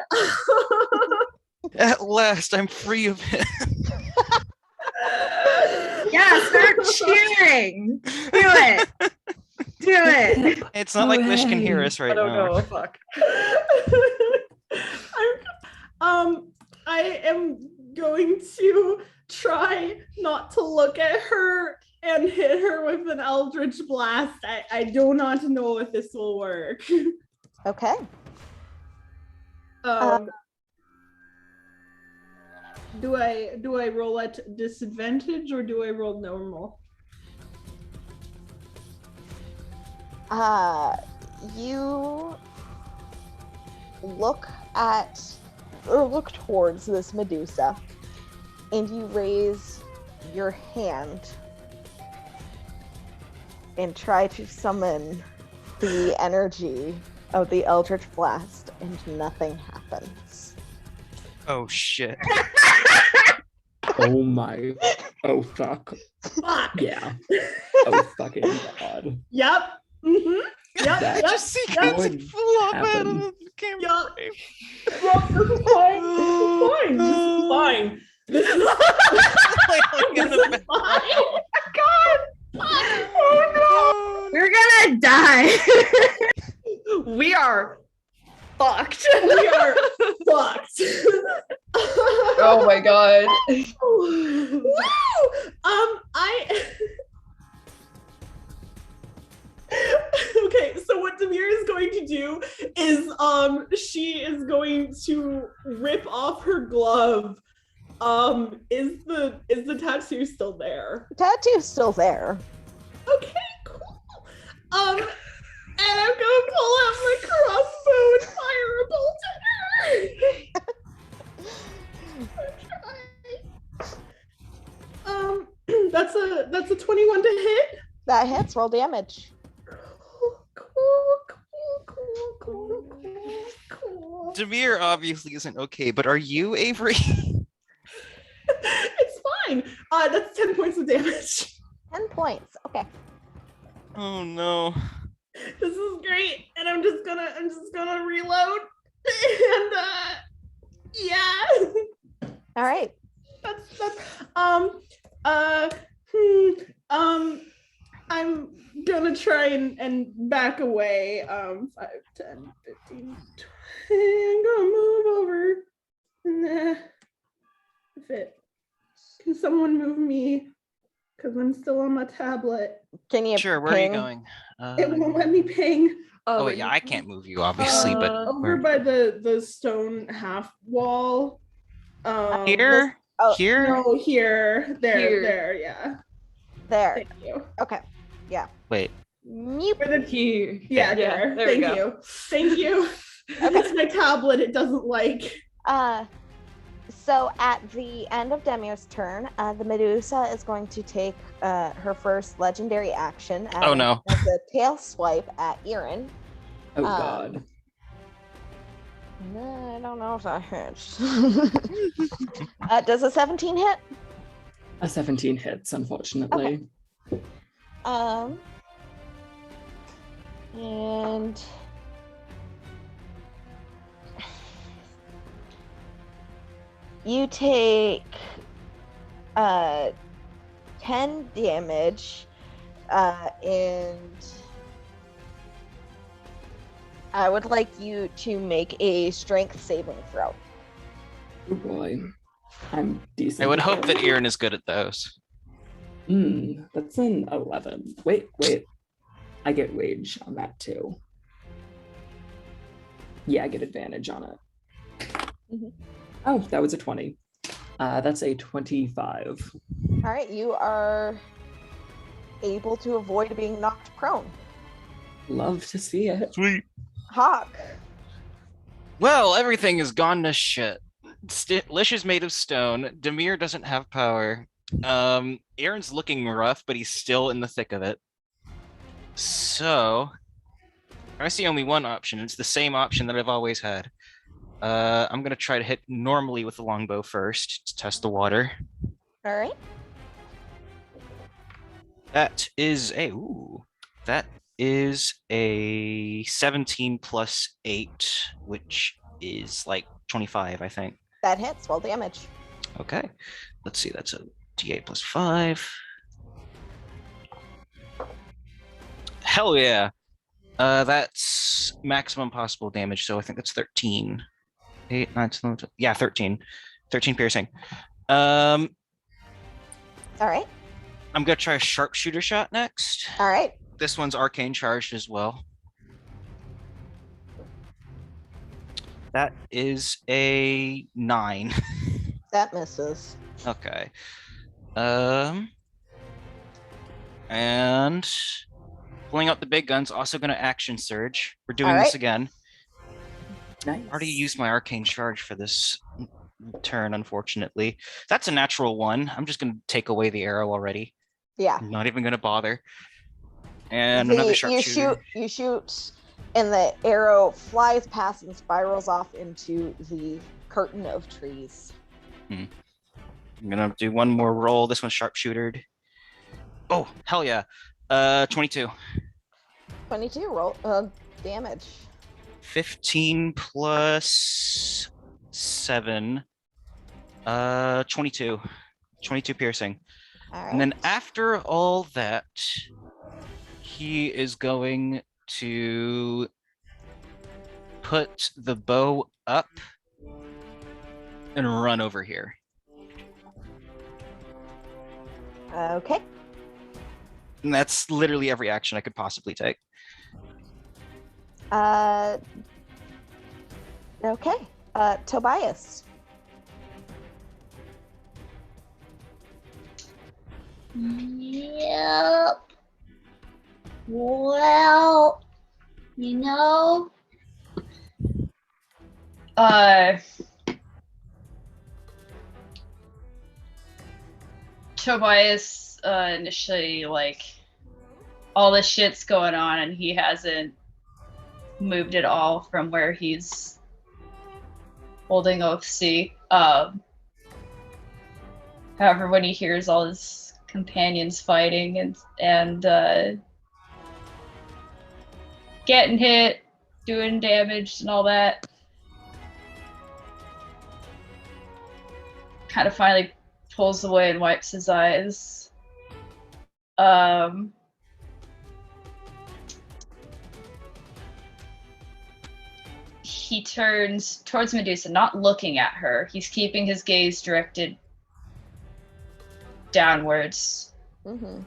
[SPEAKER 6] At last, I'm free of it.
[SPEAKER 3] Yeah, start cheering. Do it. Do it.
[SPEAKER 6] It's not like Lish can hear us right
[SPEAKER 2] I don't
[SPEAKER 6] now.
[SPEAKER 2] know. Fuck.
[SPEAKER 7] I am going to try not to look at her and hit her with an Eldritch Blast. I do not know if this will work.
[SPEAKER 1] Okay.
[SPEAKER 7] Do I roll at disadvantage or do I roll normal?
[SPEAKER 1] You look at or look towards this Medusa and you raise your hand and try to summon the energy of the Eldritch Blast and nothing happens.
[SPEAKER 6] Oh shit.
[SPEAKER 4] Oh my. Oh fuck.
[SPEAKER 7] Fuck.
[SPEAKER 4] Yeah. Oh fucking god.
[SPEAKER 7] Yep. Mm-hmm. Yep.
[SPEAKER 4] That
[SPEAKER 7] Yep.
[SPEAKER 6] Just see
[SPEAKER 7] yep.
[SPEAKER 6] guys
[SPEAKER 4] would
[SPEAKER 6] flop out
[SPEAKER 4] happen.
[SPEAKER 6] of the camera.
[SPEAKER 7] Yup.
[SPEAKER 6] frame.
[SPEAKER 7] Well, this is fine. This is fine. This is fine.
[SPEAKER 6] Like, in
[SPEAKER 7] This
[SPEAKER 6] the
[SPEAKER 7] is
[SPEAKER 6] back.
[SPEAKER 7] fine.
[SPEAKER 3] Oh no. We're gonna die.
[SPEAKER 2] We are fucked.
[SPEAKER 7] We are fucked.
[SPEAKER 8] Oh my god.
[SPEAKER 7] Woo! Okay, so what Demir is going to do is she is going to rip off her glove. Is the tattoo still there?
[SPEAKER 1] The tattoo's still there.
[SPEAKER 7] Okay, cool. And I'm gonna pull out my crossbow and fire a bolt at her. That's a 21 to hit.
[SPEAKER 1] That hits, roll damage.
[SPEAKER 7] Cool.
[SPEAKER 6] Demir obviously isn't okay, but are you, Avery?
[SPEAKER 7] It's fine. That's 10 points of damage.
[SPEAKER 1] 10 points. Okay.
[SPEAKER 6] Oh no.
[SPEAKER 7] This is great, and I'm just gonna reload. And yeah.
[SPEAKER 1] All right.
[SPEAKER 7] That's I'm gonna try and back away. 5, 10, 15, 20. I'm gonna move over. Nah. Can someone move me? Because I'm still on my tablet.
[SPEAKER 1] Can you
[SPEAKER 6] Sure, where are you
[SPEAKER 1] ping?
[SPEAKER 6] going?
[SPEAKER 7] It won't let me ping.
[SPEAKER 6] Oh
[SPEAKER 2] wait,
[SPEAKER 6] yeah, I can't move you obviously, but
[SPEAKER 7] Over
[SPEAKER 6] where-
[SPEAKER 7] by the stone half wall.
[SPEAKER 6] here?
[SPEAKER 1] Oh,
[SPEAKER 6] Here?
[SPEAKER 7] No, here.
[SPEAKER 2] Here.
[SPEAKER 7] There, yeah.
[SPEAKER 1] There.
[SPEAKER 7] Thank you.
[SPEAKER 1] Okay.
[SPEAKER 6] Wait.
[SPEAKER 1] Nope.
[SPEAKER 7] Where the
[SPEAKER 2] Here.
[SPEAKER 7] Yeah, there.
[SPEAKER 2] we
[SPEAKER 7] Thank
[SPEAKER 2] go.
[SPEAKER 7] you. Thank you. It's my tablet. It doesn't like.
[SPEAKER 1] So at the end of Demir's turn, the Medusa is going to take her first legendary action
[SPEAKER 6] Oh no.
[SPEAKER 1] as a tail swipe at Erin.
[SPEAKER 4] Oh god.
[SPEAKER 1] No, I don't know if that hits. Does a 17 hit?
[SPEAKER 4] A 17 hits, unfortunately.
[SPEAKER 1] And you take 10 damage, and I would like you to make a strength saving throw.
[SPEAKER 4] Oh boy. I'm decent.
[SPEAKER 6] I would
[SPEAKER 4] at
[SPEAKER 6] hope
[SPEAKER 4] this.
[SPEAKER 6] that Erin is good at those.
[SPEAKER 4] That's an 11. Wait. I get rage on that too. Yeah, I get advantage on it.
[SPEAKER 1] Mhm.
[SPEAKER 4] Oh, that was a 20. That's a 25.
[SPEAKER 1] All right, you are able to avoid being knocked prone.
[SPEAKER 4] Love to see it.
[SPEAKER 6] Sweet.
[SPEAKER 1] Hawk.
[SPEAKER 6] Well, everything has gone to shit. Lish is made of stone. Demir doesn't have power. Aaron's looking rough, but he's still in the thick of it. So I see only one option. It's the same option that I've always had. I'm gonna try to hit normally with the longbow first to test the water.
[SPEAKER 1] All right.
[SPEAKER 6] That is a 17 plus 8, which is like 25, I think.
[SPEAKER 1] That hits. Roll damage.
[SPEAKER 6] Okay, let's see. That's a d8 plus 5. Hell yeah. That's maximum possible damage, so I think that's 13. 8, 9, 10, 12, yeah, 13. 13 piercing.
[SPEAKER 1] All right.
[SPEAKER 6] I'm gonna try a sharpshooter shot next.
[SPEAKER 1] All right.
[SPEAKER 6] This one's arcane charged as well. That is a 9.
[SPEAKER 1] That misses.
[SPEAKER 6] Okay. And pulling out the big guns, also gonna action surge. We're doing this again.
[SPEAKER 4] Nice.
[SPEAKER 6] I already used my arcane charge for this turn, unfortunately. That's a natural 1. I'm just gonna take away the arrow already.
[SPEAKER 1] Yeah.
[SPEAKER 6] I'm not even gonna bother. And another sharpshooter.
[SPEAKER 1] You shoot, and the arrow flies past and spirals off into the curtain of trees.
[SPEAKER 6] I'm gonna do one more roll. This one's sharpshootered. Oh, hell yeah. 22.
[SPEAKER 1] 22 roll damage.
[SPEAKER 6] 15 plus 7. 22. 22 piercing.
[SPEAKER 1] All right.
[SPEAKER 6] And then after all that, he is going to put the bow up and run over here.
[SPEAKER 1] Okay.
[SPEAKER 6] And that's literally every action I could possibly take.
[SPEAKER 1] Okay. Tobias.
[SPEAKER 8] Yep. Well, you know, Tobias initially, like, all this shit's going on and he hasn't moved at all from where he's holding Oath C. However, when he hears all his companions fighting and getting hit, doing damage and all that, kind of finally pulls away and wipes his eyes. He turns towards Medusa, not looking at her. He's keeping his gaze directed downwards.
[SPEAKER 1] Mm-hmm.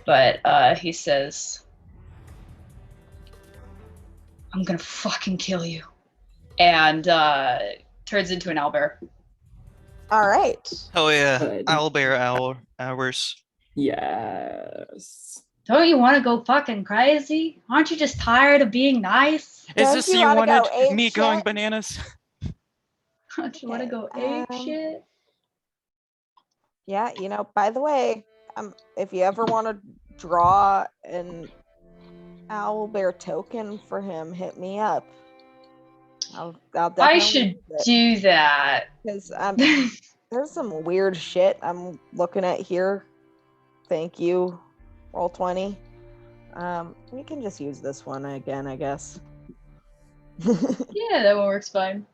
[SPEAKER 8] But he says, I'm gonna fucking kill you. And turns into an owlbear.
[SPEAKER 1] All right.
[SPEAKER 6] Oh yeah,
[SPEAKER 4] Good.
[SPEAKER 6] owlbear hours.
[SPEAKER 4] Yes.
[SPEAKER 8] Don't you want to go fucking crazy? Aren't you just tired of being nice?
[SPEAKER 6] Is
[SPEAKER 1] Don't
[SPEAKER 6] this
[SPEAKER 1] you
[SPEAKER 6] you
[SPEAKER 1] wanna go
[SPEAKER 6] wanted?
[SPEAKER 1] ape
[SPEAKER 6] Me going
[SPEAKER 1] shit?
[SPEAKER 6] bananas?
[SPEAKER 8] Don't you want to go
[SPEAKER 1] Okay,
[SPEAKER 8] ape shit?
[SPEAKER 1] Yeah, by the way, if you ever want to draw an owlbear token for him, hit me up. I'll definitely
[SPEAKER 8] I should do that.
[SPEAKER 1] because there's some weird shit I'm looking at here. Thank you, Roll20. We can just use this one again, I guess.
[SPEAKER 8] Yeah, that one works fine.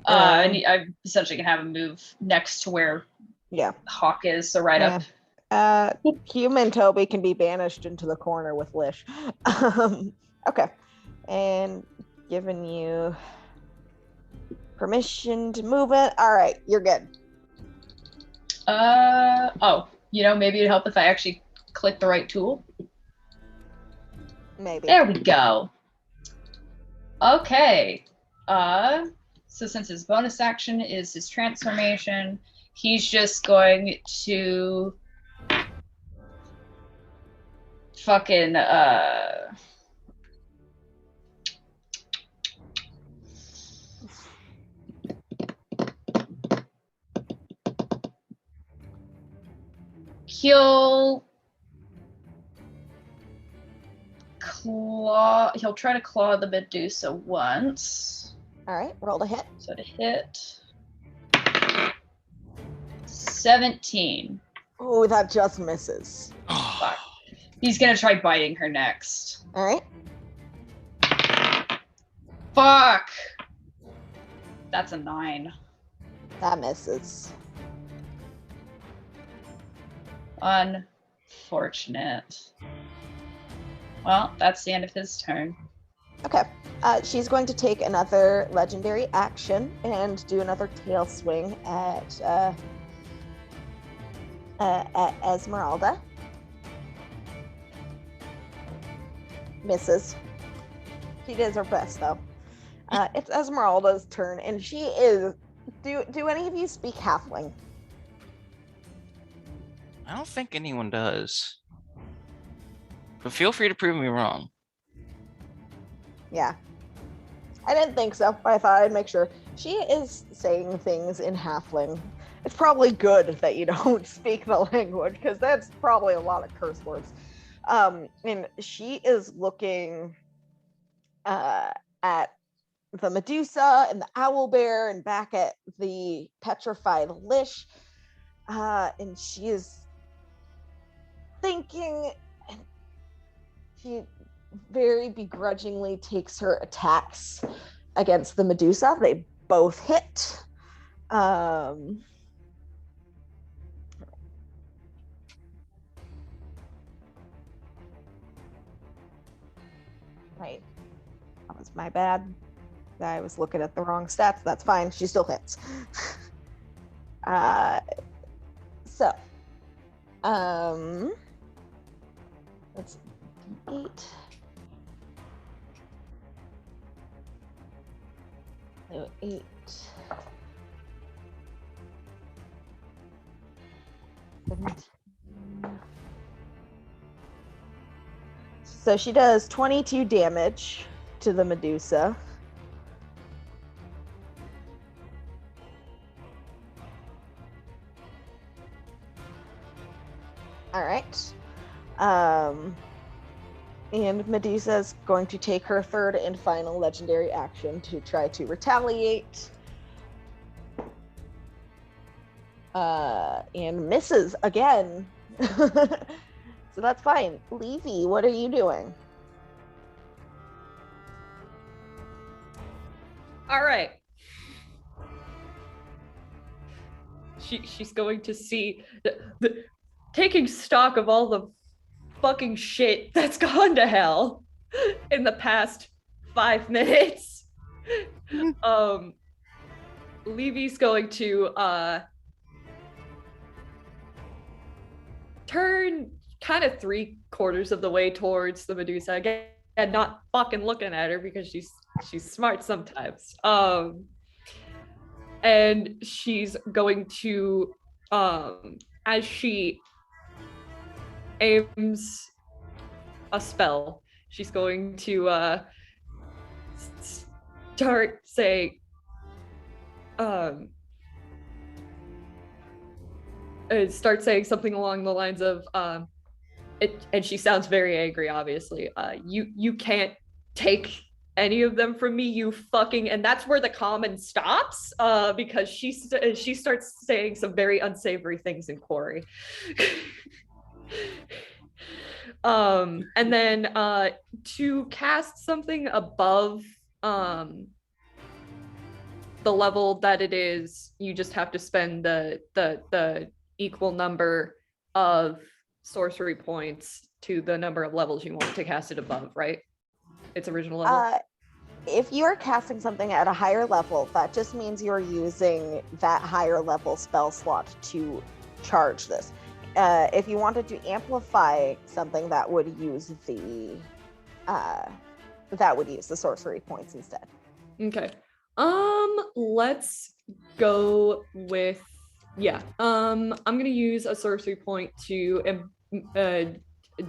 [SPEAKER 8] I'm essentially gonna have him move next to where
[SPEAKER 1] Yeah.
[SPEAKER 8] Hawk is, so right up.
[SPEAKER 1] Human Toby can be banished into the corner with Lish. Okay. And giving you permission to move it. All right, you're good.
[SPEAKER 8] Oh, maybe it'd help if I actually click the right tool.
[SPEAKER 1] Maybe.
[SPEAKER 8] There we go. Okay. So since his bonus action is his transformation, he's just going to fucking he'll try to claw the Medusa once.
[SPEAKER 1] All right, roll to hit.
[SPEAKER 8] So to hit 17.
[SPEAKER 1] Oh, that just misses.
[SPEAKER 8] Fuck. He's gonna try biting her next.
[SPEAKER 1] All right.
[SPEAKER 8] Fuck. That's a 9.
[SPEAKER 1] That misses.
[SPEAKER 8] Unfortunate. Well, that's the end of his turn.
[SPEAKER 1] Okay. She's going to take another legendary action and do another tail swing at Esmeralda. Misses. She does her best though. It's Esmeralda's turn, and she is. Do any of you speak Halfling?
[SPEAKER 6] I don't think anyone does. But feel free to prove me wrong.
[SPEAKER 1] Yeah. I didn't think so, but I thought I'd make sure. She is saying things in Halfling. It's probably good that you don't speak the language, because that's probably a lot of curse words. And she is looking at the Medusa and the Owlbear and back at the petrified Lish. And she is thinking, and she very begrudgingly takes her attacks against the Medusa. They both hit. Right. That was my bad. I was looking at the wrong stats. That's fine. She still hits. Let's 8. So 8. 17. So she does 22 damage to the Medusa. All right. And Medusa is going to take her third and final legendary action to try to retaliate. And misses again. So that's fine. Levy, what are you doing?
[SPEAKER 2] All right. She's going to see the taking stock of all the fucking shit that's gone to hell in the past 5 minutes. Levy's going to turn kind of 3/4 of the way towards the Medusa again, and not fucking looking at her because she's smart sometimes. And she's going to as she aims a spell, she's going to start saying something along the lines of and she sounds very angry, obviously. You can't take any of them from me, you fucking, and that's where the common stops, because she starts saying some very unsavory things in Quarry. And then to cast something above the level that it is, you just have to spend the equal number of sorcery points to the number of levels you want to cast it above, right? Its original level?
[SPEAKER 1] If you are casting something at a higher level, that just means you're using that higher level spell slot to charge this. if you wanted to amplify something, that would use the sorcery points instead.
[SPEAKER 2] Okay. Let's go with I'm gonna use a sorcery point to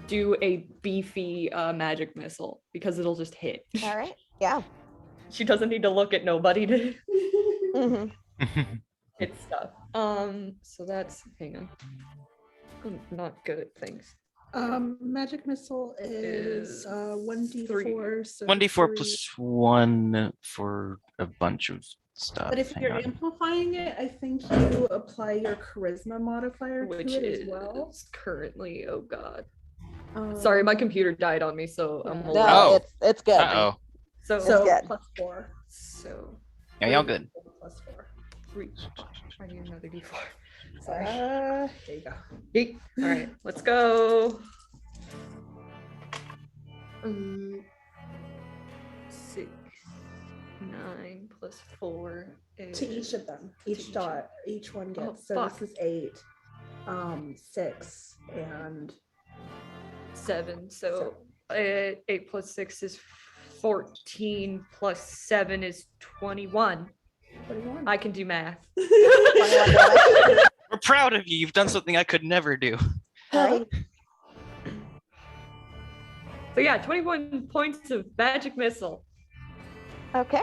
[SPEAKER 2] do a beefy magic missile because it'll just hit.
[SPEAKER 1] All right. Yeah.
[SPEAKER 2] She doesn't need to look at nobody to
[SPEAKER 1] Mm-hmm.
[SPEAKER 2] hit stuff. So that's hang on. I'm not good at things.
[SPEAKER 9] Magic missile is 1d4. So
[SPEAKER 6] 1d4
[SPEAKER 9] 3.
[SPEAKER 6] plus 1 for a bunch of stuff.
[SPEAKER 9] But if
[SPEAKER 6] Hang
[SPEAKER 9] you're
[SPEAKER 6] on.
[SPEAKER 9] amplifying it, I think you apply your charisma modifier
[SPEAKER 2] Which
[SPEAKER 9] to it
[SPEAKER 2] is
[SPEAKER 9] as well.
[SPEAKER 2] currently, oh god. Sorry, my computer died on me, so I'm
[SPEAKER 9] Yeah.
[SPEAKER 2] holding
[SPEAKER 1] No,
[SPEAKER 6] Oh.
[SPEAKER 1] it's good.
[SPEAKER 6] Uh-oh.
[SPEAKER 2] So,
[SPEAKER 9] So
[SPEAKER 1] good.
[SPEAKER 9] +4.
[SPEAKER 2] so
[SPEAKER 6] Yeah, y'all good.
[SPEAKER 9] +4.
[SPEAKER 2] I need another d4. Sorry.
[SPEAKER 9] There you go.
[SPEAKER 2] All right, let's go. 6, 9 plus 4 is
[SPEAKER 9] To each of them, each
[SPEAKER 2] each.
[SPEAKER 9] dot, each one gets.
[SPEAKER 2] Oh,
[SPEAKER 9] so
[SPEAKER 2] fuck.
[SPEAKER 9] this is 8, 6, and
[SPEAKER 2] 7. So 8 plus 6 is 14 plus 7 is 21.
[SPEAKER 9] 21.
[SPEAKER 2] I can do math.
[SPEAKER 1] 21 damage.
[SPEAKER 6] We're proud of you. You've done something I could never do.
[SPEAKER 1] All right.
[SPEAKER 2] So yeah, 21 points of magic missile.
[SPEAKER 1] Okay.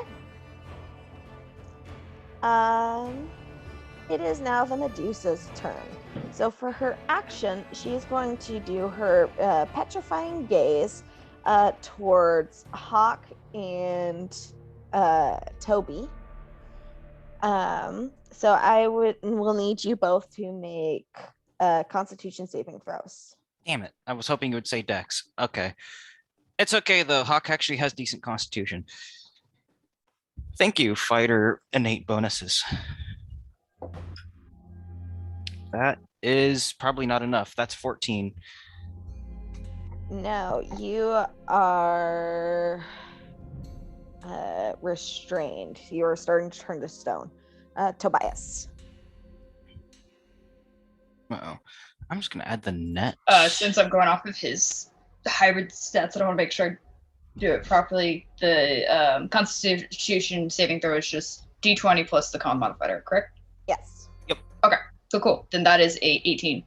[SPEAKER 1] It is now the Medusa's turn. So for her action, she is going to do her petrifying gaze towards Hawk and Toby. So I will need you both to make Constitution saving throws.
[SPEAKER 6] Damn it. I was hoping you would say Dex. Okay. It's okay, though. Hawk actually has decent constitution. Thank you, fighter innate bonuses. That is probably not enough. That's 14.
[SPEAKER 1] No, you are restrained. You are starting to turn to stone. Tobias.
[SPEAKER 6] Uh-oh. I'm just going to add the net.
[SPEAKER 8] Since I'm going off of his hybrid stats, I don't want to make sure I do it properly. The Constitution saving throw is just D20 plus the con modifier, correct?
[SPEAKER 1] Yes.
[SPEAKER 8] So cool. Then that is a 18.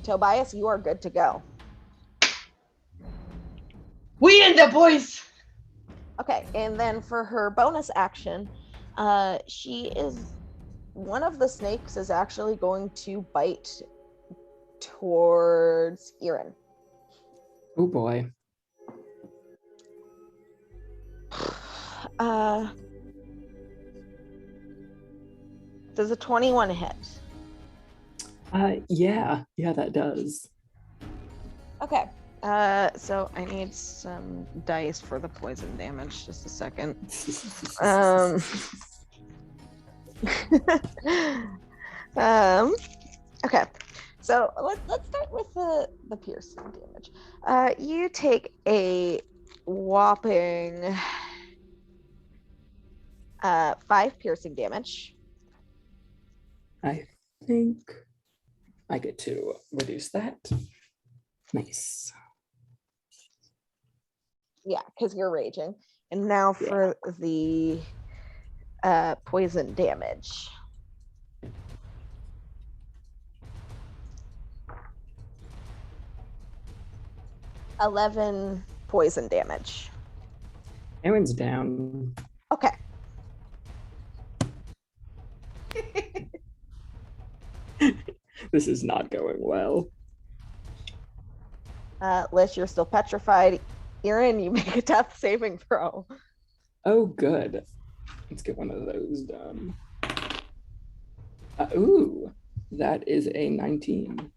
[SPEAKER 1] Tobias, you are good to go.
[SPEAKER 8] We in the boys.
[SPEAKER 1] Okay, and then for her bonus action, one of the snakes is actually going to bite towards Erin.
[SPEAKER 4] Oh boy.
[SPEAKER 1] Does a 21 hit?
[SPEAKER 4] Yeah, that does.
[SPEAKER 1] Okay. So I need some dice for the poison damage. Just a second. Okay. So let's start with the piercing damage. You take a whopping 5 piercing damage.
[SPEAKER 4] I think I get to reduce that. Nice.
[SPEAKER 1] Yeah, because you're raging. And now for the poison damage. $11 poison damage.
[SPEAKER 4] Aaron's down.
[SPEAKER 1] Okay.
[SPEAKER 4] This is not going well.
[SPEAKER 1] Lish, you're still petrified. Erin, you make a death saving throw.
[SPEAKER 4] Oh, good. Let's get one of those done. Ooh, that is a 19.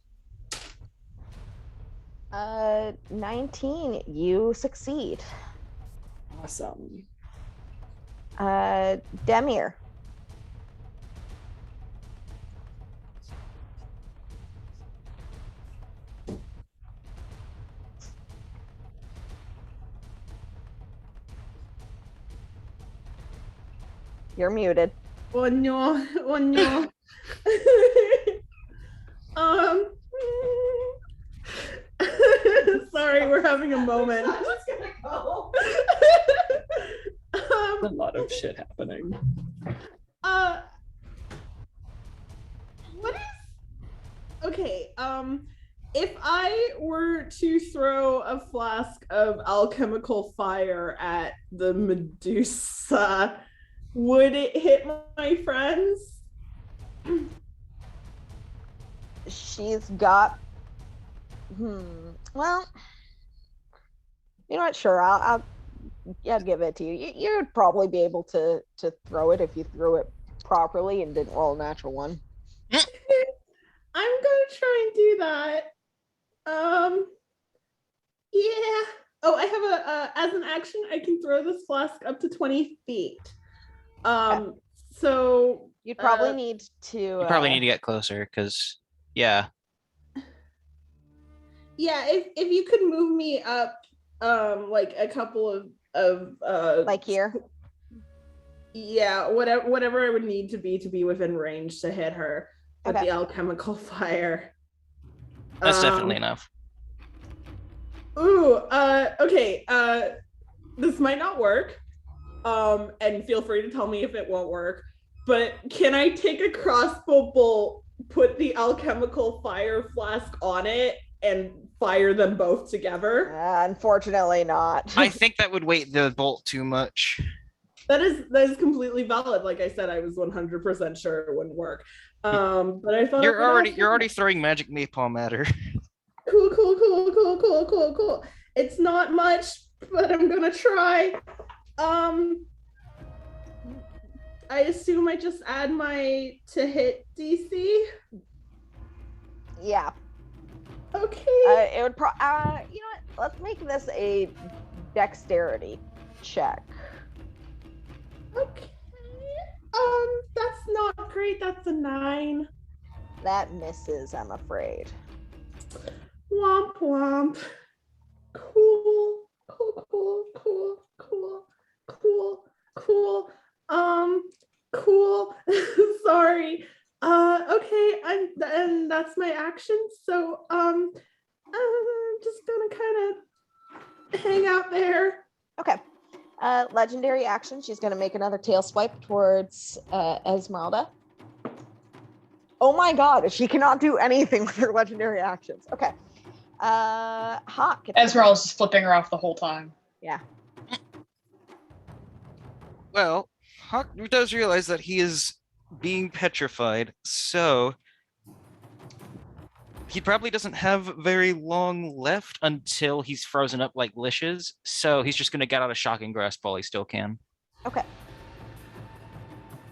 [SPEAKER 1] 19, you succeed.
[SPEAKER 4] Awesome.
[SPEAKER 1] Demir. You're muted.
[SPEAKER 7] Oh no, oh no. Sorry, we're having a moment.
[SPEAKER 1] I'm just gonna go.
[SPEAKER 4] A lot of shit happening.
[SPEAKER 7] What is okay? If I were to throw a flask of alchemical fire at the Medusa, would it hit my friends?
[SPEAKER 1] She's got. Well, you're not sure. I'll give it to you. You'd probably be able to throw it if you threw it properly and didn't roll a natural one.
[SPEAKER 7] I'm gonna try and do that. Yeah. Oh, I have as an action, I can throw this flask up to 20 feet.
[SPEAKER 1] Okay.
[SPEAKER 7] So
[SPEAKER 1] You'd probably need to.
[SPEAKER 6] You probably need to get closer because, yeah.
[SPEAKER 7] Yeah, if you could move me up, like a couple of
[SPEAKER 1] like here.
[SPEAKER 7] Yeah, whatever I would need to be within range to hit her with
[SPEAKER 1] Okay.
[SPEAKER 7] the alchemical fire.
[SPEAKER 6] That's definitely enough.
[SPEAKER 7] Ooh, okay. This might not work. And feel free to tell me if it won't work. But can I take a crossbow bolt, put the alchemical fire flask on it, and fire them both together?
[SPEAKER 1] Unfortunately not.
[SPEAKER 6] I think that would weight the bolt too much.
[SPEAKER 7] That is completely valid. Like I said, I was 100% sure it wouldn't work. But I thought
[SPEAKER 6] You're already throwing magic napalm at her.
[SPEAKER 7] Cool. It's not much, but I'm gonna try. I assume I just add my to hit DC.
[SPEAKER 1] Yeah.
[SPEAKER 7] Okay.
[SPEAKER 1] It would you know what? Let's make this a dexterity check.
[SPEAKER 7] Okay. That's not great. That's a 9.
[SPEAKER 1] That misses, I'm afraid.
[SPEAKER 7] Womp womp. Cool. Cool. Sorry. Okay, and that's my action. So I'm just gonna kind of hang out there.
[SPEAKER 1] Okay. Legendary action. She's going to make another tail swipe towards Esmeralda. Oh my god, she cannot do anything with her legendary actions. Okay. Hawk.
[SPEAKER 8] Esmeralda's just flipping her off the whole time.
[SPEAKER 1] Yeah.
[SPEAKER 6] Well, Hawk does realize that he is being petrified, so he probably doesn't have very long left until he's frozen up like Licious, so he's just going to get out of Shocking Grasp while he still can.
[SPEAKER 1] Okay.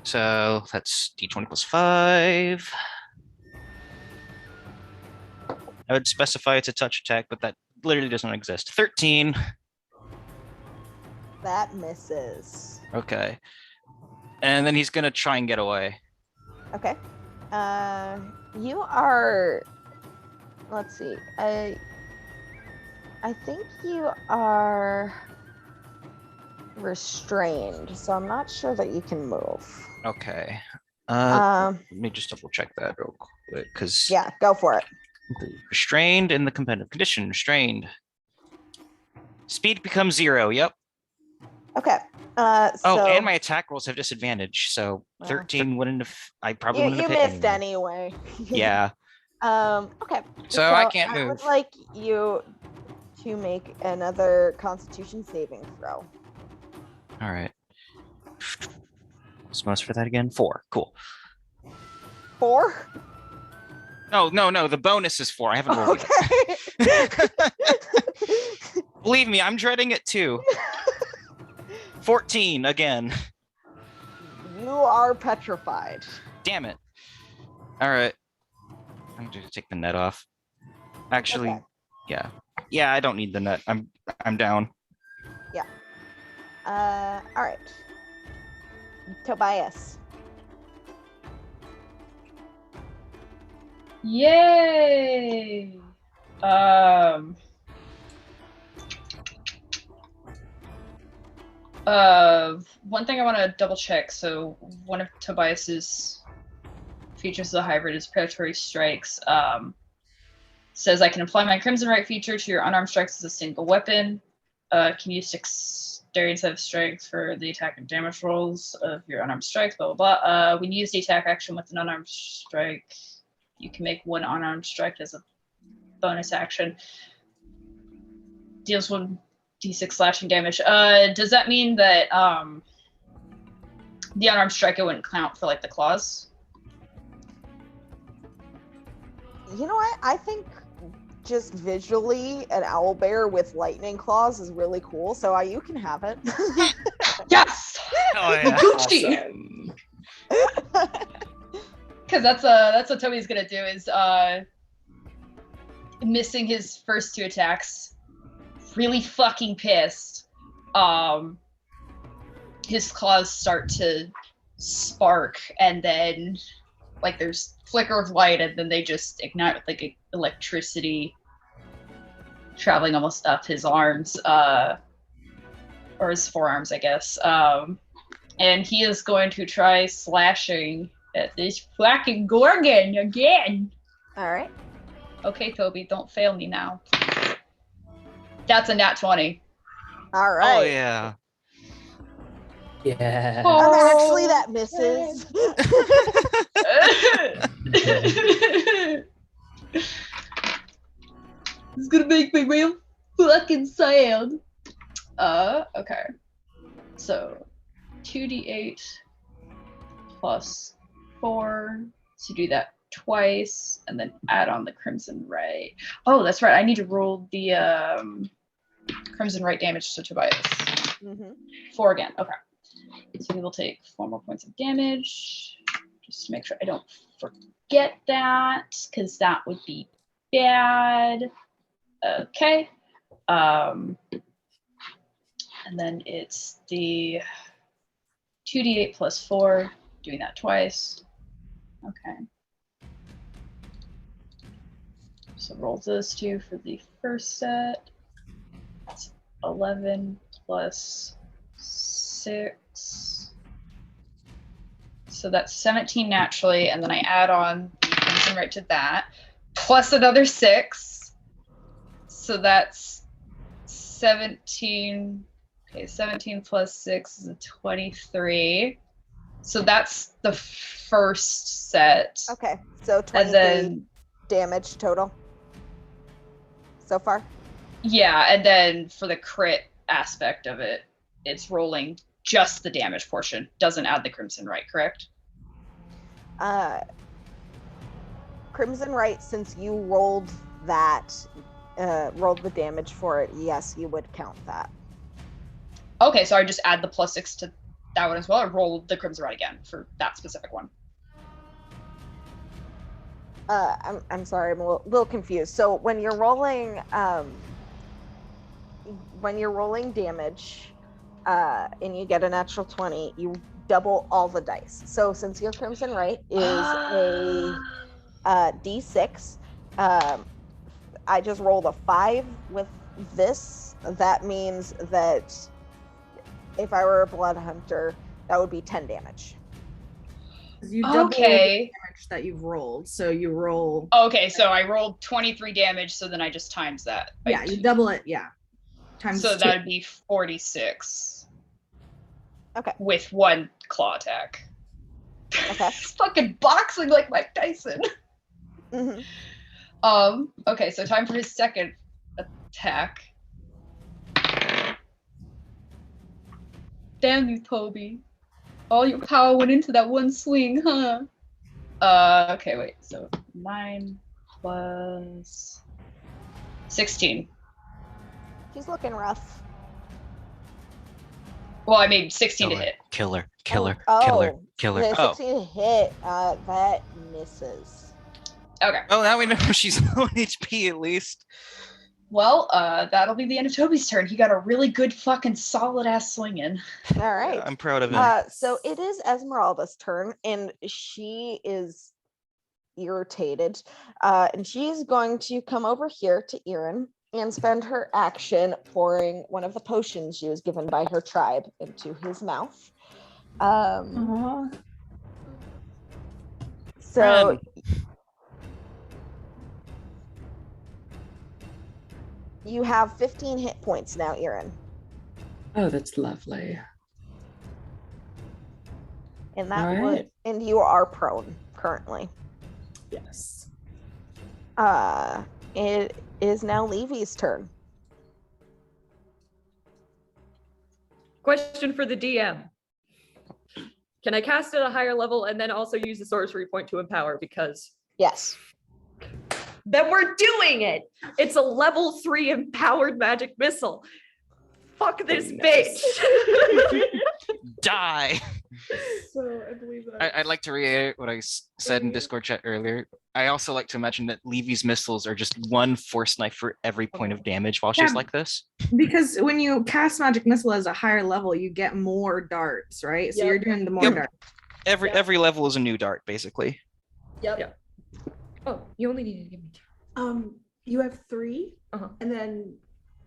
[SPEAKER 6] So that's d20 plus 5. I would specify it's a touch attack, but that literally doesn't exist. 13.
[SPEAKER 1] That misses.
[SPEAKER 6] Okay. And then he's going to try and get away.
[SPEAKER 1] Okay. You are. Let's see. I think you are restrained, so I'm not sure that you can move.
[SPEAKER 6] Okay.
[SPEAKER 1] Um.
[SPEAKER 6] Let me just double check that real quick, because
[SPEAKER 1] Yeah, go for it.
[SPEAKER 6] restrained in the competitive condition. Restrained. Speed becomes 0. Yep.
[SPEAKER 1] Okay.
[SPEAKER 6] Oh,
[SPEAKER 1] So
[SPEAKER 6] and my attack rolls have disadvantage, so
[SPEAKER 1] Wow.
[SPEAKER 6] 13 wouldn't have. I probably
[SPEAKER 1] you,
[SPEAKER 6] wouldn't
[SPEAKER 1] you
[SPEAKER 6] have hit
[SPEAKER 1] missed anyway.
[SPEAKER 6] Yeah.
[SPEAKER 1] Okay.
[SPEAKER 6] So I can't
[SPEAKER 1] I would
[SPEAKER 6] move.
[SPEAKER 1] like you to make another Constitution saving throw.
[SPEAKER 6] All right. What's most for that again? 4. Cool.
[SPEAKER 1] 4.
[SPEAKER 6] No. The bonus is 4. I haven't rolled
[SPEAKER 1] Okay.
[SPEAKER 6] it. Believe me, I'm dreading it too. 14 again.
[SPEAKER 1] You are petrified.
[SPEAKER 6] Damn it. All right. I'm going to take the net off. Actually,
[SPEAKER 1] Okay.
[SPEAKER 6] yeah. Yeah, I don't need the net. I'm down.
[SPEAKER 1] All right. Tobias.
[SPEAKER 8] Yay! One thing I want to double check. So one of Tobias's features of the hybrid is predatory strikes. Says I can apply my Crimson Right feature to your unarmed strikes as a single weapon. Can use dexterity instead of strength for the attack and damage rolls of your unarmed strikes, blah, blah, blah. When you use the attack action with an unarmed strike, you can make one unarmed strike as a bonus action. Deals 1d6 slashing damage. Does that mean that the unarmed strike it wouldn't count for like the claws?
[SPEAKER 1] You know what? I think just visually an owl bear with lightning claws is really cool. So you can have it.
[SPEAKER 8] Yes!
[SPEAKER 6] Oh yeah.
[SPEAKER 8] Gucci!
[SPEAKER 4] Awesome.
[SPEAKER 8] Because that's what Toby's gonna do is missing his first 2 attacks. Really fucking pissed. His claws start to spark, and then like there's flicker of light, and then they just ignite with like electricity traveling almost up his arms, or his forearms, I guess. And he is going to try slashing at this fucking Gorgon again.
[SPEAKER 1] All right.
[SPEAKER 8] Okay, Toby, don't fail me now. That's a nat 20.
[SPEAKER 1] All right.
[SPEAKER 6] Oh yeah.
[SPEAKER 4] Yeah.
[SPEAKER 1] Actually, that misses.
[SPEAKER 8] It's gonna make me real fucking sad. Okay. So 2d8 plus 4. So do that twice, and then add on the Crimson Right. Oh, that's right. I need to roll the Crimson Right damage to Tobias.
[SPEAKER 1] Mm-hmm.
[SPEAKER 8] 4 again. Okay. So we will take 4 more points of damage. Just to make sure I don't forget that, because that would be bad. Okay. And then it's the 2d8 plus 4, doing that twice. Okay. So roll those 2 for the first set. That's 11 plus 6. So that's 17 naturally, and then I add on the Crimson Right to that, plus another 6. So that's 17. Okay, 17 plus 6 is a 23. So that's the first set.
[SPEAKER 1] Okay, so 23
[SPEAKER 8] And then,
[SPEAKER 1] damage total so far.
[SPEAKER 8] yeah, and then for the crit aspect of it, it's rolling just the damage portion, doesn't add the Crimson Right, correct?
[SPEAKER 1] Crimson Right, since you rolled that, rolled the damage for it, yes, you would count that.
[SPEAKER 8] Okay, so I just add the plus 6 to that one as well, or roll the Crimson Right again for that specific one?
[SPEAKER 1] I'm sorry, I'm a little confused. So when you're rolling damage, and you get a natural 20, you double all the dice. So since your Crimson Right is a d6, I just rolled a 5 with this. That means that if I were a blood hunter, that would be 10 damage.
[SPEAKER 3] You double the
[SPEAKER 8] Okay.
[SPEAKER 3] damage that you've rolled. So you roll.
[SPEAKER 8] Okay, so I rolled 23 damage, so then I just times that. by
[SPEAKER 3] Yeah, you
[SPEAKER 8] 2.
[SPEAKER 3] double it. Yeah. Times
[SPEAKER 8] So
[SPEAKER 3] 2.
[SPEAKER 8] that would be 46.
[SPEAKER 1] Okay.
[SPEAKER 8] With 1 claw attack.
[SPEAKER 1] Okay.
[SPEAKER 8] It's fucking boxing like Mike Tyson.
[SPEAKER 1] Mm-hmm.
[SPEAKER 8] Okay, so time for his second attack. Damn you, Toby. All your power went into that one swing, huh? Okay, wait. So 9 plus 16.
[SPEAKER 1] She's looking rough.
[SPEAKER 8] Well, I made 16 to hit.
[SPEAKER 6] Killer.
[SPEAKER 1] The
[SPEAKER 6] Oh.
[SPEAKER 1] 16 to hit, that misses.
[SPEAKER 8] Okay.
[SPEAKER 6] Oh, now we know she's low HP at least.
[SPEAKER 8] Well, that'll be the end of Toby's turn. He got a really good fucking solid ass swing in.
[SPEAKER 1] All right.
[SPEAKER 6] I'm proud of him.
[SPEAKER 1] So it is Esmeralda's turn, and she is irritated. And she's going to come over here to Erin and spend her action pouring one of the potions she was given by her tribe into his mouth. So
[SPEAKER 6] Run.
[SPEAKER 1] You have 15 hit points now, Erin.
[SPEAKER 4] Oh, that's lovely.
[SPEAKER 1] And that
[SPEAKER 4] All
[SPEAKER 1] would,
[SPEAKER 4] right.
[SPEAKER 1] and you are prone currently.
[SPEAKER 7] Yes.
[SPEAKER 1] It is now Levy's turn.
[SPEAKER 2] Question for the DM. Can I cast at a higher level and then also use the sorcery point to empower? Because
[SPEAKER 1] Yes.
[SPEAKER 2] then we're doing it. It's a level 3 empowered magic missile. Fuck this
[SPEAKER 4] Nice.
[SPEAKER 2] bitch.
[SPEAKER 6] Die.
[SPEAKER 7] So I believe that.
[SPEAKER 6] I'd like to reiterate what I said in Discord chat earlier. I also like to imagine that Levy's missiles are just one force knife for every point of damage while she's
[SPEAKER 3] Yeah.
[SPEAKER 6] like this.
[SPEAKER 3] Because when you cast magic missile as a higher level, you get more darts, right? So
[SPEAKER 7] Yep.
[SPEAKER 3] you're doing the more
[SPEAKER 6] Yep.
[SPEAKER 3] darts.
[SPEAKER 6] Every level is a new dart, basically.
[SPEAKER 7] Yep.
[SPEAKER 2] Yeah. Oh, you only need to give me 2.
[SPEAKER 7] You have 3,
[SPEAKER 2] Uh-huh.
[SPEAKER 7] and then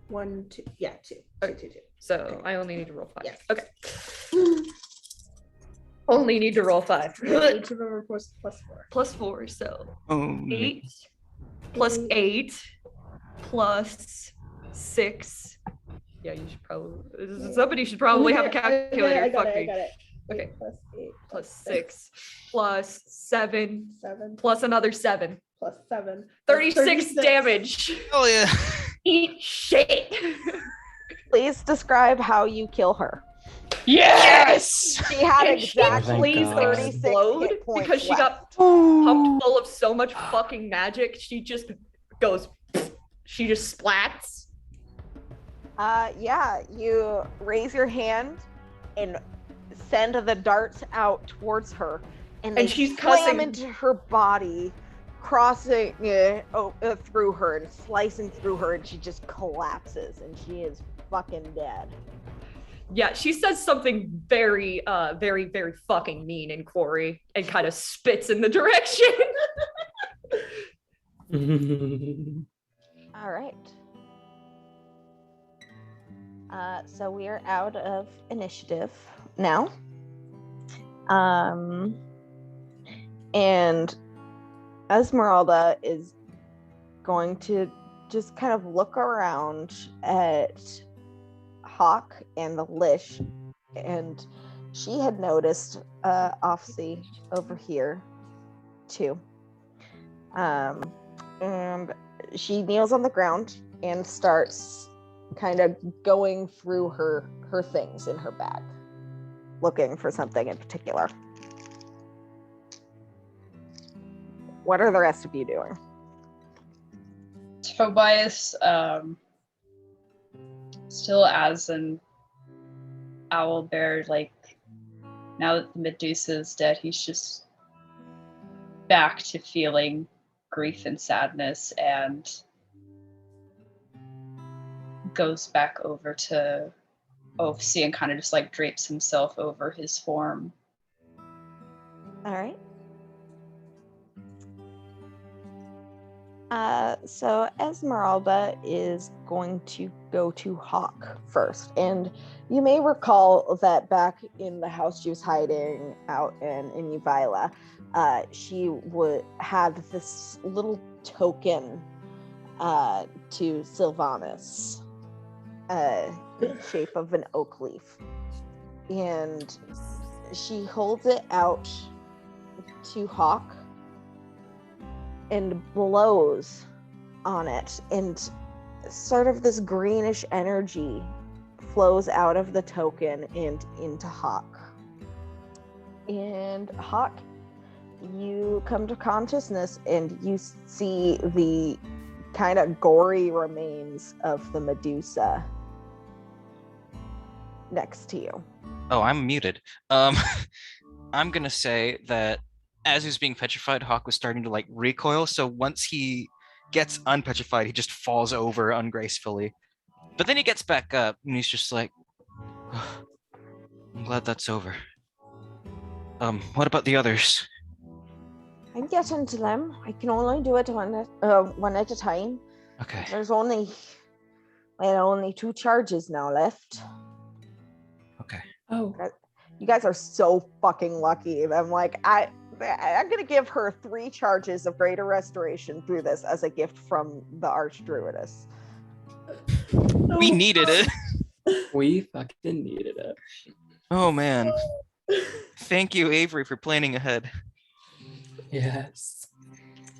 [SPEAKER 7] 1, 2. Yeah, 2.
[SPEAKER 2] Okay.
[SPEAKER 7] 2, 2, 2.
[SPEAKER 2] So I only need to roll 5.
[SPEAKER 7] Yes.
[SPEAKER 2] Okay. Only need to roll 5.
[SPEAKER 7] Each of them are +4.
[SPEAKER 2] Plus 4, so
[SPEAKER 6] Oh,
[SPEAKER 2] 8 plus 8 plus 6. Yeah, you should probably. Somebody should probably have a calculator.
[SPEAKER 7] I got
[SPEAKER 2] Fuck
[SPEAKER 7] it. I
[SPEAKER 2] me.
[SPEAKER 7] got it.
[SPEAKER 2] Okay.
[SPEAKER 7] 8 plus 8
[SPEAKER 2] Plus 6 plus 7
[SPEAKER 7] 7
[SPEAKER 2] plus another 7.
[SPEAKER 7] plus 7.
[SPEAKER 2] 36 damage.
[SPEAKER 6] oh yeah.
[SPEAKER 2] Eat shit.
[SPEAKER 1] Please describe how you kill her.
[SPEAKER 2] Yes.
[SPEAKER 1] She had
[SPEAKER 2] And she
[SPEAKER 1] exactly
[SPEAKER 4] please
[SPEAKER 1] 36
[SPEAKER 2] explode
[SPEAKER 1] hit points
[SPEAKER 2] because she
[SPEAKER 1] left.
[SPEAKER 2] got pumped full of so much fucking magic. She just goes. She just splats.
[SPEAKER 1] Yeah, you raise your hand and send the darts out towards her, and they
[SPEAKER 2] she's
[SPEAKER 1] slam
[SPEAKER 2] cussing.
[SPEAKER 1] into her body, crossing through her and slicing through her, and she just collapses, and she is fucking dead.
[SPEAKER 2] Yeah, she says something very, very, very fucking mean in Quarry and kind of spits in the direction.
[SPEAKER 1] All right. So we are out of initiative now. And Esmeralda is going to just kind of look around at Hawk and the Lish, and she had noticed Offsy over here too. And she kneels on the ground and starts kind of going through her things in her bag, looking for something in particular. What are the rest of you doing?
[SPEAKER 8] Tobias, still as an owl bear, like now that the Medusa is dead, he's just back to feeling grief and sadness, and goes back over to Ophsi and kind of just like drapes himself over his form.
[SPEAKER 1] All right. So Esmeralda is going to go to Hawk first. And you may recall that back in the house she was hiding out in Uvila, she would have this little token to Sylvanus, in shape of an oak leaf. And she holds it out to Hawk and blows on it, and sort of this greenish energy flows out of the token and into Hawk. And Hawk, you come to consciousness and you see the kind of gory remains of the Medusa next to you.
[SPEAKER 6] Oh, I'm muted. I'm gonna say that as he was being petrified, Hawk was starting to like recoil. So once he gets unpetrified, he just falls over ungracefully. But then he gets back up and he's just like, oh, I'm glad that's over. What about the others?
[SPEAKER 1] I'm getting to them. I can only do it one at a time.
[SPEAKER 6] Okay.
[SPEAKER 1] There's only 2 charges now left.
[SPEAKER 6] Okay.
[SPEAKER 7] Oh.
[SPEAKER 1] You guys are so fucking lucky. I'm like, I'm gonna give her 3 charges of greater restoration through this as a gift from the Archdruidess.
[SPEAKER 6] We needed it.
[SPEAKER 4] We fucking needed it.
[SPEAKER 6] Oh man. Thank you, Avery, for planning ahead.
[SPEAKER 4] Yes.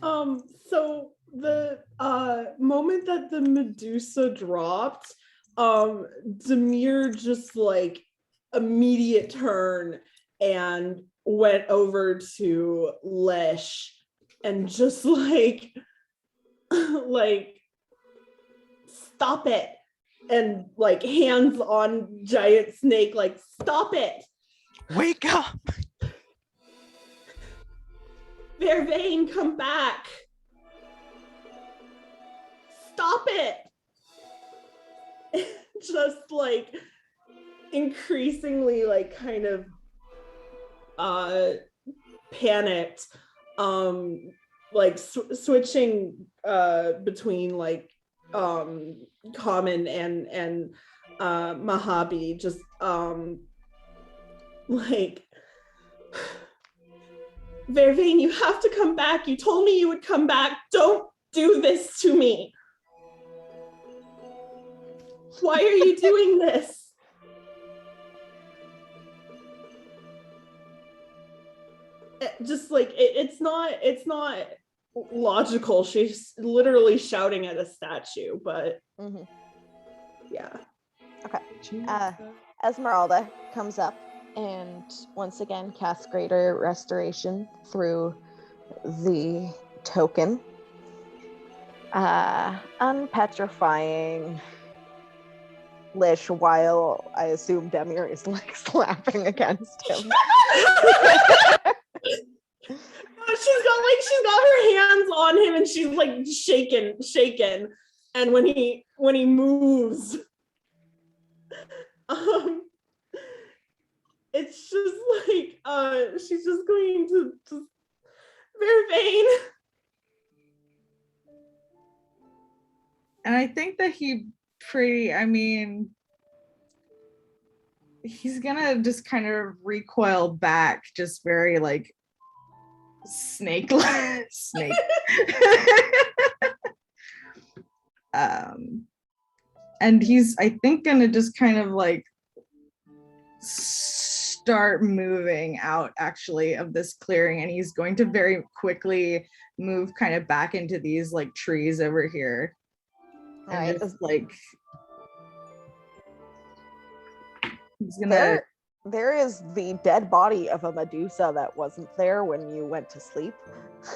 [SPEAKER 7] So the moment that the Medusa dropped, Demir just like immediate turn and went over to Lesh and just like stop it, and like hands on giant snake, like stop it,
[SPEAKER 6] Wake up!
[SPEAKER 7] Vervain, come back, stop it. Just like increasingly like kind of panicked, like switching between like Common and Mojave, just like, Vervain, you have to come back. You told me you would come back. Don't do this to me. Why are you doing this? Just like it's not logical. She's literally shouting at a statue, but yeah.
[SPEAKER 1] Okay. Esmeralda comes up and once again casts Greater Restoration through the token, unpetrifying Lish while I assume Demir is like slapping against him.
[SPEAKER 7] She's got her hands on him and she's like shaken. And when he moves, it's just like she's just going to Vervain.
[SPEAKER 3] And I think that he's gonna just kind of recoil back, just very like snake. And he's, I think, gonna just kind of like start moving out actually of this clearing, and he's going to very quickly move kind of back into these like trees over here. And just like he's gonna
[SPEAKER 1] there is the dead body of a Medusa that wasn't there when you went to sleep.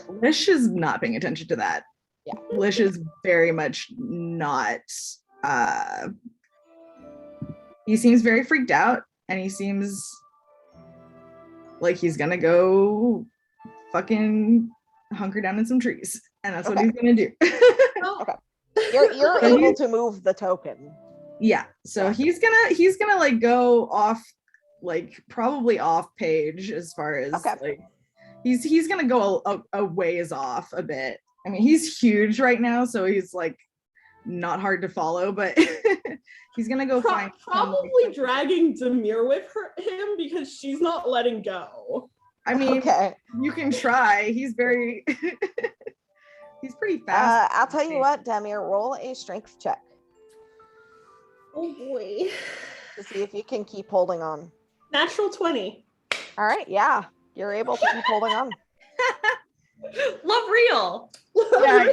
[SPEAKER 3] Lish is not paying attention to that.
[SPEAKER 1] Yeah.
[SPEAKER 3] Lish is very much not he seems very freaked out, and he seems like he's gonna go fucking hunker down in some trees, and that's what he's gonna do.
[SPEAKER 1] Okay. You're able to move the token.
[SPEAKER 3] Yeah, so he's gonna like go off, like probably off page as far as like he's gonna go a ways off a bit. I mean, he's huge right now, so he's like not hard to follow, but he's gonna go find
[SPEAKER 7] probably dragging Demir with him because she's not letting go.
[SPEAKER 3] I mean, you can try. He's very he's pretty fast.
[SPEAKER 1] I'll tell you what, Demir, roll a strength check.
[SPEAKER 7] Oh boy.
[SPEAKER 1] To see if you can keep holding on.
[SPEAKER 7] Natural 20.
[SPEAKER 1] All right, yeah. You're able to keep holding on.
[SPEAKER 2] Love real.
[SPEAKER 3] Yeah,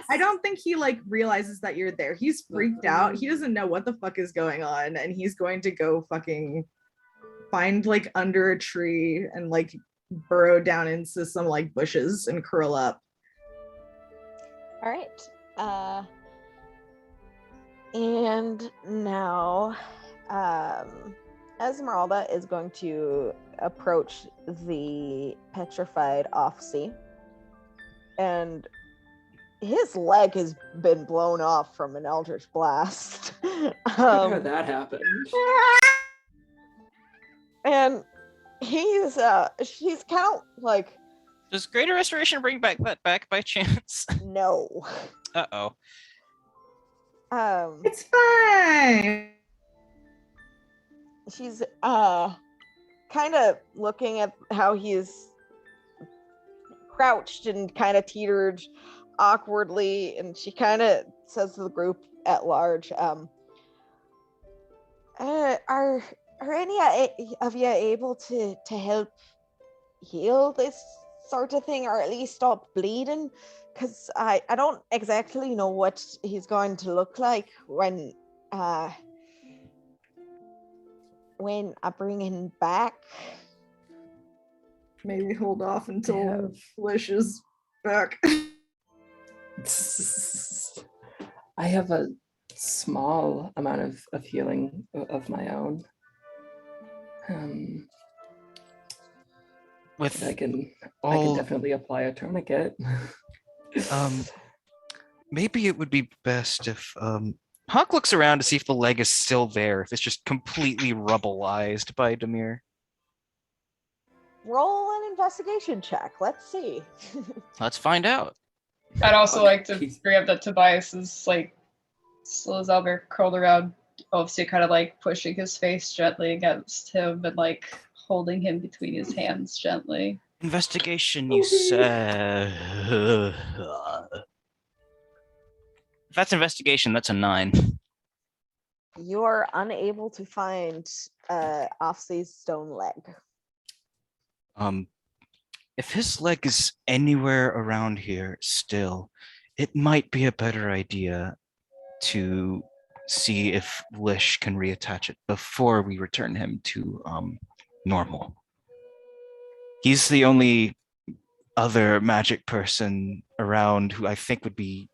[SPEAKER 3] I don't think he like realizes that you're there. He's freaked out. He doesn't know what the fuck is going on, and he's going to go fucking find like under a tree and like burrow down into some like bushes and curl up.
[SPEAKER 1] All right. And now Esmeralda is going to approach the petrified Offsea, and his leg has been blown off from an eldritch blast.
[SPEAKER 4] How that happened?
[SPEAKER 1] And she's kind of like,
[SPEAKER 6] does Greater Restoration bring that back by chance?
[SPEAKER 1] No.
[SPEAKER 6] Uh-oh.
[SPEAKER 3] It's fine.
[SPEAKER 1] She's kind of looking at how he's crouched and kind of teetered awkwardly, and she kind of says to the group at large, Are any of you able to help heal this sort of thing, or at least stop bleeding? Because I don't exactly know what he's going to look like when I bring him back.
[SPEAKER 3] Maybe hold off
[SPEAKER 4] I
[SPEAKER 3] until
[SPEAKER 4] have,
[SPEAKER 3] Lish is back.
[SPEAKER 4] I have a small amount of healing of my own.
[SPEAKER 6] With
[SPEAKER 4] I can
[SPEAKER 6] all
[SPEAKER 4] definitely apply a tourniquet.
[SPEAKER 6] maybe it would be best if Hawk looks around to see if the leg is still there, if it's just completely rubbleized by Demir.
[SPEAKER 1] Roll an investigation check. Let's see.
[SPEAKER 6] Let's find out.
[SPEAKER 8] I'd also like to
[SPEAKER 4] He's-
[SPEAKER 8] bring up that Tobias is like still as Albert curled around, obviously kind of like pushing his face gently against him and like holding him between his hands gently.
[SPEAKER 6] Investigation, you said. If that's investigation, that's a 9.
[SPEAKER 1] You're unable to find Offsea's stone leg.
[SPEAKER 6] If his leg is anywhere around here still, it might be a better idea to see if Lish can reattach it before we return him to normal. He's the only other magic person around who I think would be.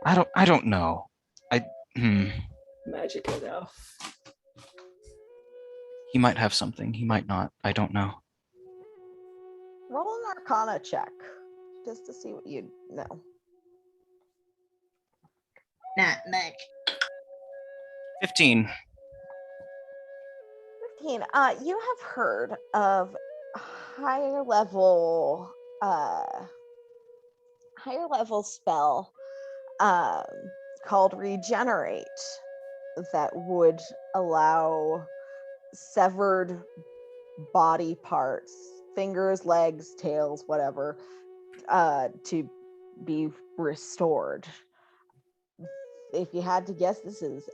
[SPEAKER 6] I don't know.
[SPEAKER 4] Magic enough.
[SPEAKER 6] He might have something. He might not. I don't know.
[SPEAKER 1] Roll an Arcana check, just to see what you know.
[SPEAKER 3] Not much.
[SPEAKER 6] 15.
[SPEAKER 1] 15. You have heard of higher level spell called Regenerate that would allow severed body parts, fingers, legs, tails, whatever, to be restored. If you had to guess, this is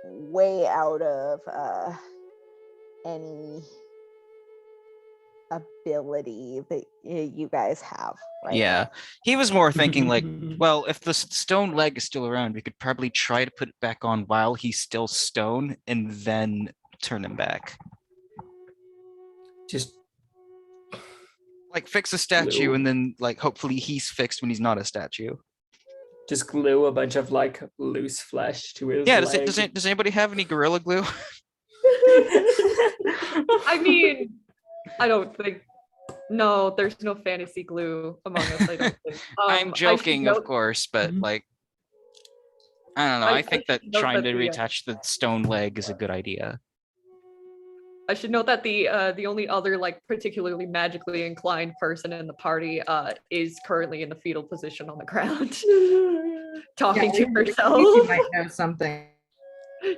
[SPEAKER 1] way out of any ability that you guys have, right?
[SPEAKER 6] Yeah, he was more thinking like, well, if the stone leg is still around, we could probably try to put it back on while he's still stone and then turn him back.
[SPEAKER 4] Just
[SPEAKER 6] Like fix a statue
[SPEAKER 4] Glue.
[SPEAKER 6] and then like hopefully he's fixed when he's not a statue.
[SPEAKER 4] just glue a bunch of like loose flesh to his
[SPEAKER 6] Yeah,
[SPEAKER 4] leg.
[SPEAKER 6] does anybody have any gorilla glue?
[SPEAKER 2] I mean, I don't think. No, there's no fantasy glue among us. I don't think.
[SPEAKER 6] I'm
[SPEAKER 2] I should
[SPEAKER 6] joking, of
[SPEAKER 2] note-
[SPEAKER 6] course, but
[SPEAKER 4] Mhm.
[SPEAKER 6] like I don't know.
[SPEAKER 2] I
[SPEAKER 6] I think
[SPEAKER 2] should
[SPEAKER 6] that
[SPEAKER 2] note
[SPEAKER 6] trying
[SPEAKER 2] that
[SPEAKER 6] to
[SPEAKER 2] the,
[SPEAKER 6] reattach the stone leg is a good idea.
[SPEAKER 2] I should note that the only other like particularly magically inclined person in the party is currently in the fetal position on the ground, talking to herself.
[SPEAKER 3] You might know something.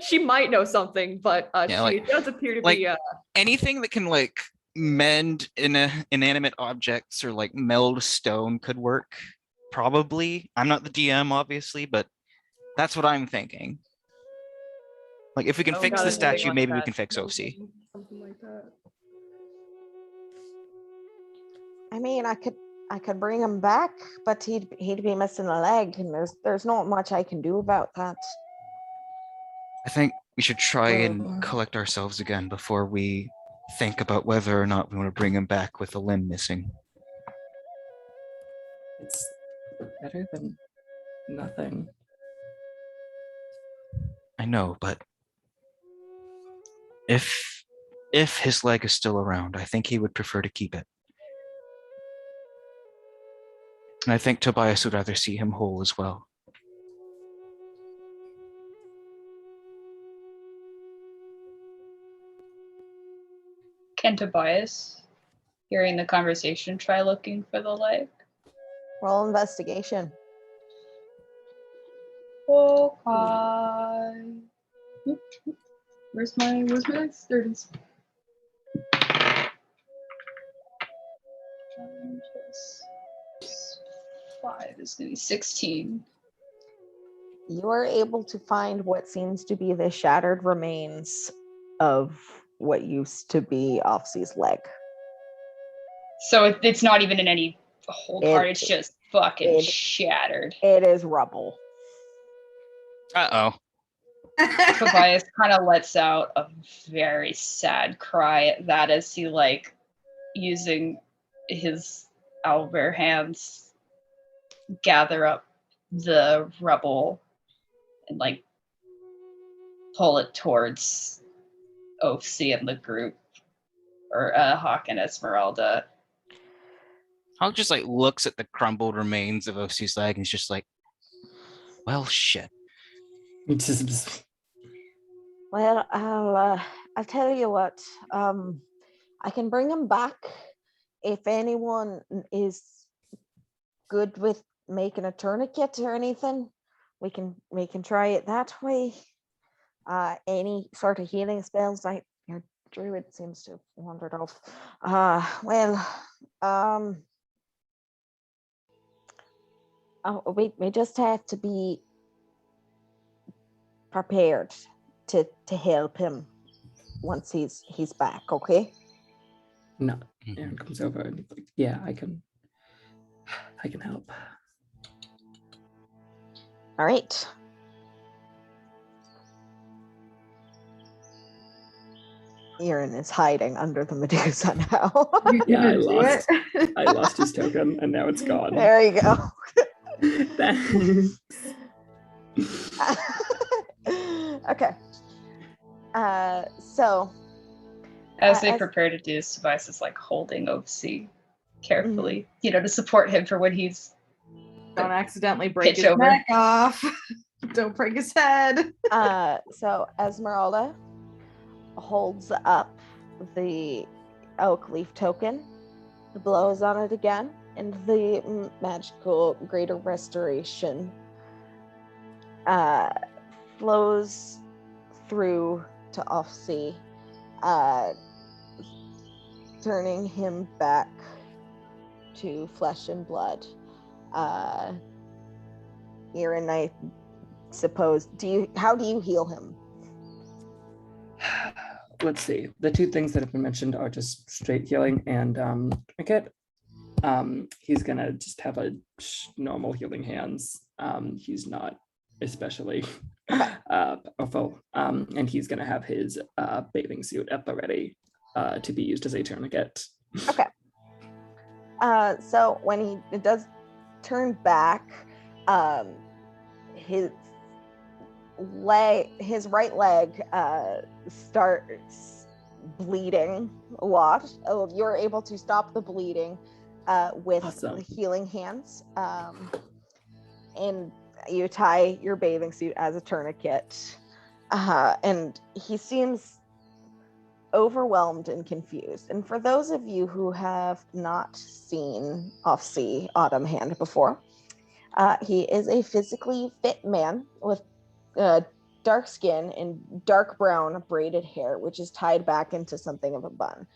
[SPEAKER 2] She might know something, but
[SPEAKER 6] Yeah,
[SPEAKER 2] she
[SPEAKER 6] like-
[SPEAKER 2] does appear to
[SPEAKER 6] like-
[SPEAKER 2] be.
[SPEAKER 6] Anything that can like mend inanimate objects or like meld stone could work. Probably. I'm not the DM, obviously, but that's what I'm thinking. Like if we can
[SPEAKER 2] I don't
[SPEAKER 6] fix
[SPEAKER 2] got
[SPEAKER 6] the
[SPEAKER 2] anything
[SPEAKER 6] statue,
[SPEAKER 2] like
[SPEAKER 6] maybe we
[SPEAKER 2] that.
[SPEAKER 6] can fix OC.
[SPEAKER 7] Something like that.
[SPEAKER 1] I mean, I could bring him back, but he'd be missing a leg, and there's not much I can do about that.
[SPEAKER 6] I think we should try and
[SPEAKER 4] Well,
[SPEAKER 6] collect ourselves again before we think about whether or not we want to bring him back with a limb missing.
[SPEAKER 4] It's better than nothing.
[SPEAKER 6] I know, but if his leg is still around, I think he would prefer to keep it. And I think Tobias would rather see him whole as well.
[SPEAKER 8] Can Tobias, hearing the conversation, try looking for the leg?
[SPEAKER 1] Roll investigation.
[SPEAKER 8] Okay. Oop, oop. Where's my dice? There it is. 5 is gonna be 16.
[SPEAKER 1] you are able to find what seems to be the shattered remains of what used to be Offsee's leg.
[SPEAKER 8] So it's not even in any whole part. It's just fucking
[SPEAKER 1] it-
[SPEAKER 8] shattered.
[SPEAKER 1] It is rubble.
[SPEAKER 6] Uh-oh.
[SPEAKER 8] Tobias kind of lets out a very sad cry at that as he like using his owlbear hands gather up the rubble and like pull it towards Oafsy and the group, or Hawk and Esmeralda.
[SPEAKER 6] Hawk just like looks at the crumbled remains of Osy's leg and he's just like, well, shit.
[SPEAKER 1] Well, I'll tell you what. I can bring him back if anyone is good with making a tourniquet or anything. We can try it that way. Any sort of healing spells, like your druid seems to have wandered off. We just have to be prepared to help him once he's back, okay?
[SPEAKER 4] No, Aaron comes over and he's like, yeah, I can help.
[SPEAKER 1] All right. Aaron is hiding under the Medusa now.
[SPEAKER 4] Yeah, I lost his token and now it's gone.
[SPEAKER 1] There you go.
[SPEAKER 4] Thanks.
[SPEAKER 1] Okay. So
[SPEAKER 8] As they prepare to do, Tobias is like holding Oafsy carefully, to support him for when he's
[SPEAKER 3] Don't accidentally break
[SPEAKER 8] pitch
[SPEAKER 3] his
[SPEAKER 8] over.
[SPEAKER 3] neck off. Don't break his head.
[SPEAKER 1] So Esmeralda holds up the oak leaf token, blows on it again, and the magical greater restoration flows through to Offsea, turning him back to flesh and blood. Aaron, I suppose, how do you heal him?
[SPEAKER 4] Let's see. The two things that have been mentioned are just straight healing and tourniquet. He's gonna just have a normal healing hands. He's not especially powerful. And he's gonna have his bathing suit at the ready to be used as a tourniquet.
[SPEAKER 1] Okay. So when he does turn back, his right leg starts bleeding a lot. You're able to stop the bleeding with
[SPEAKER 4] Awesome.
[SPEAKER 1] healing hands, and you tie your bathing suit as a tourniquet, and he seems overwhelmed and confused. And for those of you who have not seen Offsea Autumn Hand before, he is a physically fit man with dark skin and dark brown braided hair, which is tied back into something of a bun.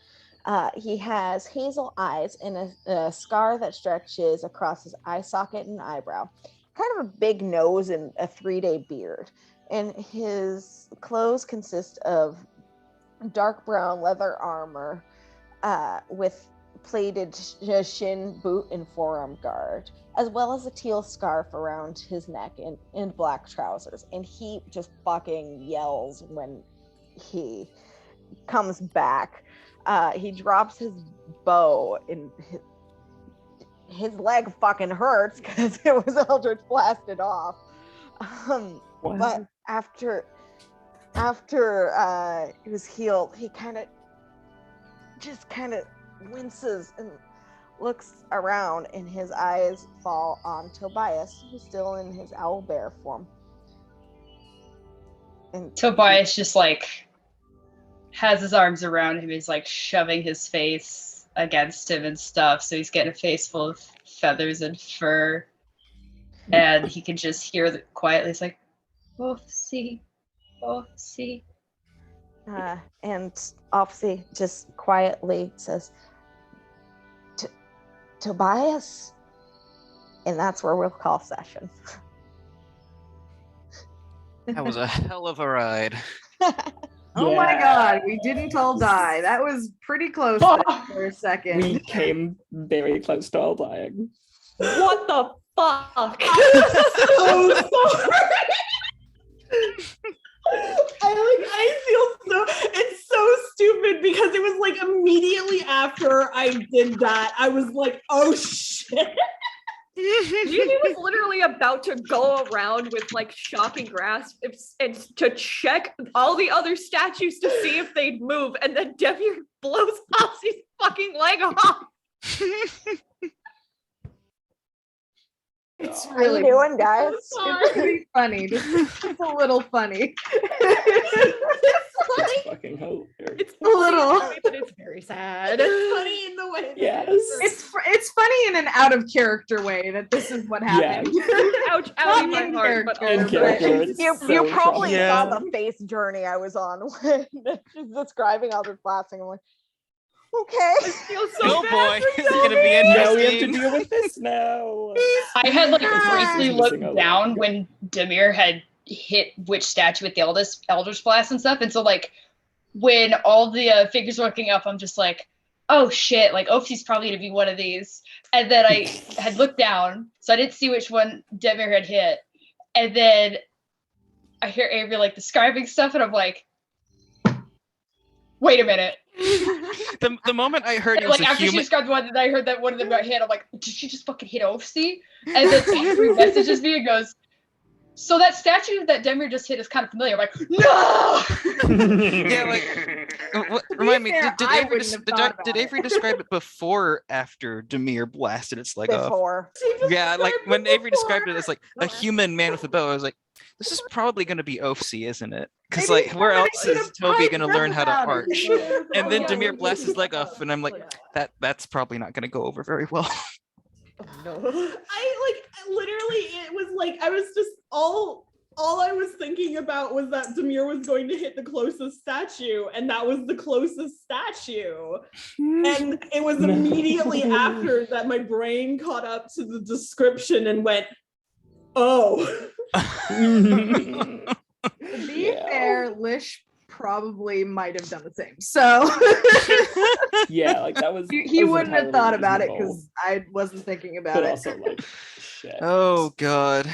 [SPEAKER 1] He has hazel eyes and a scar that stretches across his eye socket and eyebrow, kind of a big nose and a 3-day beard. And his clothes consist of dark brown leather armor with plated shin boot and forearm guard, as well as a teal scarf around his neck and black trousers. And he just fucking yells when he comes back. He drops his bow and his leg fucking hurts because it was Eldritch blasted off. But after he was healed, he kind of winces and looks around, and his eyes fall on Tobias, who's still in his owlbear form. And
[SPEAKER 8] Tobias just like has his arms around him. He's like shoving his face against him and stuff. So he's getting a face full of feathers and fur. And he can just hear quietly. He's like, Oafsy, Oafsy.
[SPEAKER 1] And Offsea just quietly says, Tobias? And that's where we'll call session.
[SPEAKER 6] That was a hell of a ride.
[SPEAKER 3] Oh my
[SPEAKER 4] Yeah.
[SPEAKER 3] god, we didn't all die. That was pretty close there for a second.
[SPEAKER 4] We came very close to all dying.
[SPEAKER 2] What the fuck?
[SPEAKER 7] So sorry. I feel so, it's so stupid because it was like immediately after I did that, I was like, oh shit.
[SPEAKER 2] Genie was literally about to go around with like shocking grasp and to check all the other statues to see if they'd move, and then Demir blows Oxy's fucking leg off.
[SPEAKER 3] It's
[SPEAKER 1] How you
[SPEAKER 3] really
[SPEAKER 1] doing, guys?
[SPEAKER 3] it's pretty funny. Just a little funny.
[SPEAKER 4] It's fucking hilarious.
[SPEAKER 2] It's
[SPEAKER 3] A little.
[SPEAKER 2] funny, but it's very sad.
[SPEAKER 7] It's funny in the way that
[SPEAKER 4] Yes.
[SPEAKER 3] It's funny in an out of character way that this is what happened.
[SPEAKER 2] Ouch,
[SPEAKER 3] Not
[SPEAKER 2] ouchie my
[SPEAKER 3] in
[SPEAKER 2] heart, but
[SPEAKER 3] character,
[SPEAKER 4] In
[SPEAKER 2] also
[SPEAKER 4] character,
[SPEAKER 2] very-
[SPEAKER 4] it's
[SPEAKER 1] You
[SPEAKER 4] so
[SPEAKER 1] probably
[SPEAKER 6] Yeah.
[SPEAKER 1] saw the face journey I was on when she's describing all the blasting. I'm like, okay.
[SPEAKER 2] I feel so
[SPEAKER 6] Oh
[SPEAKER 2] bad
[SPEAKER 6] boy,
[SPEAKER 2] for
[SPEAKER 6] is it gonna be
[SPEAKER 2] Demir.
[SPEAKER 4] Now we have to
[SPEAKER 6] interesting?
[SPEAKER 4] deal with this now.
[SPEAKER 8] I had like
[SPEAKER 3] Yeah.
[SPEAKER 8] briefly
[SPEAKER 4] Missing a
[SPEAKER 8] looked
[SPEAKER 4] leg.
[SPEAKER 8] down when Demir had hit which statue with the Eldritch Blast and stuff, and so like when all the figures were looking up, I'm just like, oh shit, like Ophie's probably gonna be one of these. And then I had looked down, so I didn't see which one Demir had hit, and then I hear Avery like describing stuff, and I'm like, wait a minute.
[SPEAKER 6] The moment I heard it
[SPEAKER 8] Like
[SPEAKER 6] was a
[SPEAKER 8] after she
[SPEAKER 6] human,
[SPEAKER 8] described the one that I heard that one of them got hit, I'm like, did she just fucking hit Ophie? And then Avery messages me and goes, so that statue that Demir just hit is kind of familiar. I'm like, no!
[SPEAKER 6] yeah, like remind me,
[SPEAKER 3] fair,
[SPEAKER 6] did
[SPEAKER 3] I
[SPEAKER 6] Avery,
[SPEAKER 3] wouldn't have thought about
[SPEAKER 6] did
[SPEAKER 3] it.
[SPEAKER 6] Avery describe it before or after Demir blasted its leg off?
[SPEAKER 1] Before.
[SPEAKER 6] Yeah, like when Avery described it as like a human man with a bow, I was like, this is probably gonna be Ophsi, isn't it? Because
[SPEAKER 3] Maybe
[SPEAKER 6] like where
[SPEAKER 3] somebody
[SPEAKER 6] else
[SPEAKER 3] should
[SPEAKER 6] is
[SPEAKER 3] have
[SPEAKER 6] Toby
[SPEAKER 3] typed
[SPEAKER 6] gonna
[SPEAKER 3] up
[SPEAKER 6] learn how to
[SPEAKER 3] about it.
[SPEAKER 6] arch? And then
[SPEAKER 2] Yeah.
[SPEAKER 6] Demir blasts his leg off, and I'm like, that's probably not gonna go over very well.
[SPEAKER 2] No.
[SPEAKER 7] I literally, it was like I was just all I was thinking about was that Demir was going to hit the closest statue, and that was the closest statue. And it was immediately after that my brain caught up to the description and went, oh.
[SPEAKER 3] To be
[SPEAKER 4] Yeah.
[SPEAKER 3] fair, Lish probably might have done the same. So
[SPEAKER 4] Yeah, like that was.
[SPEAKER 3] he
[SPEAKER 4] that was
[SPEAKER 3] wouldn't have
[SPEAKER 4] entirely
[SPEAKER 3] thought about it
[SPEAKER 4] reasonable,
[SPEAKER 3] because I wasn't thinking about
[SPEAKER 4] but
[SPEAKER 3] it.
[SPEAKER 4] also like, shit.
[SPEAKER 6] Oh god,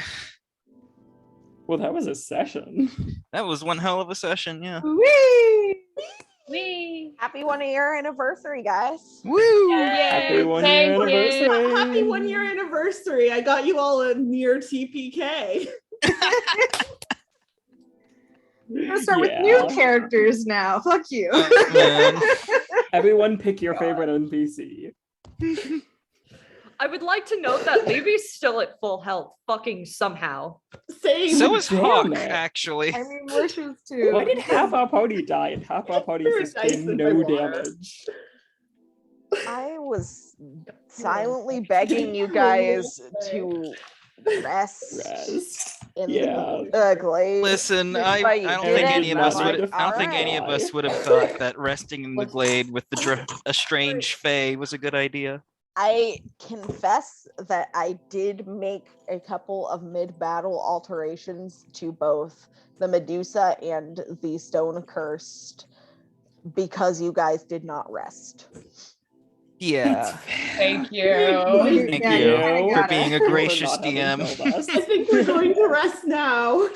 [SPEAKER 4] Well, that was a session.
[SPEAKER 6] that was one hell of a session. Yeah.
[SPEAKER 3] Whee!
[SPEAKER 8] Wee.
[SPEAKER 1] Happy 1 year anniversary, guys.
[SPEAKER 6] Woo!
[SPEAKER 4] Happy 1 year
[SPEAKER 8] Thank you.
[SPEAKER 4] anniversary.
[SPEAKER 7] Happy 1 year anniversary. I got you all a near TPK.
[SPEAKER 3] We're gonna start with new
[SPEAKER 4] Yeah.
[SPEAKER 3] characters now. Fuck you.
[SPEAKER 6] Oh, man.
[SPEAKER 4] Everyone pick your favorite NPC.
[SPEAKER 2] I would like to note that Levy's still at full health, fucking somehow.
[SPEAKER 7] Same.
[SPEAKER 6] So is
[SPEAKER 4] Damn
[SPEAKER 6] Hawk,
[SPEAKER 4] it.
[SPEAKER 6] actually.
[SPEAKER 3] I mean, Lish is too.
[SPEAKER 4] Why did half our party die and half our party
[SPEAKER 7] Threw a dice
[SPEAKER 4] sustained
[SPEAKER 7] in
[SPEAKER 4] no
[SPEAKER 7] my water.
[SPEAKER 4] damage?
[SPEAKER 1] I was silently begging you guys to rest
[SPEAKER 4] Rest.
[SPEAKER 1] in
[SPEAKER 4] Yeah.
[SPEAKER 1] the glade.
[SPEAKER 6] Listen,
[SPEAKER 1] But
[SPEAKER 6] I
[SPEAKER 1] you
[SPEAKER 6] don't think any of
[SPEAKER 1] didn't.
[SPEAKER 6] us would.
[SPEAKER 4] Alright.
[SPEAKER 6] I don't think any of us would have thought that resting in the glade with a strange fae was a good idea.
[SPEAKER 1] I confess that I did make a couple of mid-battle alterations to both the Medusa and the Stone Cursed because you guys did not rest.
[SPEAKER 6] Yeah.
[SPEAKER 8] Thank you.
[SPEAKER 6] Thank
[SPEAKER 3] Yeah,
[SPEAKER 6] you
[SPEAKER 3] kinda
[SPEAKER 6] for
[SPEAKER 3] gotta.
[SPEAKER 6] being a
[SPEAKER 4] For
[SPEAKER 6] gracious
[SPEAKER 4] not having
[SPEAKER 6] DM.
[SPEAKER 4] killed us.
[SPEAKER 7] I think we're going to rest now.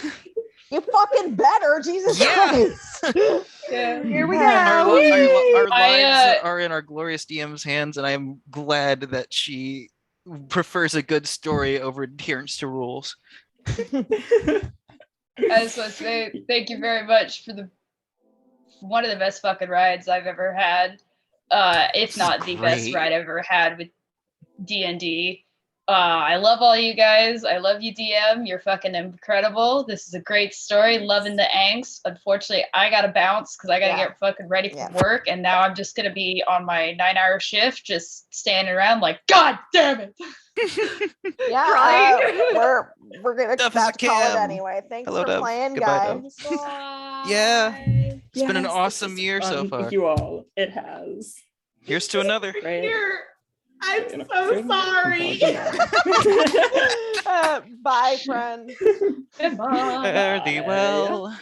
[SPEAKER 1] You fucking better, Jesus
[SPEAKER 6] Yeah.
[SPEAKER 1] Christ.
[SPEAKER 8] Yeah.
[SPEAKER 3] Here we go.
[SPEAKER 6] Our
[SPEAKER 3] Whee!
[SPEAKER 6] lives are in our glorious DM's hands, and I am glad that she prefers a good story over adherence to rules.
[SPEAKER 8] I just want to say thank you very much for one of the best fucking rides I've ever had. If not the best
[SPEAKER 6] Great.
[SPEAKER 8] ride I've ever had with D&D. I love all you guys. I love you, DM. You're fucking incredible. This is a great story. Loving the angst. Unfortunately, I gotta bounce because I gotta
[SPEAKER 1] Yeah.
[SPEAKER 8] get fucking ready for
[SPEAKER 1] Yeah.
[SPEAKER 8] work. And now I'm just gonna be on my 9-hour shift, just standing around like, God damn it.
[SPEAKER 1] Yeah,
[SPEAKER 2] Right.
[SPEAKER 1] we're gonna
[SPEAKER 6] Tough as
[SPEAKER 1] have
[SPEAKER 6] a
[SPEAKER 1] to call it
[SPEAKER 6] cam.
[SPEAKER 1] anyway. Thanks
[SPEAKER 6] Hello,
[SPEAKER 1] for
[SPEAKER 6] Dove.
[SPEAKER 1] playing,
[SPEAKER 6] Goodbye, Dove.
[SPEAKER 1] guys.
[SPEAKER 6] Yeah. It's been an
[SPEAKER 4] Yes, this
[SPEAKER 6] awesome
[SPEAKER 4] is
[SPEAKER 6] year so
[SPEAKER 4] fun.
[SPEAKER 6] far.
[SPEAKER 4] Thank you all. It has.
[SPEAKER 6] Here's to another.
[SPEAKER 4] Great.
[SPEAKER 7] Here, I'm
[SPEAKER 4] You know,
[SPEAKER 7] so
[SPEAKER 4] friend,
[SPEAKER 7] sorry.
[SPEAKER 1] Bye, friend.
[SPEAKER 2] Goodbye.
[SPEAKER 6] Fare thee well.